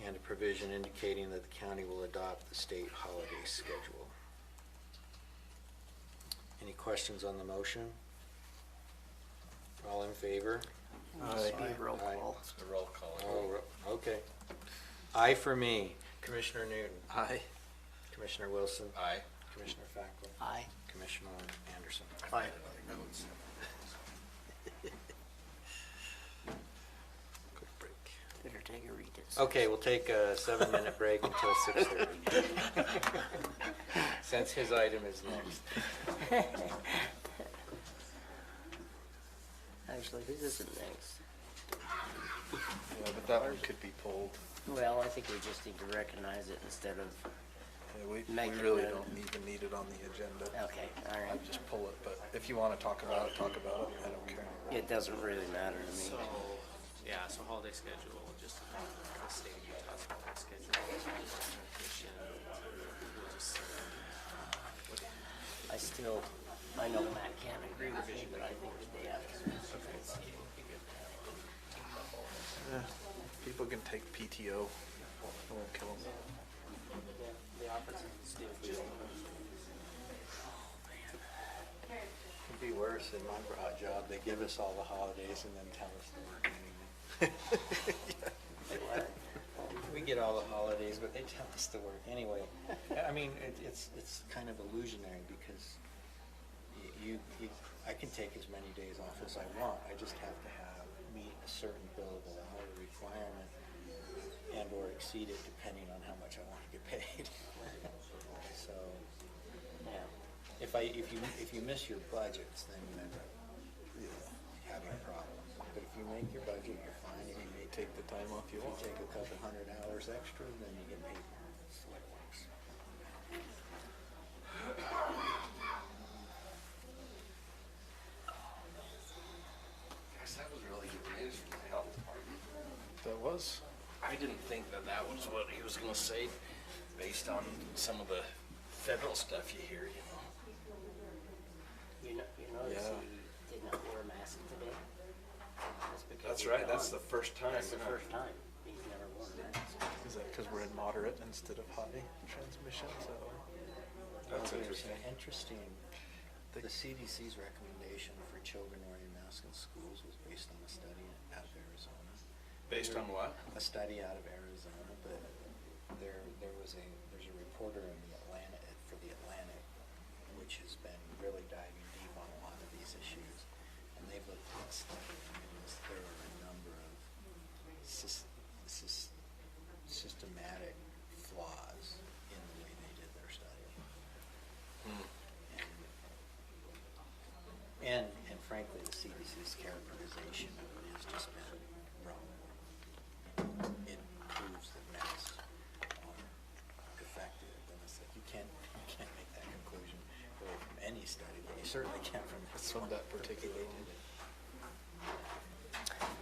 And a provision indicating that the county will adopt the state holiday schedule. Any questions on the motion? All in favor? Must be a roll Aye. call. It's a roll call. Oh, okay. Aye for me. Commissioner Newton. Aye. Commissioner Wilson. Aye. Commissioner Fackrell. Aye. Commissioner Anderson. Aye. Quick break. Better take a recess. Okay, we'll take a 7-minute break until 6:30. Since his item is next. Actually, this isn't next. Yeah, but that one could be pulled. Well, I think we just need to recognize it instead of Yeah, we Make it really a- don't even need it on the agenda. Okay, all right. I'd just pull it, but if you wanna talk about it, talk about it. I don't care. It doesn't really matter to me. So, yeah, so holiday schedule, just the state of Utah's holiday schedule. Commission, we'll just, I know Matt can't agree with me, but I think the day after. Yeah, people can take PTO. It won't kill them. The opportunity's still good. It'd be worse in my job. They give us all the holidays and then tell us to work anyway. We get all the holidays, but they tell us to work anyway. I mean, it's kind of illusionary because I can take as many days off as I want. I just have to meet a certain billable hour requirement and or exceed it depending on how much I want to get paid. So, Yeah. if you miss your budgets, then you end up having a problem. But if you make your budget, you're fine, and you may Take the time off you if you want. take a couple $100 extra, then you get paid more. That's the way it works. Guys, that was really good news from the health department. That was. I didn't think that that was what he was gonna say, based on some of the federal stuff you hear, you know. You notice Yeah. he did not wear a mask today? Because That's he's right, gone. that's the first time. That's the huh? first time. He's never worn a mask. Is that because we're in moderate instead of high transmission? So That's Interesting. The CDC's recommendation for children wearing masks in schools was based on a study out of Arizona. Based on what? A study out of Arizona, but there's a reporter in the Atlantic, which has been really diving deep on a lot of these issues, and they've looked at this study, and there are a number of systematic flaws in the way they did their study. And frankly, the CDC's characterization of it has just been wrong. It proves that masks are effective, and it's like you can't make that conclusion really from any study, but you certainly can't from this from one. that particular one.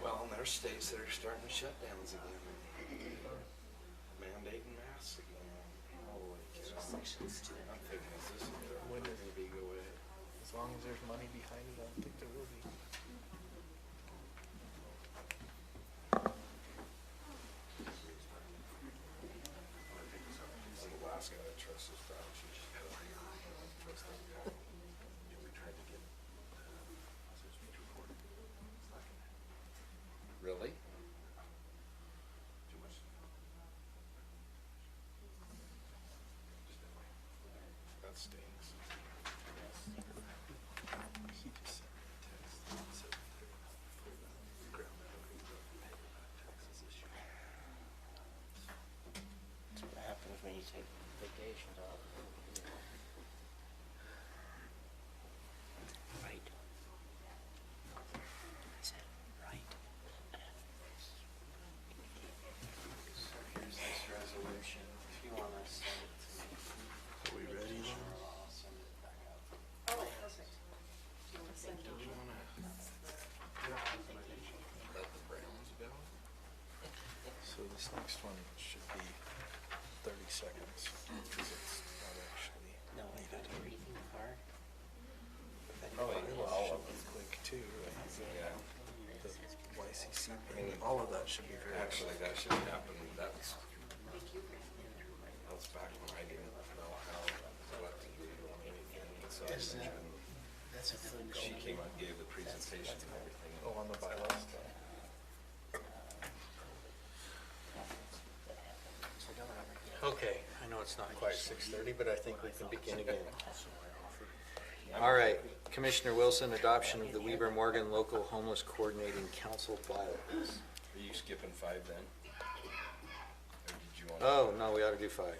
Well, and there's states that are starting to shut downs again. Mandating masks again. Holy cow. I'm thinking, is this When is a big away? As long as there's money behind it, I don't think there will be. He's the last guy that trusts his brothers. You just gotta trust that guy. Yeah, we tried to get Really? Too much. That stinks. He just sent me a text. He said they're ground taxes this year. That's what happens when you take vacations off. Right. I said, right. So here's this resolution, if you wanna send it to me. Are we ready? I'll send it back out. Oh, perfect. Do you want to send it? Did you wanna let the Browns go? So this next one should be 30 seconds, because it's not actually No, I got needed. everything hard. Probably all of Should be quick too, right? Yeah. The YCC payment, all of that should be very. Actually, that should happen. That's back when I didn't know how, what to do or anything. So Isn't that- That's a good she came out and gave the presentation and everything. Oh, on the bylaws. Okay, I know it's not quite 6:30, but I think we can begin again. All right, Commissioner Wilson, adoption of the Weber Morgan Local Homeless Coordinating Council bylaws. Are you skipping 5 then? Or did you want? Oh, no, we ought to do 5.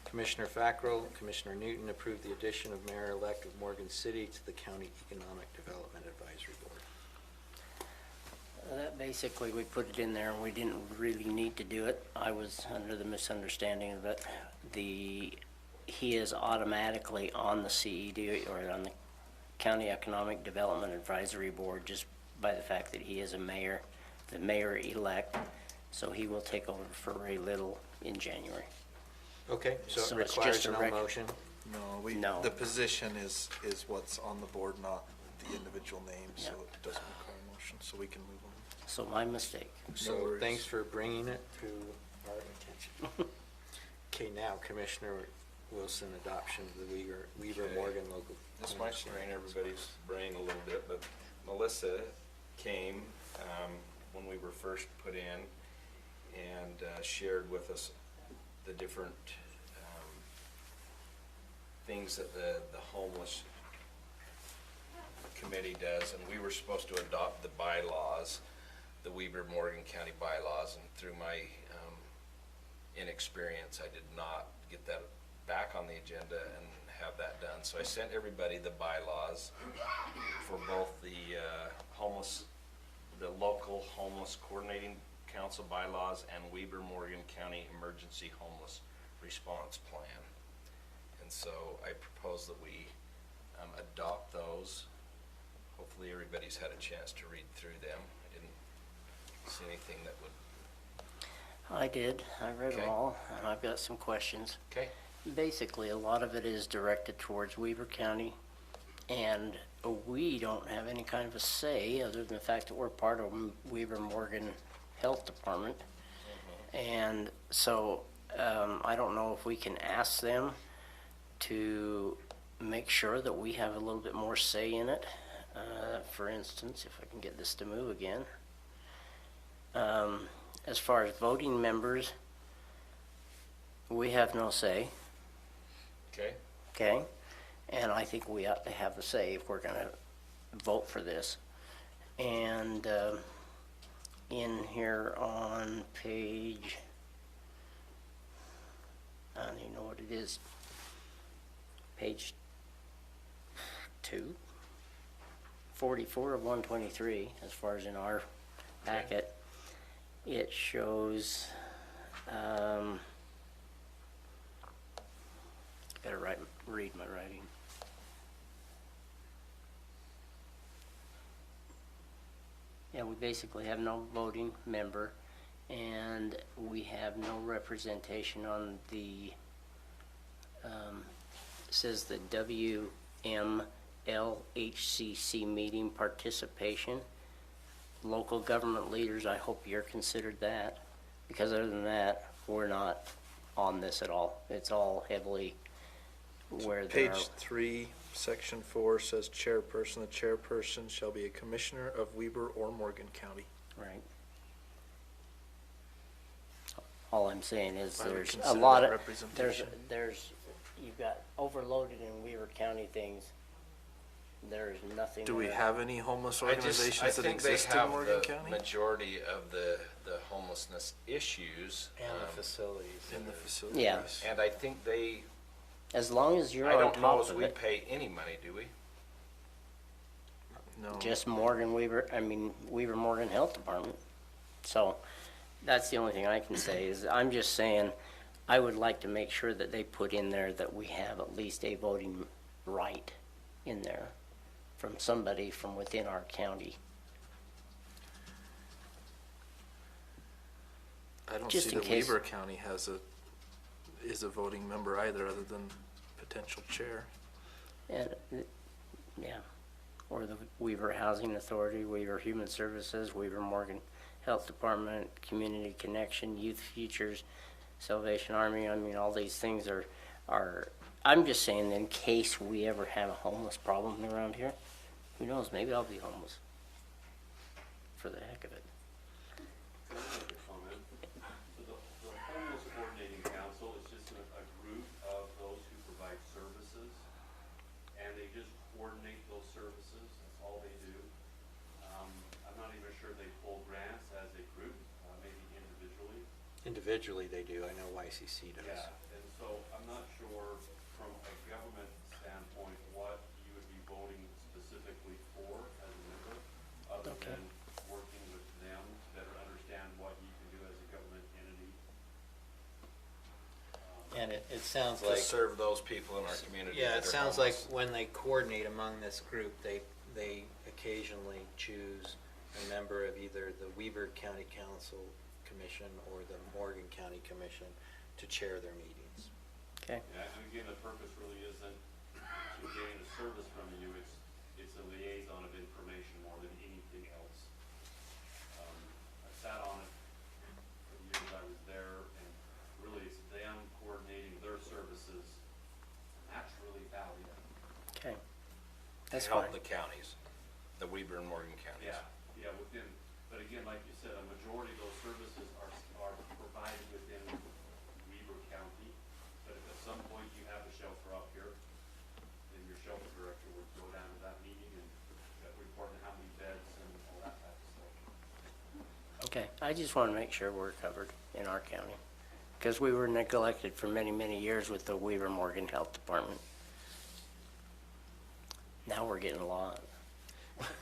Commissioner Fackrell, Commissioner Newton approved the addition of Mayor-elect of Morgan City to the County Economic Development Advisory Board. That basically, we put it in there, and we didn't really need to do it. I was under the misunderstanding that the he is automatically on the CED or on the County Economic Development Advisory Board just by the fact that he is a mayor, the mayor-elect. So he will take over for Ray Little in January. Okay, so So it it's requires just a no motion? No, No. the position is what's on the board, not the individual name, so Yeah. it doesn't require a motion, so we can move on. So my mistake. So worries. thanks for bringing it to our attention. Okay, now Commissioner Wilson, adoption of the Weaver Okay. Morgan local. This might strain everybody's brain a little bit, but Melissa came when we were first put in and shared with us the different things that the homeless committee does, and we were supposed to adopt the bylaws, the Weber Morgan County bylaws, and through my inexperience, I did not get that back on the agenda and have that done. So I sent everybody the bylaws for both the the local homeless coordinating council bylaws and Weber Morgan County Emergency Homeless Response Plan. And so I propose that we adopt those. Hopefully everybody's had a chance to read through them. I didn't see anything that would. I did. I read them Okay. all, and I've got some questions. Okay. Basically, a lot of it is directed towards Weaver County, and we don't have any kind of a say other than the fact that we're part of Weaver Morgan Health Department. And so I don't know if we can ask them to make sure that we have a little bit more say in it. For instance, if I can get this to move again. As far as voting members, we have no say. Okay. Okay, and I think we ought to have a say if we're gonna vote for this. And in here on page, I don't even know what it is, page 44 of 123, as far as in our packet, it shows, gotta read my writing. Yeah, we basically have no voting member, and we have no representation on the, it says the WMLHCC meeting participation. Local government leaders, I hope you're considered that, because other than that, we're not on this at all. It's all heavily where there are. Page 3, section 4 says chairperson. The chairperson shall be a commissioner of Weber or Morgan County. Right. All I'm saying is I would there's a consider lot that of, representation. you've got overloaded in Weaver County things. There's nothing. Do we there. have any homeless I organizations that think exist they in have Morgan the County? majority of the homelessness issues. And the facilities. In the facilities? Yeah. And I think they, As long as you're I on don't know top if of we it. pay any money, do we? No. Just Weaver Morgan Health Department. So that's the only thing I can say is I'm just saying I would like to make sure that they put in there that we have at least a voting right in there from somebody from within our county. I don't Just see in that case- Weber County is a voting member either, other than potential chair. And, yeah, or the Weaver Housing Authority, Weaver Human Services, Weaver Morgan Health Department, Community Connection, Youth Futures, Salvation Army. I mean, all these things are, I'm just saying in case we ever have a homeless problem around here, who knows, maybe I'll be homeless for the heck of it. Can I make a comment? So the Homeless Coordinating Council is just a group of those who provide services, and they just coordinate those services, that's all they do. I'm not even sure they pull grants as a group, maybe individually. Individually they do, I know YCC does. Yeah, and so I'm not sure from a government standpoint what you would be voting specifically for as a member, other Okay. than working with them to better understand what you can do as a government entity. And it sounds To like, serve those people in our community yeah, that it are sounds like homeless. when they coordinate among this group, they occasionally choose a member of either the Weber County Council Commission or the Morgan County Commission to chair their meetings. Okay. Yeah, and again, the purpose really isn't to gain a service from you, it's a liaison of information more than anything else. I sat on it for the years I was there, and really it's them coordinating their services, and that's really valuable. Okay. That's To help fine. the counties, the Weber and Morgan counties. Yeah, within, but again, like you said, a majority of those services are provided within Weber County. But if at some point you have a shelter up here, then your shelter director would go down to that meeting and report on how many beds and all that type of stuff. Okay, I just want to make sure we're covered in our county, because we were neglected for many, many years with the Weaver Morgan Health Department. Now we're getting a lot.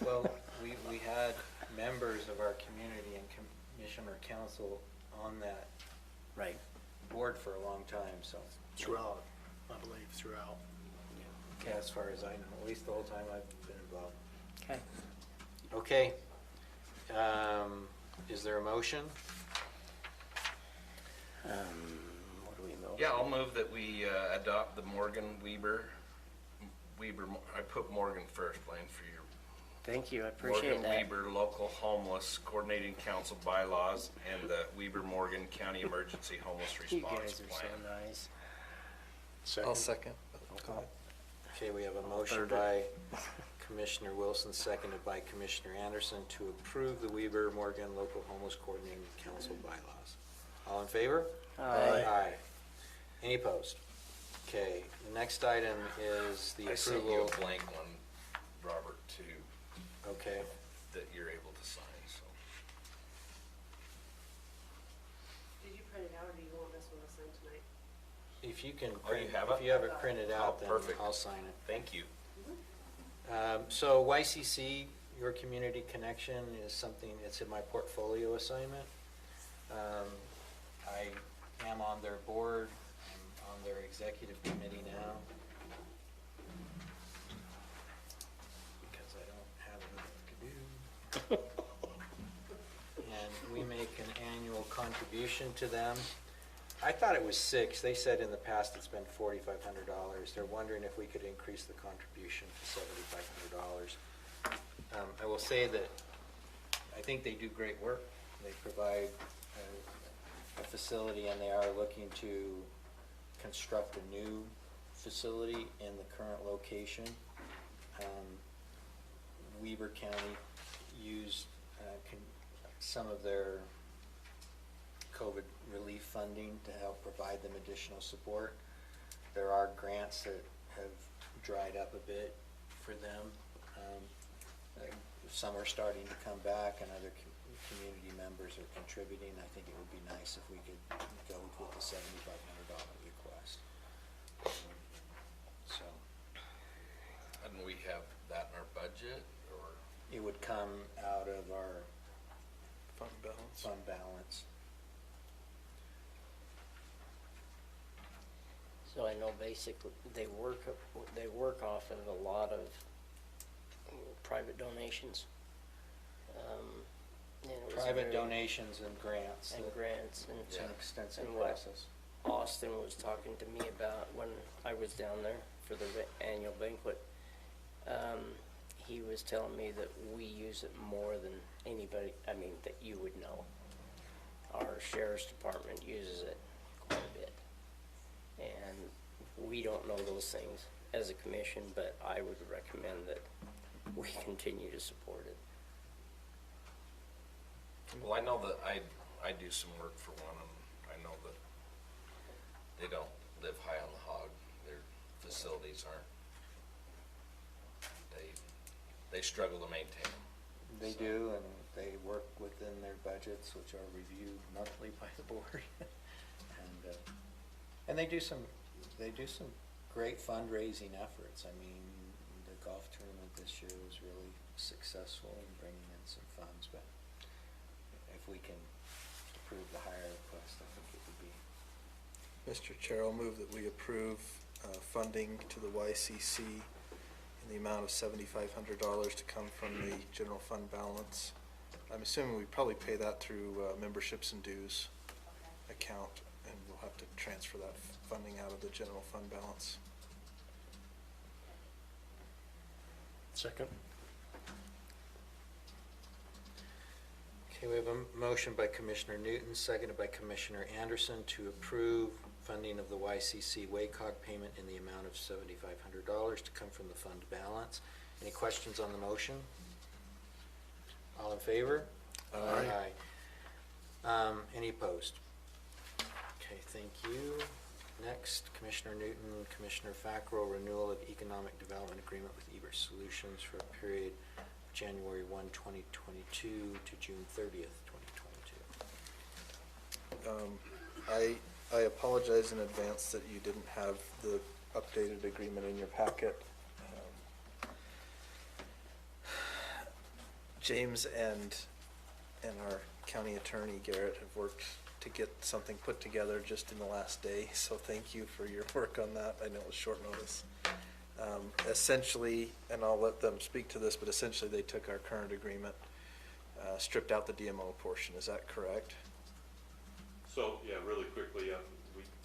Well, we had members of our community and commission or council on that Right. board for a long time, so. Throughout, I believe, throughout. Yeah, as far as I know, at least the whole time I've been involved. Okay. Okay. Is there a motion? What do we know? Yeah, I'll move that we adopt the Weber, I put Morgan first, Blaine, for your Thank you, I appreciate Morgan that. Weber Local Homeless Coordinating Council bylaws and the Weber Morgan County Emergency Homeless You Response guys are so Plan. nice. I'll second. Go ahead. Okay, we have a motion by Commissioner Wilson, seconded by Commissioner Anderson to approve the Weber Morgan Local Homeless Coordinating Council bylaws. All in favor? Aye. Aye. Any opposed? Okay, the next item is the I sent you approval. a blank one, Robert, too, Okay, that you're able to sign, so. Did you print it out, or do you want this one to sign tonight? if you can, Oh, you print- have if it? you have it printed out, Oh, then perfect. I'll sign it. Thank you. So YCC, Your Community Connection, is something, it's in my portfolio assignment. I am on their board, I'm on their executive committee now. Because I don't have enough to do. And we make an annual contribution to them. I thought it was $6. They said in the past it's been $4,500. They're wondering if we could increase the contribution to $7,500. I will say that I think they do great work. They provide a facility, and they are looking to construct a new facility in the current location. Weber County used some of their COVID relief funding to help provide them additional support. There are grants that have dried up a bit for them. Some are starting to come back, and other community members are contributing. I think it would be nice if we could go with the $7,500 request. So And we have that in our budget, or? it would come out of our Fund balance. fund balance. So I know basically they work off of a lot of private donations. And it was Private very- donations and grants. And grants, and It's an extensive And what- process. Austin was talking to me about when I was down there for the annual banquet. He was telling me that we use it more than anybody, I mean, that you would know. Our sheriff's department uses it quite a bit. And we don't know those things as a commission, but I would recommend that we continue to support it. Well, I know that I do some work for one, and I know that they don't live high on the hog. Their facilities aren't, they struggle to maintain them. They do, and they work within their budgets, which are reviewed monthly by the board. And they do some great fundraising efforts. I mean, the golf tournament this year was really successful in bringing in some funds, but if we can approve the higher request, I think it would be. Mr. Chair, I'll move that we approve funding to the YCC in the amount of $7,500 to come from the general fund balance. I'm assuming we probably pay that through memberships and dues account, and we'll have to transfer that funding out of the general fund balance. Second? Okay, we have a motion by Commissioner Newton, seconded by Commissioner Anderson to approve funding of the YCC WACOG payment in the amount of $7,500 to come from the fund balance. Any questions on the motion? All in favor? Aye. Any opposed? Okay, thank you. Next, Commissioner Newton, Commissioner Fackrell, renewal of economic development agreement with Ebert Solutions for a period of January 1, 2022 to June 30th, 2022. I apologize in advance that you didn't have the updated agreement in your packet. James and our county attorney, Garrett, have worked to get something put together just in the last day, so thank you for your work on that. I know it was short notice. Essentially, and I'll let them speak to this, but essentially they took our current agreement, stripped out the DMO portion. Is that correct? So, yeah, really quickly,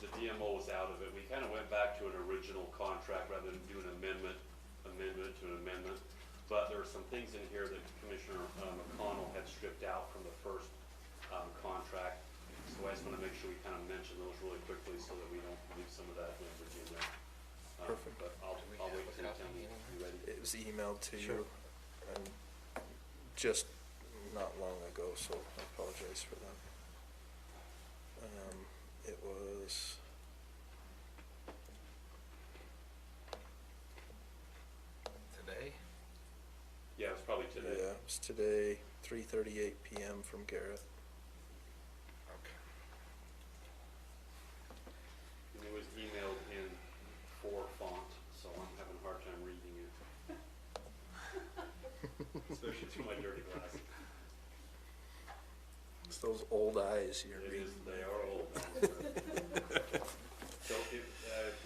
the DMO was out of it. We kind of went back to an original contract rather than do an amendment to an amendment. But there are some things in here that Commissioner McConnell had stripped out from the first contract. So I just want to make sure we kind of mention those really quickly so that we don't leave some of that language in there. Perfect. But I'll wait until you tell me you're ready. It was emailed to Sure. you just not long ago, so I apologize for that. It was Today? Yeah, it was probably today. Yeah, it was today, 3:38 p.m. from Garrett. And it was emailed in 4 font, so I'm having a hard time reading it. Especially through my dirty glasses. It's those old eyes you're It reading. is, they are old. So if,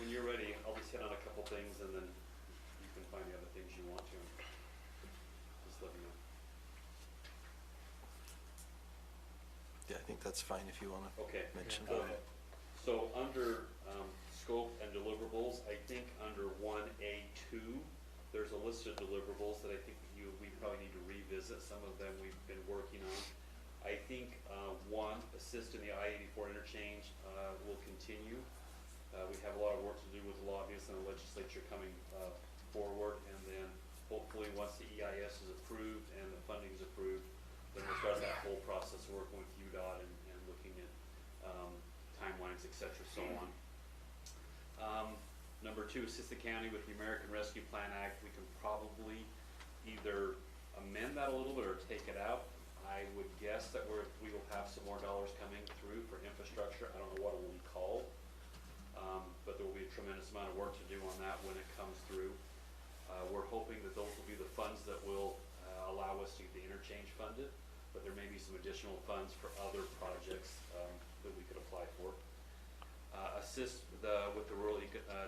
when you're ready, I'll just hit on a couple things and then you can find the other things you want to. Just let me know. Yeah, I think that's fine if you want to Okay. mention So- that. So under scope and deliverables, I think under 1A2, there's a list of deliverables that I think we probably need to revisit. Some of them we've been working on. I think one, assist in the I-84 interchange will continue. We have a lot of work to do with lobbyists and the legislature coming forward, and then hopefully once the EIS is approved and the funding is approved, then we'll start that whole process of working with UDOT and looking at timelines, et cetera, so on. Number 2, assist the county with the American Rescue Plan Act. We can probably either amend that a little bit or take it out. I would guess that we will have some more dollars coming through for infrastructure. I don't know what it will be called, but there will be a tremendous amount of work to do on that when it comes through. We're hoping that those will be the funds that will allow us to get the interchange funded, but there may be some additional funds for other projects that we could apply for. Assist with the Rural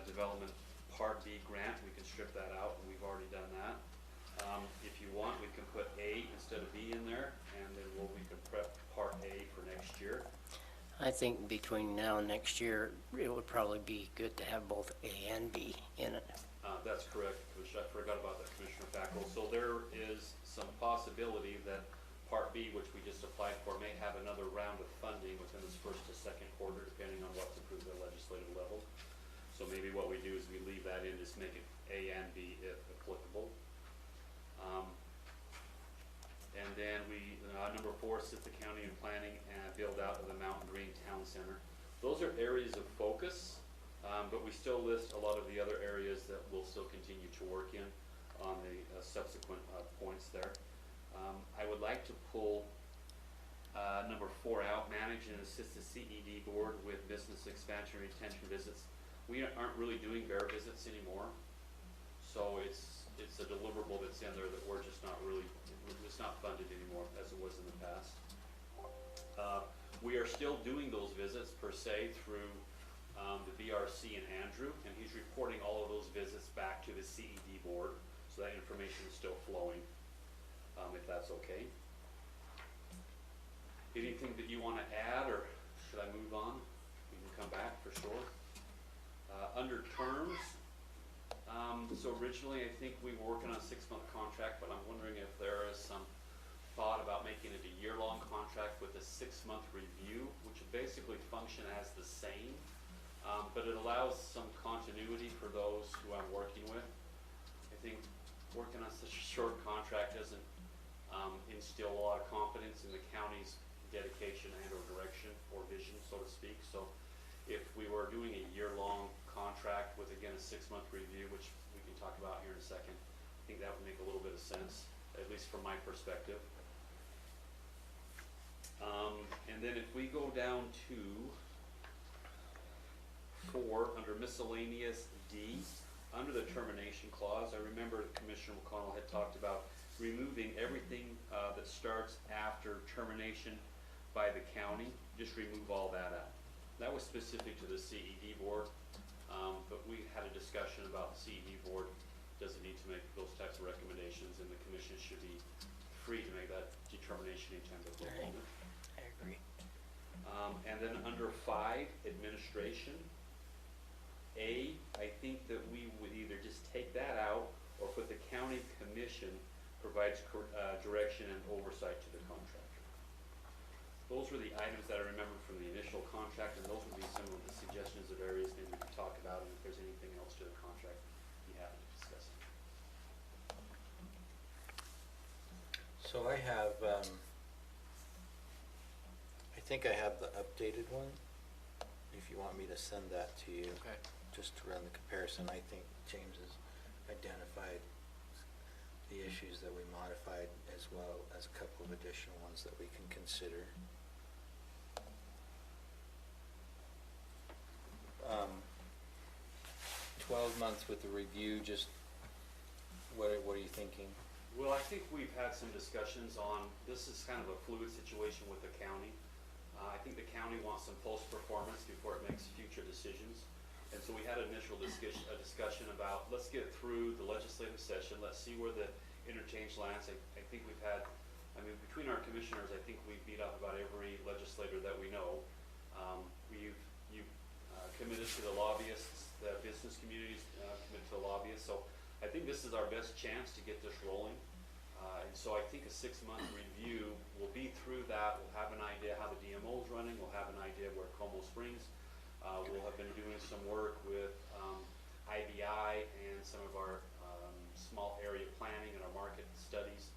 Development Part B grant. We can strip that out, and we've already done that. If you want, we can put A instead of B in there, and then we can prep Part A for next year. I think between now and next year, it would probably be good to have both A and B in it. That's correct, Commissioner. I forgot about that, Commissioner Fackrell. So there is some possibility that Part B, which we just applied for, may have another round of funding within this first to second quarter, depending on what's approved at legislative level. So maybe what we do is we leave that in, just make it A and B if applicable. And then number 4, assist the county in planning and build out of the Mountain Green Town Center. Those are areas of focus, but we still list a lot of the other areas that we'll still continue to work in on the subsequent points there. I would like to pull number 4 out, manage and assist the CED board with business expansion and retention visits. We aren't really doing bear visits anymore, so it's a deliverable that's in there that we're just not really, it's not funded anymore as it was in the past. We are still doing those visits per se through the VRC and Andrew, and he's reporting all of those visits back to the CED board, so that information is still flowing, if that's okay. Anything that you want to add, or should I move on? We can come back for sure. Under terms, so originally I think we were working on a 6-month contract, but I'm wondering if there is some thought about making it a year-long contract with a 6-month review, which would basically function as the same, but it allows some continuity for those who I'm working with. I think working on such a short contract doesn't instill a lot of confidence in the county's dedication and or direction or vision, so to speak. So if we were doing a year-long contract with, again, a 6-month review, which we can talk about here in a second, I think that would make a little bit of sense, at least from my perspective. And then if we go down to 4, under miscellaneous D, under the termination clause, I remember Commissioner McConnell had talked about removing everything that starts after termination by the county, just remove all that out. That was specific to the CED board, but we had a discussion about the CED board doesn't need to make those types of recommendations, and the commission should be free to make that determination anytime they feel like it. I agree. And then under 5, administration, A, I think that we would either just take that out or put the county commission provides direction and oversight to the contractor. Those were the items that I remembered from the initial contract, and those would be some of the suggestions of areas maybe we could talk about, and if there's anything else to the contract, be happy to discuss it. So I have, I think I have the updated one, if you want me to send that to you. Okay. Just to run the comparison. I think James has identified the issues that we modified, as well as a couple of additional ones that we can consider. 12 months with the review, just what are you thinking? Well, I think we've had some discussions on, this is kind of a fluid situation with the county. I think the county wants some post-performance before it makes future decisions. And so we had an initial discussion about, let's get through the legislative session, let's see where the interchange lands. I think we've had, between our commissioners, I think we've beat up about every legislator that we know. You've committed to the lobbyists, the business communities committed to the lobbyists. So I think this is our best chance to get this rolling. And so I think a 6-month review, we'll be through that, we'll have an idea how the DMO is running, we'll have an idea where Como Springs. We'll have been doing some work with IBI and some of our small area planning and our market studies.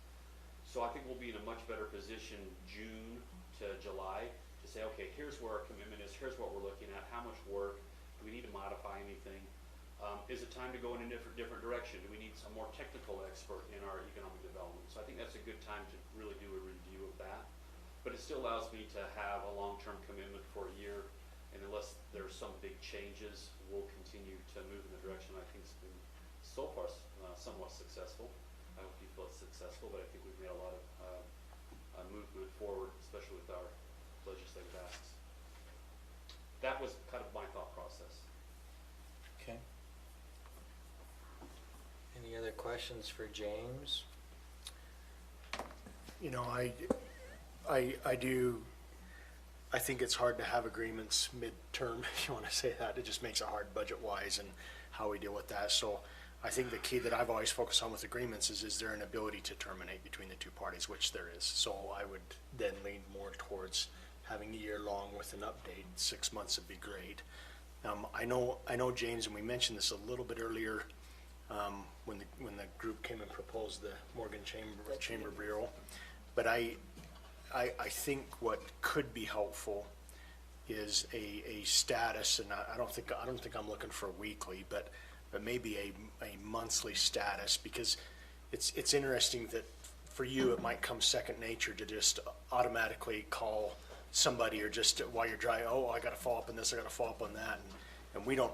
So I think we'll be in a much better position June to July to say, okay, here's where our commitment is, here's what we're looking at, how much work, do we need to modify anything? Is it time to go in a different direction? Do we need some more technical expert in our economic development? So I think that's a good time to really do a review of that. But it still allows me to have a long-term commitment for a year, and unless there's some big changes, we'll continue to move in the direction I think has been so far somewhat successful. I hope you feel it's successful, but I think we've made a lot of movement forward, especially with our legislative asks. That was kind of my thought process. Okay. Any other questions for James? You know, I think it's hard to have agreements midterm, if you want to say that. It just makes it hard budget-wise and how we deal with that. So I think the key that I've always focused on with agreements is there an ability to terminate between the two parties, which there is. So I would then lean more towards having a year long with an update. 6 months would be great. I know, James, and we mentioned this a little bit earlier when the group came and proposed the Morgan Chamber Bureau, but I think what could be helpful is a status, and I don't think I'm looking for a weekly, but maybe a monthly status, because it's interesting that for you it might come second nature to just automatically call somebody, or just while you're driving, oh, I got to follow up on this, I got to follow up on that, and we don't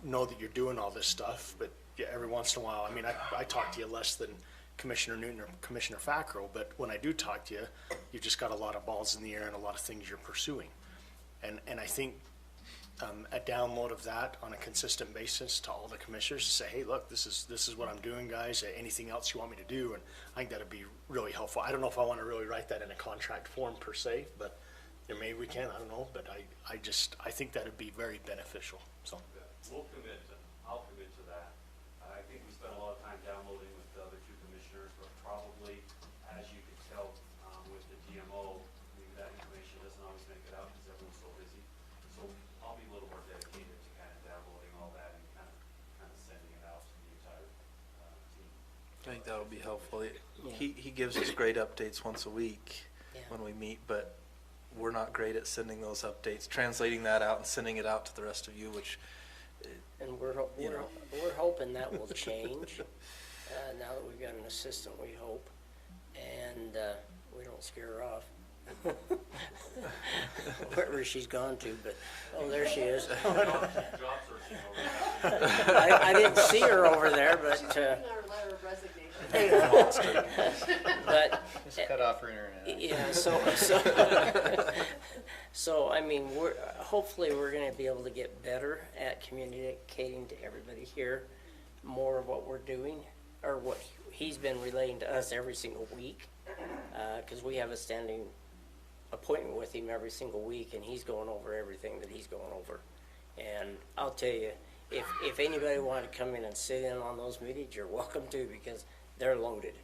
know that you're doing all this stuff, but yeah, every once in a while, I talk to you less than Commissioner Newton or Commissioner Fackrell, but when I do talk to you, you've just got a lot of balls in the air and a lot of things you're pursuing. And I think a download of that on a consistent basis to all the commissioners, to say, hey, look, this is what I'm doing, guys, anything else you want me to do? And I think that'd be really helpful. I don't know if I want to really write that in a contract form per se, but maybe we can, I don't know, but I think that'd be very beneficial, so. I'll commit to that. I think we spent a lot of time downloading with the other two commissioners, but probably, as you could tell, with the DMO, maybe that information doesn't always make it out because everyone's so busy. So I'll be a little more dedicated to kind of downloading all that and kind of sending it out to the entire team. I think that would be helpful. He gives us great updates once a week when we meet, but we're not great at sending those updates, translating that out and sending it out to the rest of you, which, And we're hoping that will change, now that we've got an assistant, we hope, and we don't scare her off. Wherever she's gone to, but, oh, there she is. Job searching over I didn't see her over there, but, She's reading our letter of resignation. but, Just cut off her internet. yeah, so, I mean, hopefully we're gonna be able to get better at communicating to everybody here more of what we're doing, or what he's been relaying to us every single week, because we have a standing appointment with him every single week, and he's going over everything that he's going over. And I'll tell you, if anybody wanted to come in and sit in on those meetings, you're welcome to, because they're loaded.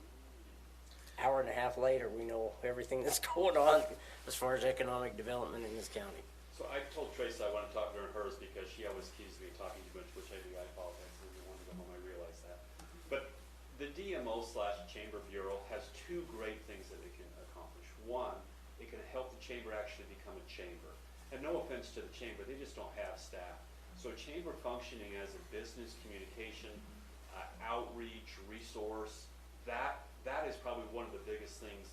Hour and a half later, we know everything that's going on as far as economic development in this county. So I told Tracy I want to talk during hers because she always accuses me of talking too much, which I do. I apologize. I didn't want to go home. I realize that. But the DMO/Chamber Bureau has two great things that it can accomplish. One, it can help the chamber actually become a chamber. And no offense to the chamber, they just don't have staff. So chamber functioning as a business communication, outreach, resource, that is probably one of the biggest things.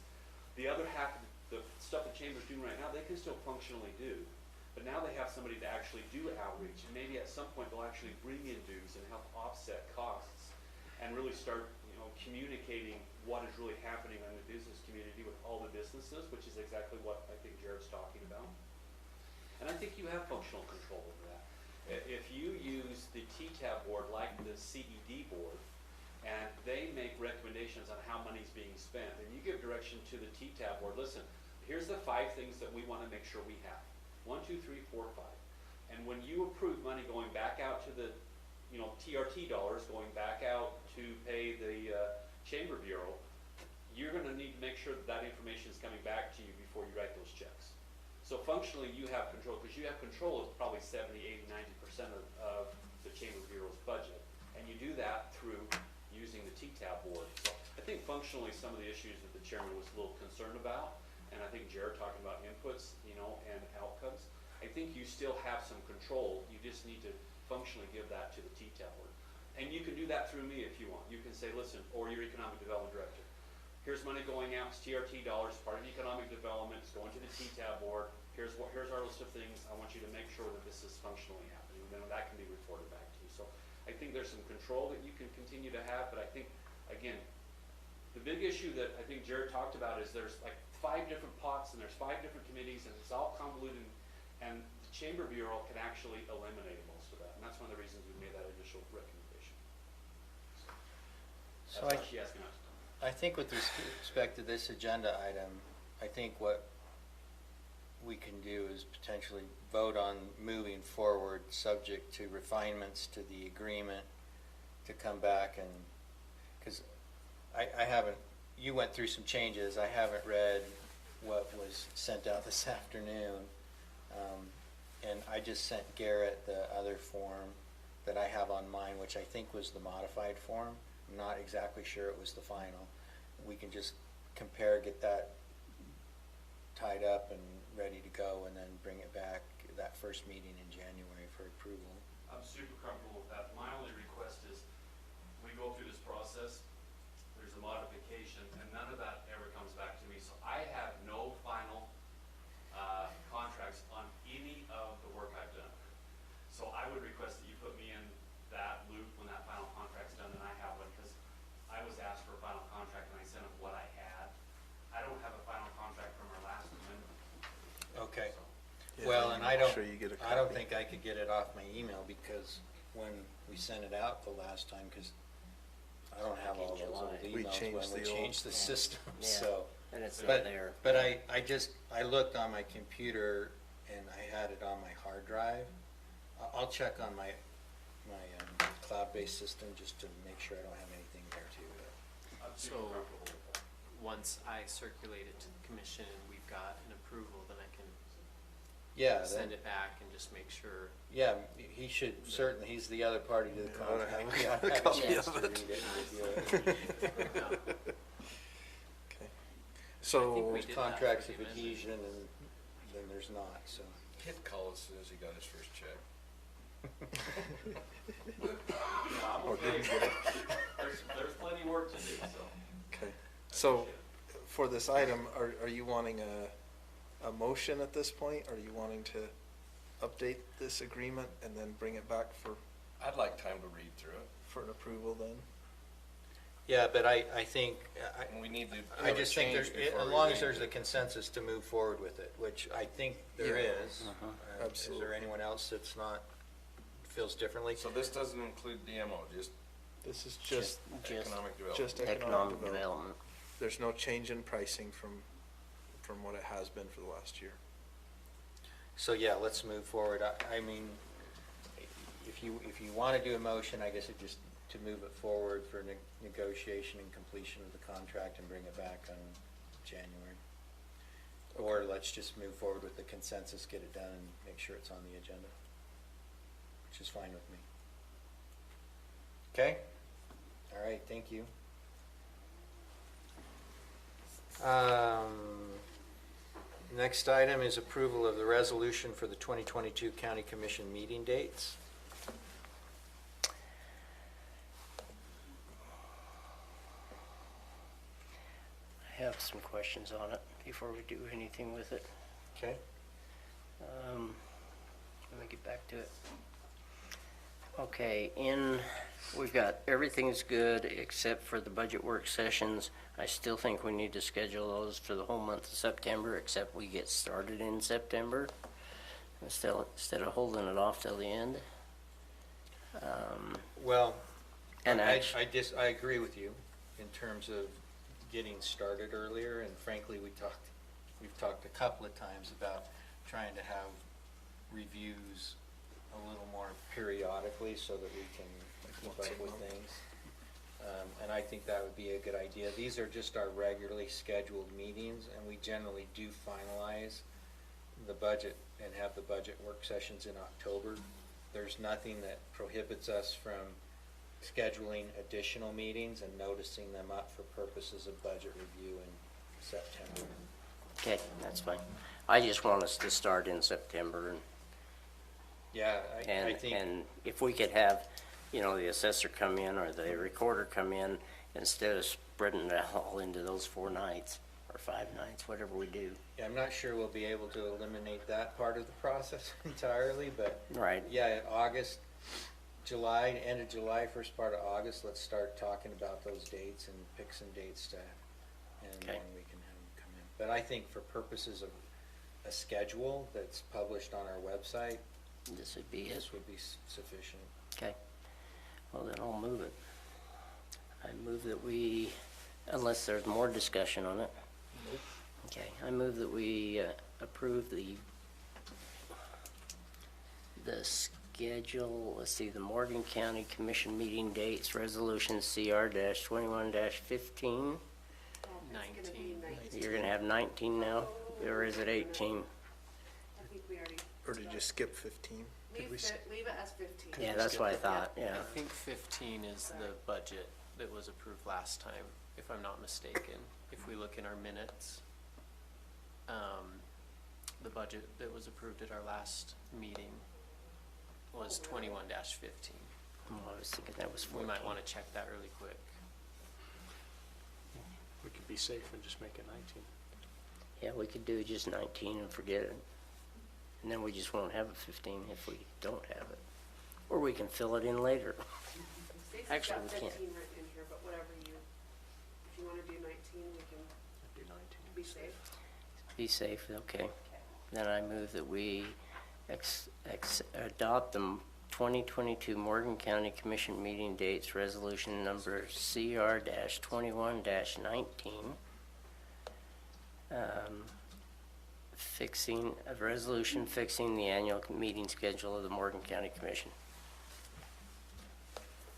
The other half of the stuff the chamber's doing right now, they can still functionally do. But now they have somebody to actually do outreach, and maybe at some point they'll actually bring in dues and help offset costs and really start, communicating what is really happening in the business community with all the businesses, which is exactly what I think Jared's talking about. And I think you have functional control over that. If you use the TTAB board like the CED board, and they make recommendations on how money's being spent, and you give direction to the TTAB board, listen, here's the 5 things that we want to make sure we have. 1, 2, 3, 4, 5. And when you approve money going back out to the, TRT dollars, going back out to pay the Chamber Bureau, you're going to need to make sure that that information is coming back to you before you write those checks. So functionally, you have control, because you have control of probably 70, 80, 90% of the Chamber Bureau's budget. And you do that through using the TTAB board. So I think functionally some of the issues that the chairman was a little concerned about, and I think Jared talking about inputs, and outcomes, I think you still have some control. You just need to functionally give that to the TTAB board. And you can do that through me if you want. You can say, listen, or your economic development director, here's money going out, it's TRT dollars, part of economic development, it's going to the TTAB board, here's our list of things, I want you to make sure that this is functionally happening, and then that can be reported back to you. So I think there's some control that you can continue to have, but I think, again, the big issue that I think Jared talked about is there's like 5 different pots, and there's 5 different committees, and it's all convoluted, and the Chamber Bureau can actually eliminate most of that, and that's one of the reasons we made that initial recommendation. So that's why she asked me not to talk. I think with respect to this agenda item, I think what we can do is potentially vote on moving forward subject to refinements to the agreement to come back, and because I haven't, you went through some changes, I haven't read what was sent out this afternoon, and I just sent Garrett the other form that I have on mine, which I think was the modified form. I'm not exactly sure it was the final. We can just compare, get that tied up and ready to go, and then bring it back that first meeting in January for approval. I'm super comfortable with that. My only request is we go through this process, there's a modification, and none of that ever comes back to me. So I have no final contracts on any of the work I've done. So I would request that you put me in that loop when that final contract's done, and I have one, because I was asked for a final contract and I sent them what I had. I don't have a final contract from our last amendment. Okay. So Yeah, Well, and make sure you get a I don't copy. think I could get it off my email because when we sent it out the last time, because I don't have all those old We emails changed when we the old- changed the system, Yeah. so. And it's not But, there. but I looked on my computer and I had it on my hard drive. I'll check on my cloud-based system just to make sure I don't have anything there too. So, once I circulate it to the commission and we've got an approval, then I can Yeah, send then, it back and just make sure. yeah, he should, certainly, he's the other party to the Yeah, I oughta contract. have He ought to a have a copy chance of to it. read it and review it. Okay. I think So, we There's did that contracts for of the amendment. adhesion and then there's not, so. He'd call as soon as he got his first check. or didn't get it. There's plenty of work to do, so. Okay. So, for this item, are you wanting a motion at this point? Are you wanting to update this agreement and then bring it back for I'd like time to read through it. an approval then? Yeah, but I think, And we need to I have a just think change there's, before as we long as leave. there's a consensus to move forward with it, which I think there Yeah. is. Is Absolutely. there anyone else that's not, feels differently? So this doesn't include DMO, just This is just, Just economic development. just economic economic development. development. There's no change in pricing from what it has been for the last year. So, yeah, let's move forward. I mean, if you want to do a motion, I guess it just to move it forward for negotiation and completion of the contract and bring it back on January. Or let's just move forward with the consensus, get it done, and make sure it's on the agenda, which is fine with me. Okay? All right, thank you. Next item is approval of the resolution for the 2022 County Commission meeting dates. I have some questions on it before we do anything with it. Okay? Let me get back to it. Okay, we've got, everything's good except for the budget work sessions. I still think we need to schedule those for the whole month of September, except we get started in September instead of holding it off till the end. Well, And I agree with you in terms of getting started earlier, and frankly, we've talked a couple of times about trying to have reviews a little more periodically so that we can keep Once a up with month. things. And I think that would be a good idea. These are just our regularly scheduled meetings, and we generally do finalize the budget and have the budget work sessions in October. There's nothing that prohibits us from scheduling additional meetings and noticing them up for purposes of budget review in September. Okay, that's fine. I just want us to start in September Yeah, I and think, if we could have, the assessor come in or the recorder come in instead of spreading it all into those 4 nights or 5 nights, whatever we do. yeah, I'm not sure we'll be able to eliminate that part of the process entirely, but Right. yeah, August, July, end of July, first part of August, let's start talking about those dates and pick some dates and Okay. when we can have them come in. But I think for purposes of a schedule that's published on our website, This would be it. this would be sufficient. Okay. Well, then I'll move it. I move that we, unless there's more discussion on it. Okay, I move that we approve the schedule, let's see, the Morgan County Commission meeting dates, resolution CR-21-15. 19. You're gonna have 19 now, or is it 18? I think we already. Or did you skip 15? Leave it as 15. Yeah, that's what I thought, yeah. I think 15 is the budget that was approved last time, if I'm not mistaken. If we look in our minutes, the budget that was approved at our last meeting was 21-15. Oh, I was thinking that was 14. We might want to check that really quick. We could be safe and just make it 19. Yeah, we could do just 19 and forget it. And then we just won't have a 15 if we don't have it. Or we can fill it in later. Stacy's Actually, got we can't. 15 written in here, but whatever if you want to do 19, we can Do 19. be safe. Be safe, okay. then I move that we adopt the 2022 Morgan County Commission meeting dates, resolution number CR-21-19, fixing, a resolution fixing the annual meeting schedule of the Morgan County Commission.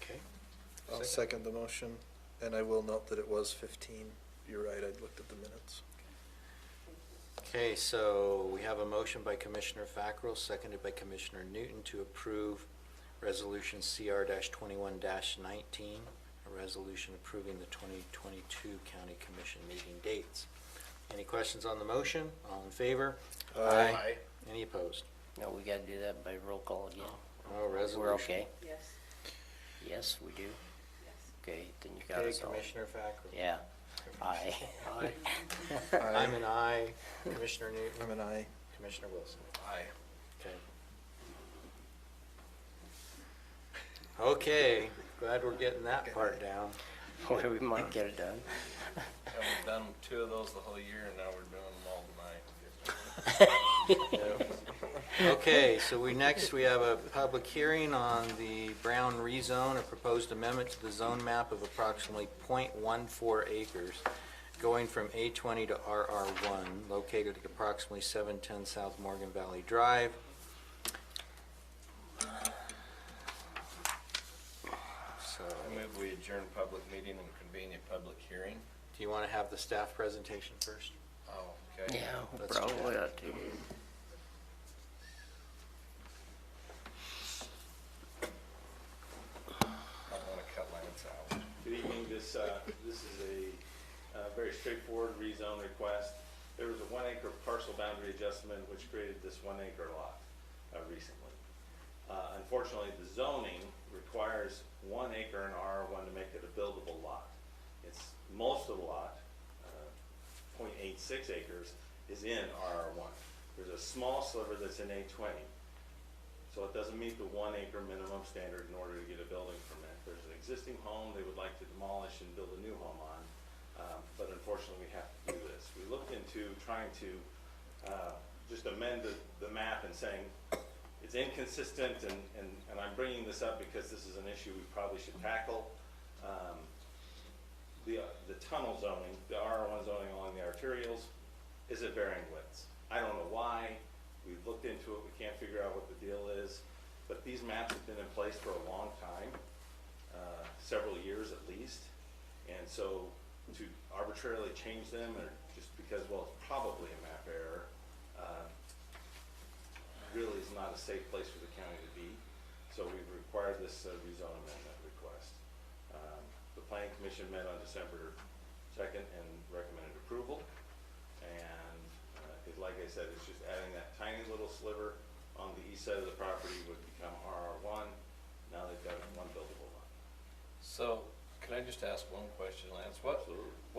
Okay. I'll second the motion, and I will note that it was 15. You're right, I looked at the minutes. Okay, so we have a motion by Commissioner Fackrell, seconded by Commissioner Newton to approve Resolution CR-21-19, a resolution approving the 2022 County Commission meeting dates. Any questions on the motion? All in favor? Aye. Any opposed? No, we gotta do that by roll call again. Oh, resolution. We're okay? Yes, Yes, we do? yes. Okay, then you got Okay, us all. Commissioner Fackrell. Yeah, aye. Aye. I'm an aye. Commissioner Newton. I'm an aye. Commissioner Wilson. Aye. Okay. Okay, glad we're getting that part down. Well, we might get it done. And we've done 2 of those the whole year, and now we're doing them all tonight. Okay, so we have a public hearing on the Brown rezone, a proposed amendment to the zone map of approximately .14 acres going from A20 to RR1, located at approximately 710 South Morgan Valley Drive. So, I move we adjourn public meeting and convene a public hearing. do you want to have the staff presentation first? Oh, okay. Yeah, we Let's do probably that. ought to. I want to cut Lance out. Good evening. This is a very straightforward rezone request. There was a 1 acre parcel boundary adjustment which created this 1 acre lot recently. Unfortunately, the zoning requires 1 acre in R1 to make it a buildable lot. It's most of the lot, 0.86 acres, is in RR1. There's a small sliver that's in A20. So it doesn't meet the 1 acre minimum standard in order to get a building permit. There's an existing home they would like to demolish and build a new home on, but unfortunately we have to do this. We looked into trying to just amend the map and saying it's inconsistent, and I'm bringing this up because this is an issue we probably should tackle. The tunnel zoning, the RR1 zoning along the arterials is at varying widths. I don't know why. We've looked into it, we can't figure out what the deal is, but these maps have been in place for a long time, several years at least, and so to arbitrarily change them, or just because, well, it's probably a map error, really is not a safe place for the county to be, so we've required this rezone amendment request. The Planning Commission met on December 2nd and recommended approval, and like I said, it's just adding that tiny little sliver on the east side of the property would become RR1. Now they've got 1 buildable lot. So, can I just ask one question, Lance? What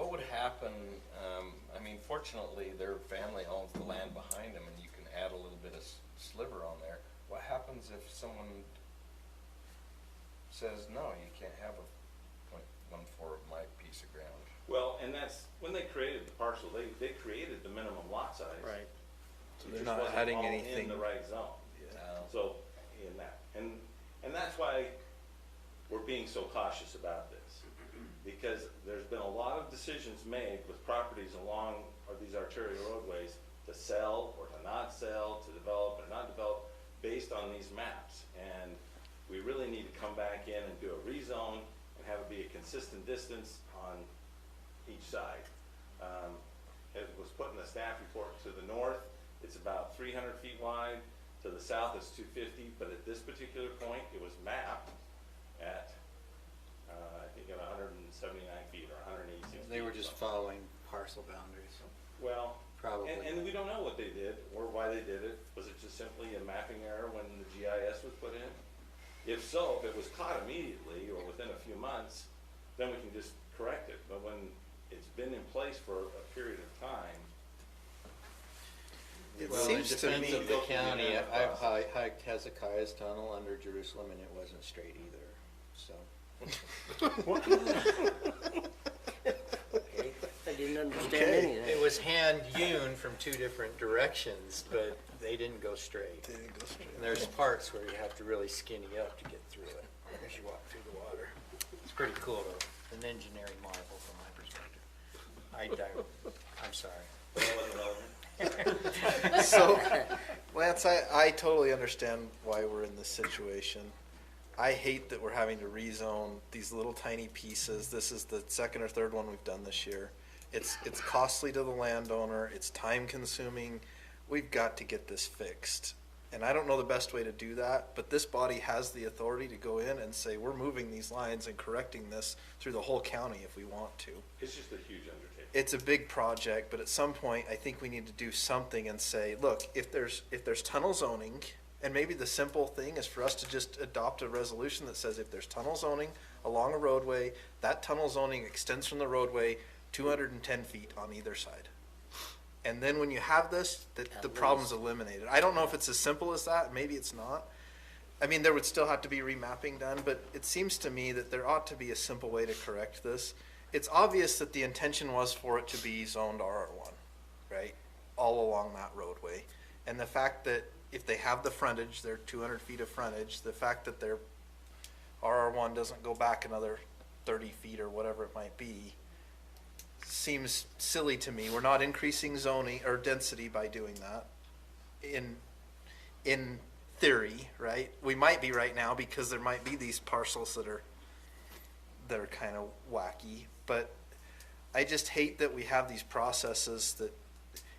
would happen, I mean, fortunately, their family owns the land behind them, and you can add a little bit of sliver on there. What happens if someone says, no, you can't have a 0.14 of my piece of ground? Well, and that's, when they created the parcel, they created the minimum lot size. Right. So It they're just not wasn't adding all anything. in the right zone. Yeah. So, in that, and that's why we're being so cautious about this, because there's been a lot of decisions made with properties along these arterial roadways to sell or to not sell, to develop or not develop, based on these maps. And we really need to come back in and do a rezone and have it be a consistent distance on each side. It was put in the staff report to the north, it's about 300 feet wide. To the south, it's 250, but at this particular point, it was mapped at, I think at 179 feet or 186 feet. They were just following parcel boundaries. Well, Probably. and we don't know what they did or why they did it. Was it just simply a mapping error when the GIS was put in? If so, if it was caught immediately or within a few months, then we can just correct it. But when it's been in place for a period of time. It Well, seems it to depends me of the go through the county. amendment I've process. hiked Hezekiah's tunnel under Jerusalem, and it wasn't straight either, so. Okay, I didn't understand Okay. any of that. It was hand hewn from two different directions, but they didn't go straight. They didn't go straight. And there's parts where you have to really skinny up to get through it as you walk through the water. It's pretty cool though, an engineering marvel from my perspective. I'm sorry. So, Lance, I totally understand why we're in this situation. I hate that we're having to rezone these little tiny pieces. This is the second or third one we've done this year. It's costly to the landowner, it's time consuming. We've got to get this fixed. And I don't know the best way to do that, but this body has the authority to go in and say, we're moving these lines and correcting this through the whole county if we want to. It's just a huge undertaking. It's a big project, but at some point, I think we need to do something and say, look, if there's tunnel zoning, and maybe the simple thing is for us to just adopt a resolution that says if there's tunnel zoning along a roadway, that tunnel zoning extends from the roadway 210 feet on either side. And then when you have this, the problem's eliminated. I don't know if it's as simple as that, maybe it's not. I mean, there would still have to be remapping done, but it seems to me that there ought to be a simple way to correct this. It's obvious that the intention was for it to be zoned RR1, right? All along that roadway. And the fact that if they have the frontage, they're 200 feet of frontage, the fact that their RR1 doesn't go back another 30 feet or whatever it might be, seems silly to me. We're not increasing zoning or density by doing that. In theory, right? We might be right now because there might be these parcels that are kind of wacky, but I just hate that we have these processes that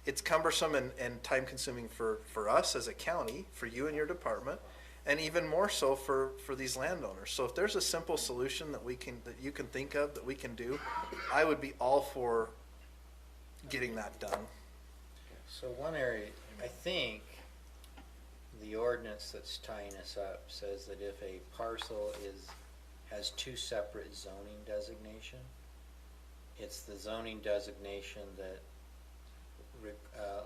it's cumbersome and time consuming for us as a county, for you and your department, and even more so for these landowners. So if there's a simple solution that you can think of that we can do, I would be all for getting that done. So one area, I think the ordinance that's tying us up says that if a parcel has two separate zoning designation, it's the zoning designation that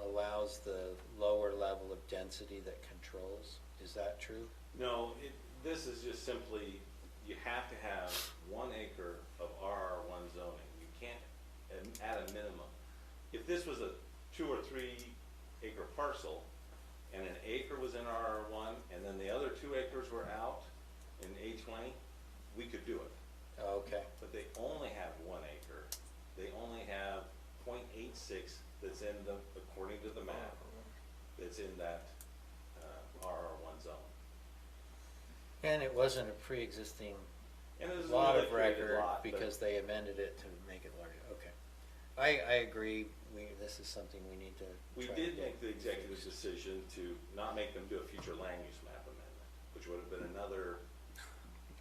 allows the lower level of density that controls. Is that true? No, this is just simply, you have to have 1 acre of RR1 zoning. You can't, at a minimum. If this was a 2 or 3 acre parcel, and an acre was in RR1, and then the other 2 acres were out in A20, we could do it. Okay. But they only have 1 acre. They only have 0.86 that's in the, according to the map, that's in that RR1 zone. And it wasn't a pre-existing And it was a lot newly of created record lot, but- because they amended it to make it larger. Okay. I agree. This is something we need to We try did to make the executive decision to not make them do a future land use map amendment, which would have been another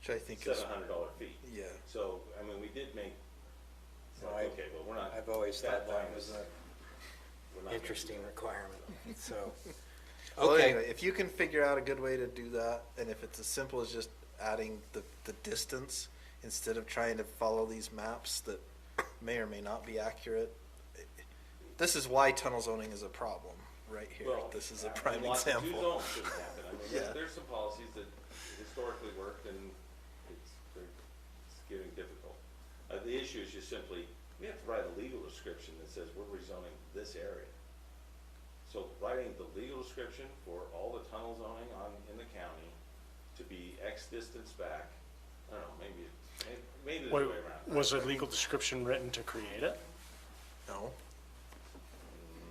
Which I think is, $700 fee. yeah. So, I mean, we did make, No, okay, but we're not. I've always thought that was we're an not gonna interesting do that. requirement. So, Well, okay. anyway, if you can figure out a good way to do that, and if it's as simple as just adding the distance instead of trying to follow these maps that may or may not be accurate, this is why tunnel zoning is a problem right here. Well, this is a prime two example. zones shouldn't happen. I mean, Yeah. there's some policies that historically worked, and it's getting difficult. The issue is just simply, we have to write a legal description that says we're rezoning this area. So writing the legal description for all the tunnel zoning in the county to be X distance back, I don't know, maybe there's a way around it. Was a legal description written to create it? No.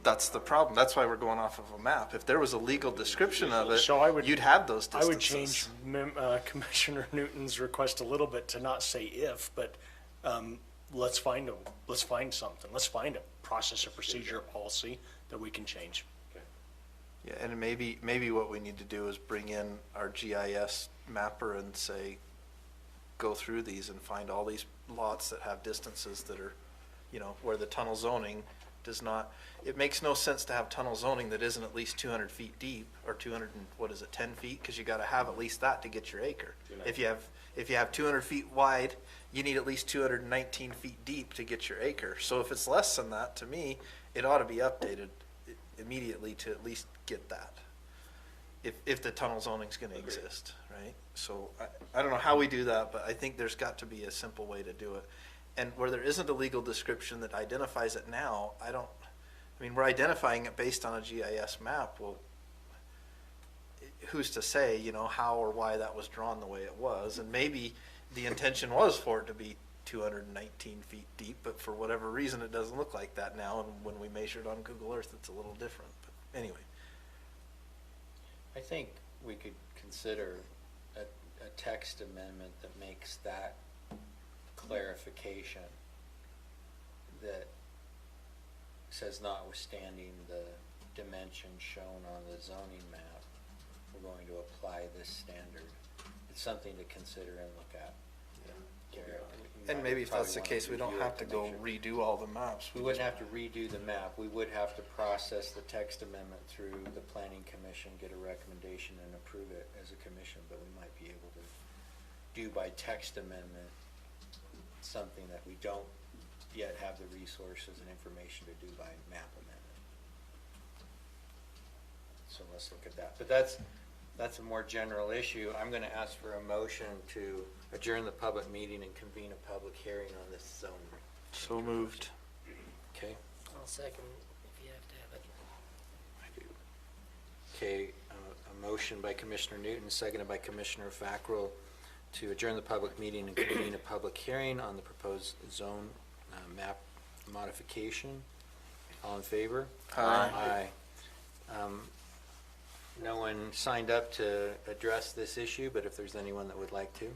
That's the problem. That's why we're going off of a map. If there was a legal description of it, So I would- you'd have those I distances. would change Commissioner Newton's request a little bit to not say if, but let's find something. Let's find a process or procedure or policy that we can change. Yeah, and maybe what we need to do is bring in our GIS mapper and say, go through these and find all these lots that have distances that are, where the tunnel zoning does not, it makes no sense to have tunnel zoning that isn't at least 200 feet deep, or 10 feet, because you gotta have at least that to get your acre. If you have 200 feet wide, you need at least 219 feet deep to get your acre. So if it's less than that, to me, it ought to be updated immediately to at least get that. If the tunnel zoning's gonna exist, right? So I don't know how we do that, but I think there's got to be a simple way to do it. and where there isn't a legal description that identifies it now, we're identifying it based on a GIS map. Well, who's to say, how or why that was drawn the way it was? And maybe the intention was for it to be 219 feet deep, but for whatever reason, it doesn't look like that now. And when we measured on Google Earth, it's a little different. But anyway. I think we could consider a text amendment that makes that clarification, that says notwithstanding the dimensions shown on the zoning map, we're going to apply this standard. It's something to consider and look at. Garrett, And maybe if that's the case, we don't have to go redo all the maps. We wouldn't have to redo the map. We would have to process the text amendment through the planning commission, get a recommendation and approve it as a commission, but we might be able to do by text amendment something that we don't yet have the resources and information to do by map amendment. So let's look at that. But that's a more general issue. I'm going to ask for a motion to adjourn the public meeting and convene a public hearing on this zone. So moved. Okay. I'll second if you have to have it. I do. Okay, a motion by Commissioner Newton, seconded by Commissioner Fackrell to adjourn the public meeting and convene a public hearing on the proposed zone map modification. All in favor? Aye. Aye. No one signed up to address this issue, but if there's anyone that would like to.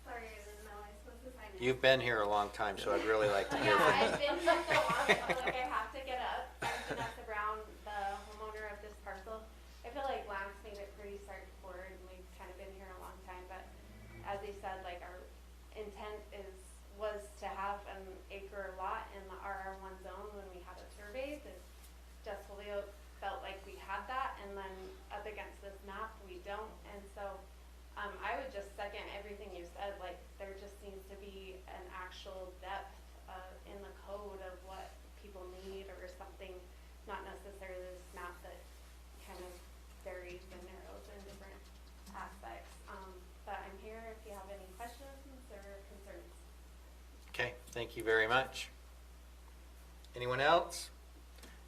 Sorry, I didn't know I was supposed to sign in. You've been here a long time, so I'd really like to hear Yeah, from I've you. been here so long, I feel like I have to get up. I'm Vanessa Brown, the homeowner of this parcel. I feel like Lance made it pretty straightforward, and we've kind of been here a long time, but as he said, like, our intent was to have an acre lot in the RR1 zone when we had it surveyed. Despolio felt like we had that, and then up against this map, we don't. And so I would just second everything you said. Like, there just needs to be an actual depth in the code of what people need, or something, not necessarily this map that kind of varies and narrows in different aspects. But I'm here if you have any questions or concerns. Okay, thank you very much. Anyone else?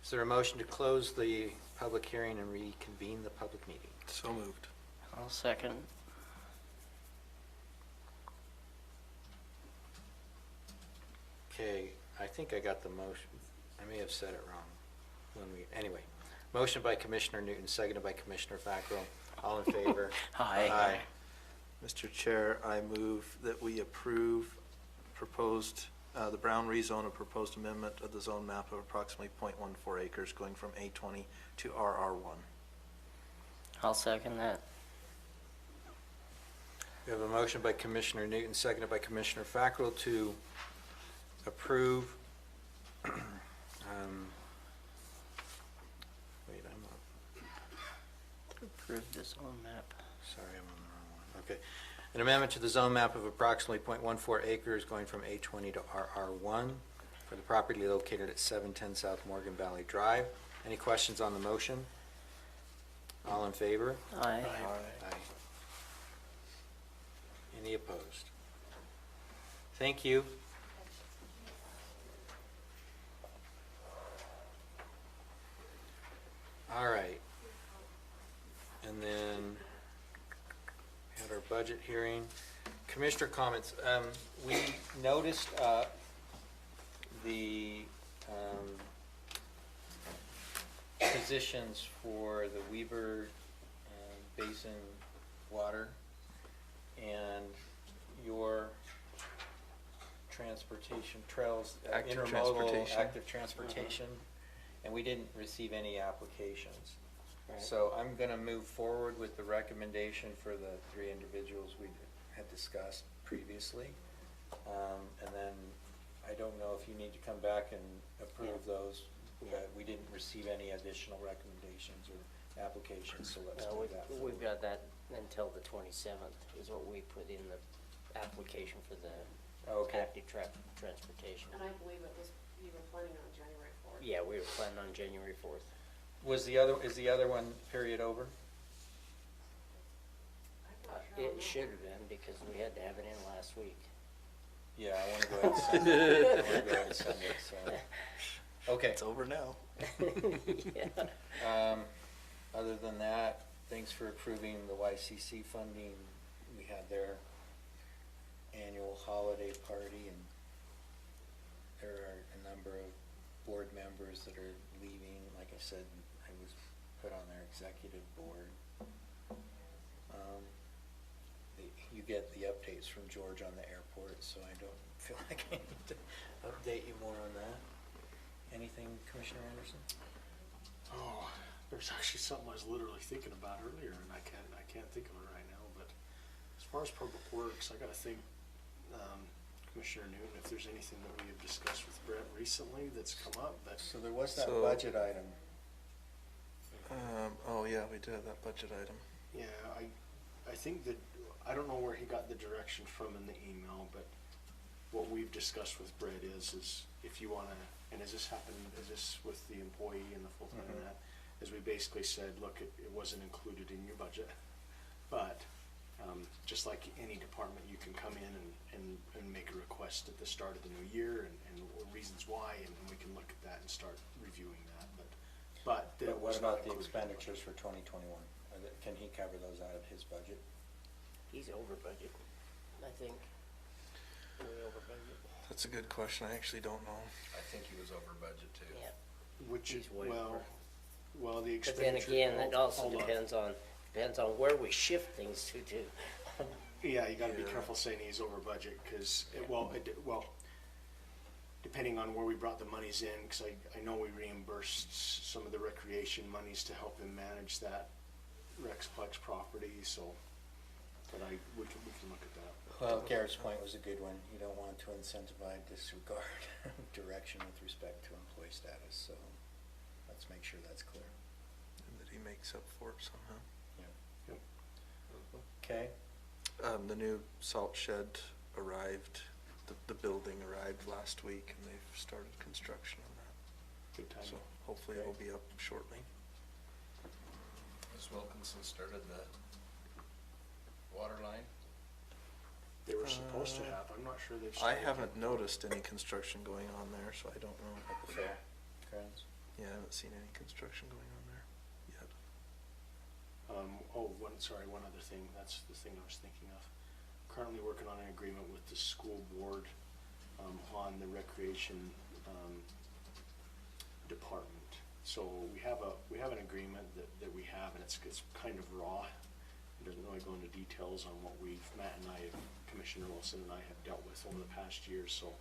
Is there a motion to close the public hearing and reconvene the public meeting? So moved. I'll second. Okay, I think I got the motion. I may have said it wrong. Anyway, motion by Commissioner Newton, seconded by Commissioner Fackrell. All in favor? Aye. Aye. Mr. Chair, I move that we approve the Brown rezone, a proposed amendment of the zone map of approximately 0.14 acres going from A20 to RR1. I'll second that. We have a motion by Commissioner Newton, seconded by Commissioner Fackrell to approve, wait, I'm not, Approve the zone map. sorry, I'm on the wrong one. Okay. An amendment to the zone map of approximately 0.14 acres going from A20 to RR1 for the property located at 710 South Morgan Valley Drive. Any questions on the motion? All in favor? Aye. Aye. Any opposed? Thank you. All right. And then we had our budget hearing. Commissioner comments. We noticed the positions for the Weber Basin water and your transportation trails, Active intermodal transportation. active transportation, and we didn't receive any applications. Right. So I'm gonna move forward with the recommendation for the 3 individuals we had discussed previously. And then I don't know if you need to come back and approve those, but we didn't receive any additional recommendations or applications, so let's No, do that. we've got that until the 27th is what we put in the application for the Okay. active transportation. And I believe it was, you were planning on January 4th. Yeah, we were planning on January 4th. Is the other one period over? I'm not sure on It that should one. have been, because we had to have it in last week. Yeah, I wanna go ahead and send it. I wanna go ahead and send it, so. Okay. It's over now. Yeah. Other than that, thanks for approving the YCC funding. We had their annual holiday party, and there are a number of board members that are leaving. Like I said, I was put on their executive board. You get the updates from George on the airport, so I don't feel like I need to update you more on that. Anything, Commissioner Anderson? Oh, there's actually something I was literally thinking about earlier, and I can't think of it right now, but as far as public works, I gotta think, Commissioner Newton, if there's anything that we have discussed with Brett recently that's come up, that, So there was that So- budget item. Oh, yeah, we did have that budget item. yeah, I think that, I don't know where he got the direction from in the email, but what we've discussed with Brett is if you wanna, and has this happened, is this with the employee and the full-time and that, is we basically said, look, it wasn't included in your budget, but, just like any department, you can come in and make a request at the start of the new year and reasons why, and we can look at that and start reviewing that, but that But what was not about the included in the expenditures for 2021? Can he cover those out of his budget? He's over budget, I think. Way over budget. That's a good question. I actually don't know. I think he was over budget too. Yeah. Which is, He's way over. well, the But then expenditure. again, it also hold on. depends on where we shift things to too. Yeah, you gotta be Yeah. careful saying he's over budget, cause, depending on where we brought the monies in, cause I know we reimbursed some of the recreation monies to help him manage that Rexplex property, so, but we can look at that. Well, Garrett's point was a good one. You don't want to incentivize disregard direction with respect to employee status, so let's make sure that's clear. And that he makes up for it somehow. Yep. Okay, The new salt shed arrived, the building arrived last week, and they've started construction on that. Good timing. So hopefully it'll be up shortly. Ms. Wilkinson started the water line. They were supposed to have, I'm not sure they've I started. haven't noticed any construction going on there, so I don't know. at the fair, grounds. Yeah, I haven't seen any construction going on there yet. One other thing, that's the thing I was thinking of. Currently working on an agreement with the school board, on the recreation, department. So we have an agreement that we have, and it's kind of raw. It doesn't really go into details on what Matt and I, Commissioner Wilson and I have dealt with over the past year, so,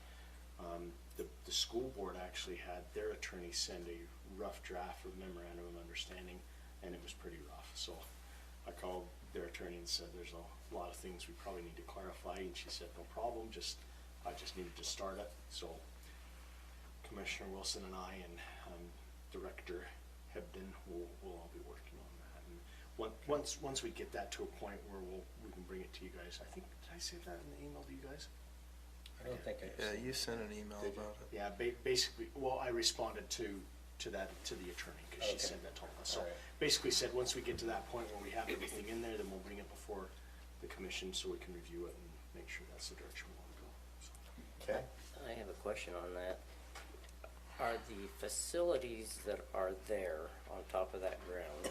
the school board actually had their attorney send a rough draft of memorandum of understanding, and it was pretty rough, so I called their attorney and said, there's a lot of things we probably need to clarify, and she said, no problem, I just needed to start it, so Commissioner Wilson and I and, Director Hebden will all be working on that, and once we get that to a point where we can bring it to you guys, I think, did I say that in the email to you guys? I don't think I. Yeah, you sent an email Did you? about it. Yeah, basically, well, I responded to the attorney, cause she Okay. said that to us, so Alright. basically said, once we get to that point where we have everything in there, then we'll bring it before the commission so we can review it and make sure that's the direction we wanna go, so. Okay, I have a question on that. Are the facilities that are there on top of that ground,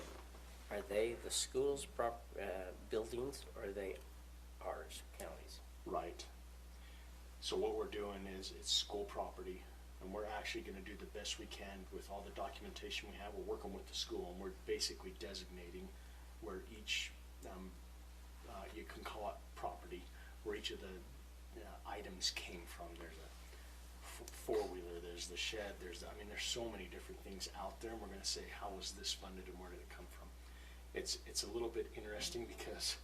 are they the school's buildings, or are they ours, county's? Right. So what we're doing is, it's school property, and we're actually gonna do the best we can with all the documentation we have. We're working with the school, and we're basically designating where each, you can call it property, where each of the items came from. There's a four-wheeler, there's the shed, there's so many different things out there, and we're gonna say, how was this funded and where did it come from? It's a little bit interesting because,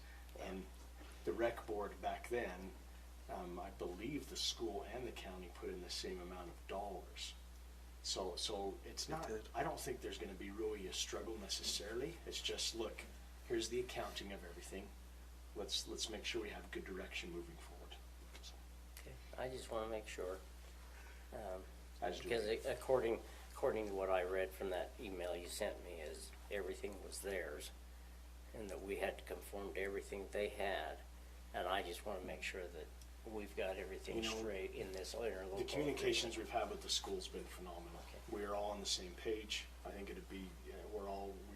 and the rec board back then, I believe the school and the county put in the same amount of dollars. So it's not, did. I don't think there's gonna be really a struggle necessarily. It's just, look, here's the accounting of everything. Let's make sure we have good direction moving forward. So, Okay, I just wanna make sure. As do Because we. according to what I read from that email you sent me, is everything was theirs, and that we had to conform to everything they had, and I just wanna make sure that we've got everything You know, straight in this interlocal. The communications we've had with the school's been phenomenal. Okay. We are all on the same page. I think it'd be, we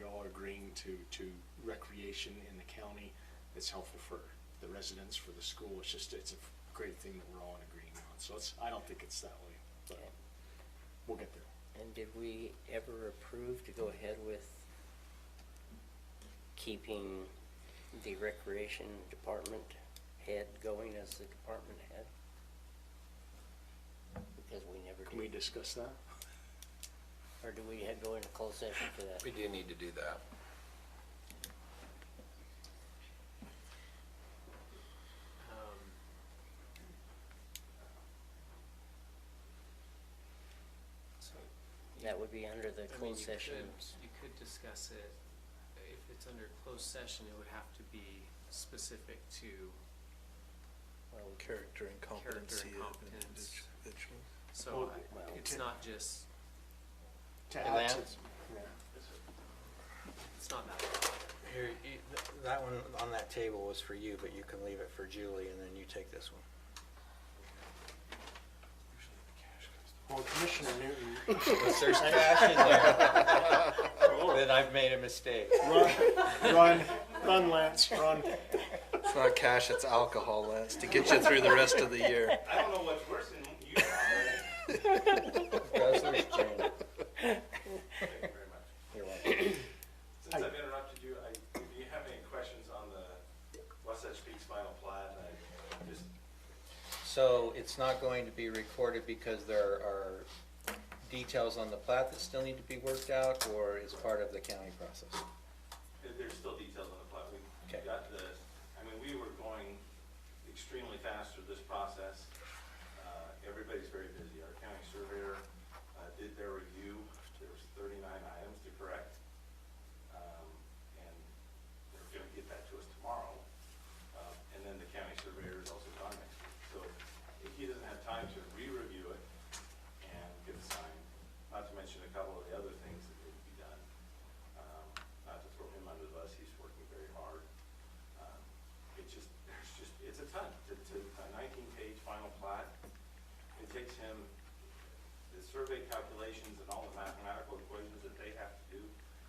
all agreeing to recreation in the county. It's helpful for the residents, for the school. It's a great thing that we're all agreeing on. So I don't think it's that way, but Okay. we'll get there. And did we ever approve to go ahead with keeping the recreation department head going as the department head? Because we never Can we did. discuss that? Or do we go into closed session for that? We do need to do that. So, That would be under the I mean, closed session. you could discuss it. If it's under closed session, it would have to be specific to, Well, Character and competency of an competence. individual. so Well, it's not just, To Hey, add to, Lance? yeah. it's not that. Here, that one on that table was for you, but you can leave it for Julie, and then you take this one. Well, Commissioner Newton, If there's cash in there, then I've made a mistake. run, Lance, run. It's not cash, it's alcohol, Lance, to get you through the rest of the year. I don't know what's worse than you. Guzzler's chain. Thank you very much. You're welcome. Since I've interrupted you, do you have any questions on the Wasatch Peaks final plat? I just, So it's not going to be recorded because there are details on the plat that still need to be worked out, or is part of the county process? there's still details on the plat. We Okay. got we were going extremely fast through this process. Everybody's very busy. Our county surveyor did their review. There was 39 items to correct. And they're going to get that to us tomorrow. And then the county surveyor is also gone next week. So if he doesn't have time to re-review it and get it signed, not to mention a couple of the other things that need to be done, not to throw him under the bus, he's working very hard. It's a ton. A 19-page final plat. It takes him the survey calculations and all the mathematical equations that they have to do,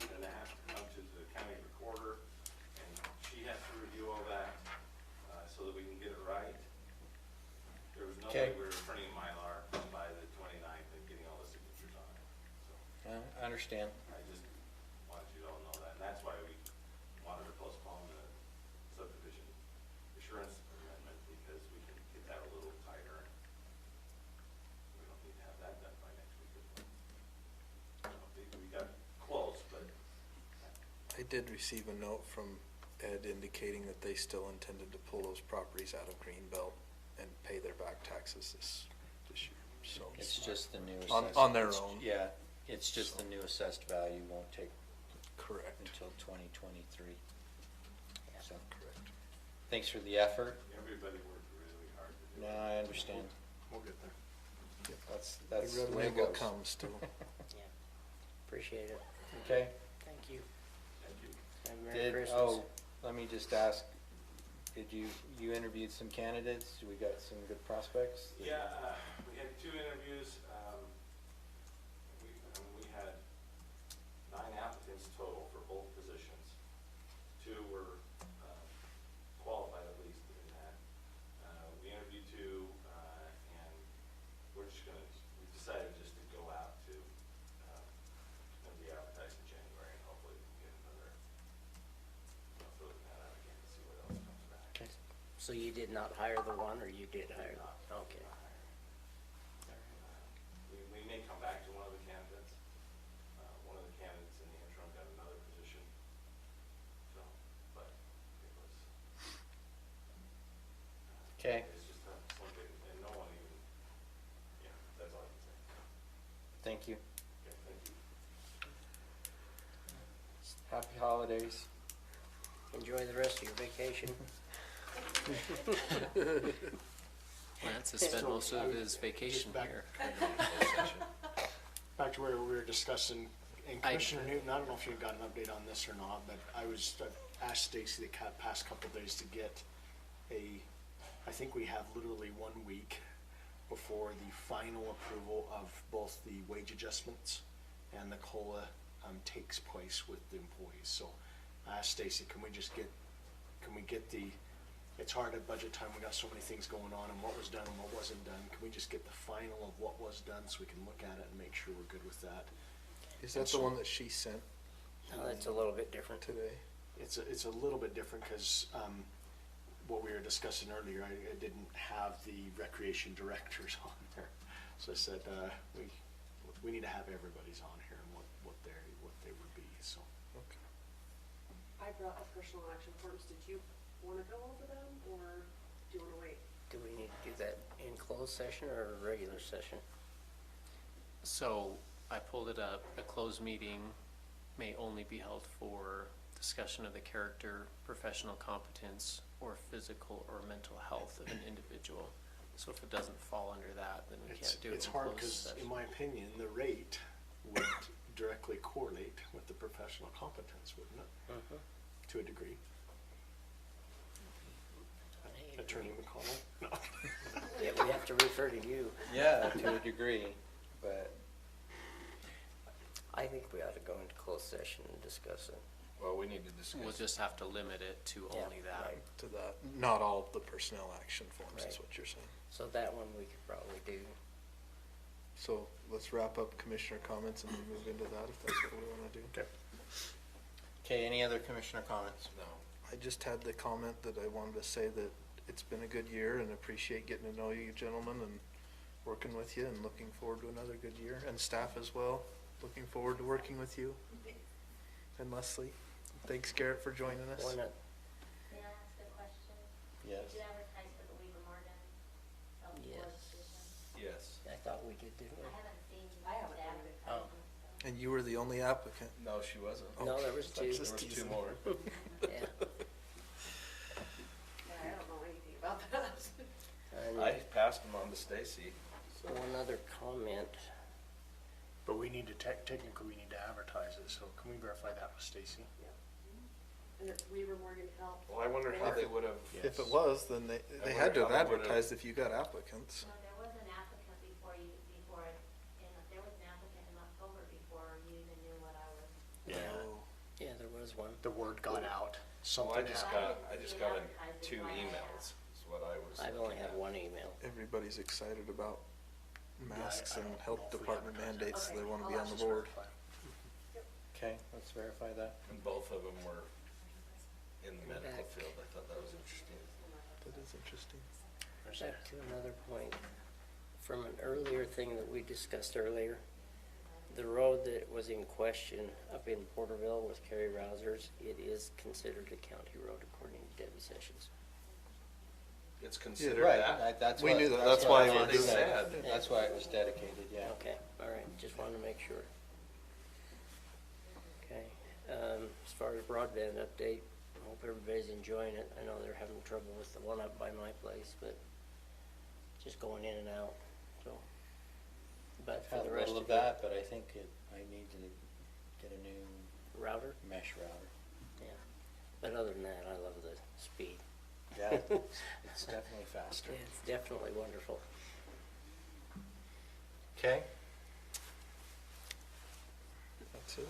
and they have to come to the county recorder, and she has to review all that, so that we can get it right. There was no way Okay. we were printing Mylar by the 29th and getting all the signatures on it. So I understand. I just wanted you to all know that, and that's why we wanted to postpone the subdivision assurance amendment, because we can get that a little tighter. We don't need to have that done by next week. We got close, but I did receive a note from Ed indicating that they still intended to pull those properties out of Greenbelt and pay their back taxes this year, so. It's just the new On- assessed. on their it's- own. Yeah, it's just the new assessed value won't take Correct. until 2023. So, Correct. thanks for the effort. everybody worked really hard to do No, it. I understand. We'll get there. That's The the red way it label goes. comes too. Yeah. Appreciate it. Okay. Thank you. Thank you. And Merry Christmas. Oh, let me just ask, you interviewed some candidates? We got some good prospects? Yeah, we had 2 interviews. We had 9 applicants total for both positions. 2 were qualified at least in that. We interviewed 2, and we decided just to go out to, and be advertised in January, and hopefully we can get another, throw the net out again and see what else comes back. Okay. So you did not hire the one, or you did hire? not. Okay. We may come back to one of the candidates. One of the candidates in the interim got another position. So, but it was. Okay, It's just something, and no one even, that's all I can say. thank you. Okay, thank you. Happy holidays. Enjoy the rest of your vacation. Lance has spent most of his vacation back- here. Back to where we were discussing, and I- Commissioner Newton, I don't know if you got an update on this or not, but I asked Stacy the past couple of days to get I I think we have literally 1 week before the final approval of both the wage adjustments and the COLA takes place with the employees. So I asked Stacy, can we get the, it's hard at budget time, we got so many things going on, and what was done and what wasn't done. Can we just get the final of what was done so we can look at it and make sure we're good with that? Is that the one that she sent No, that's a little bit different. today? It's a little bit different because what we were discussing earlier, I didn't have the recreation directors on there. So I said, we need to have everybody's on here and what they would be, so. Okay. I brought the personal action forms. Did you want to go over them, or do you want to wait? Do we need to do that in closed session or a regular session? So I pulled it up. A closed meeting may only be held for discussion of the character, professional competence, or physical or mental health of an individual. So if it doesn't fall under that, then we can't do it It's in hard closed because, session. in my opinion, the rate would directly correlate with the professional competence, wouldn't it? Mhm. To a degree. Attorney McConnell? No. Yeah, we have to refer to you. Yeah, to a degree, but I think we ought to go into closed session and discuss it. Well, we need to discuss. We'll just have to limit it to Yeah, only that. right. To that, not all the personnel action forms is Right. what you're saying. So that one we could probably do. So let's wrap up commissioner comments and then move into that if that's what we want to do. Okay. okay, any other commissioner comments? No. I just had the comment that I wanted to say that it's been a good year and appreciate getting to know you gentlemen and working with you and looking forward to another good year. And staff as well, looking forward to working with you. And Leslie, thanks Garrett for joining us. Why not? May I ask a question? Yes. Did you advertise for the Weaver Morgan self-employed Yes. position? Yes. I thought we did, didn't we? I haven't seen I haven't the heard it. advertisement, so. And you were the only applicant. No, she wasn't. No, there was two. Just There was two teasing. more. Yeah. Yeah, I don't know anything about that. And I passed them on to Stacy. So one other comment. But we need to, technically, we need to advertise it, so can we verify that with Stacy? And it's Weaver Morgan Health. Well, I wonder how they would have. If it was, then they I had to have wonder how they would've- advertised if you got applicants. No, there was an applicant before you, there was an applicant in October before you even knew what I was. Oh. Yeah, there was one. The word got out, So something I happened. just got 2 emails, is what I was. I've only looking had at. one email. Everybody's excited about masks I and don't know health if we department advertise it. mandates, so they Okay, want to I'll be on ask the board. Okay, let's verify that. And both of them were in the medical Back. field. I thought that was interesting. That is interesting. Back to another point. From an earlier thing that we discussed earlier, the road that was in question up in Porterville with Kerry Rousers, it is considered a county road according to Debbie Sessions. It's considered Right, that. that's We what- knew that. That's why what we're they doing said. it. That's why it was dedicated, yeah. Okay, all right, just wanted to make sure. Okay, as far as broadband update, I hope everybody's enjoying it. I know they're having trouble with the one up by my place, but just going in and out, so. But I've for had the a rest little of of it, that, but I think I need to get a new router, mesh router. yeah. But other than that, I love the speed. Yeah, it's definitely faster. It's definitely wonderful. Okay, That's it.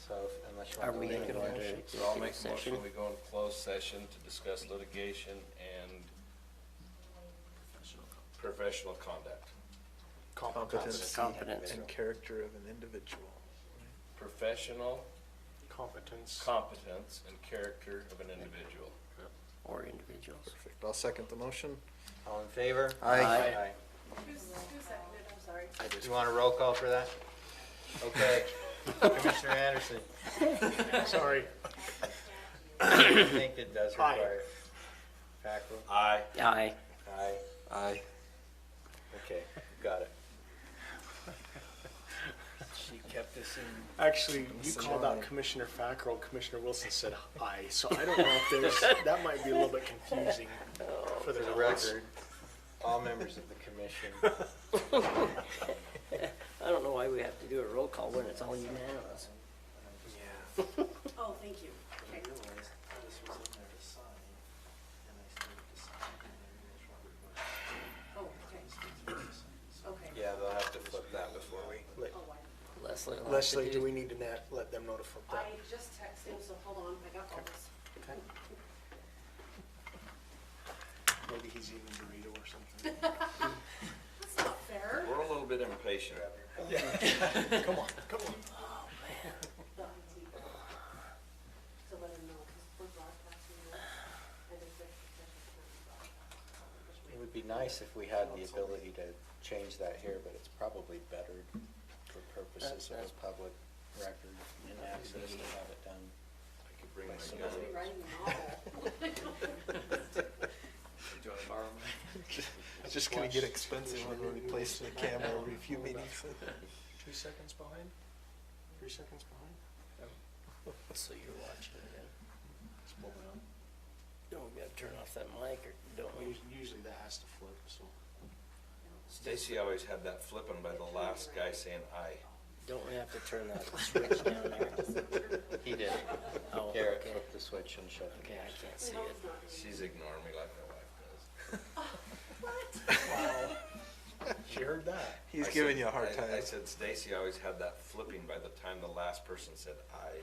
so unless you Are want we to gonna make go a into motion. So I'll make executive a motion, session? we go in closed session to discuss litigation and professional conduct. Competency Competence. and character of an individual. Professional Competence. competence and character of an individual. Or individuals. Perfect. I'll second the motion. All in favor? Aye. Aye. Who seconded, I'm sorry. You want a roll call for that? Okay. Commissioner Anderson, Sorry. I think it does Aye. require. Fackrell? Aye. Aye. Aye. Aye. Okay, got it. She kept us in. Actually, you called out Commissioner Fackrell, Commissioner Wilson said aye, so I don't know if there's, that might be a little bit confusing for the For the record. record, all members of the commission. I don't know why we have to do a roll call when it's all unanimous. Oh, thank you. Okay. Leslie, do we need to let them know to flip that? I just texted him, so hold on, I got all this. Okay. Maybe he's eating a burrito or something. That's not fair. We're a little bit impatient. Yeah. Come on, come on. To let him know, because we're broadcasting this, and if there's session, it's not broadcast. It would be nice if we had the ability to change that here, but it's probably better for purposes of a public record and access to have it done. I could bring my He gun. must be writing a novel. Do you want to borrow mine? It's just gonna get expensive when we replace the camera every few meetings. 2 seconds behind? 3 seconds behind? So you're watching it then. Just pull it on. Don't we gotta turn off that mic, or don't we? Usually that has to flip, so. Stacy always had that flipping by the last guy saying aye. Don't we have to turn that switch down there? He did. Oh, Garrett okay. flipped the switch and shut Okay, I can't see No, it. it's not. She's ignoring me like my wife does. Wow. She heard that. He's I giving said- you a hard time. I said Stacy always had that flipping by the time the last person said aye.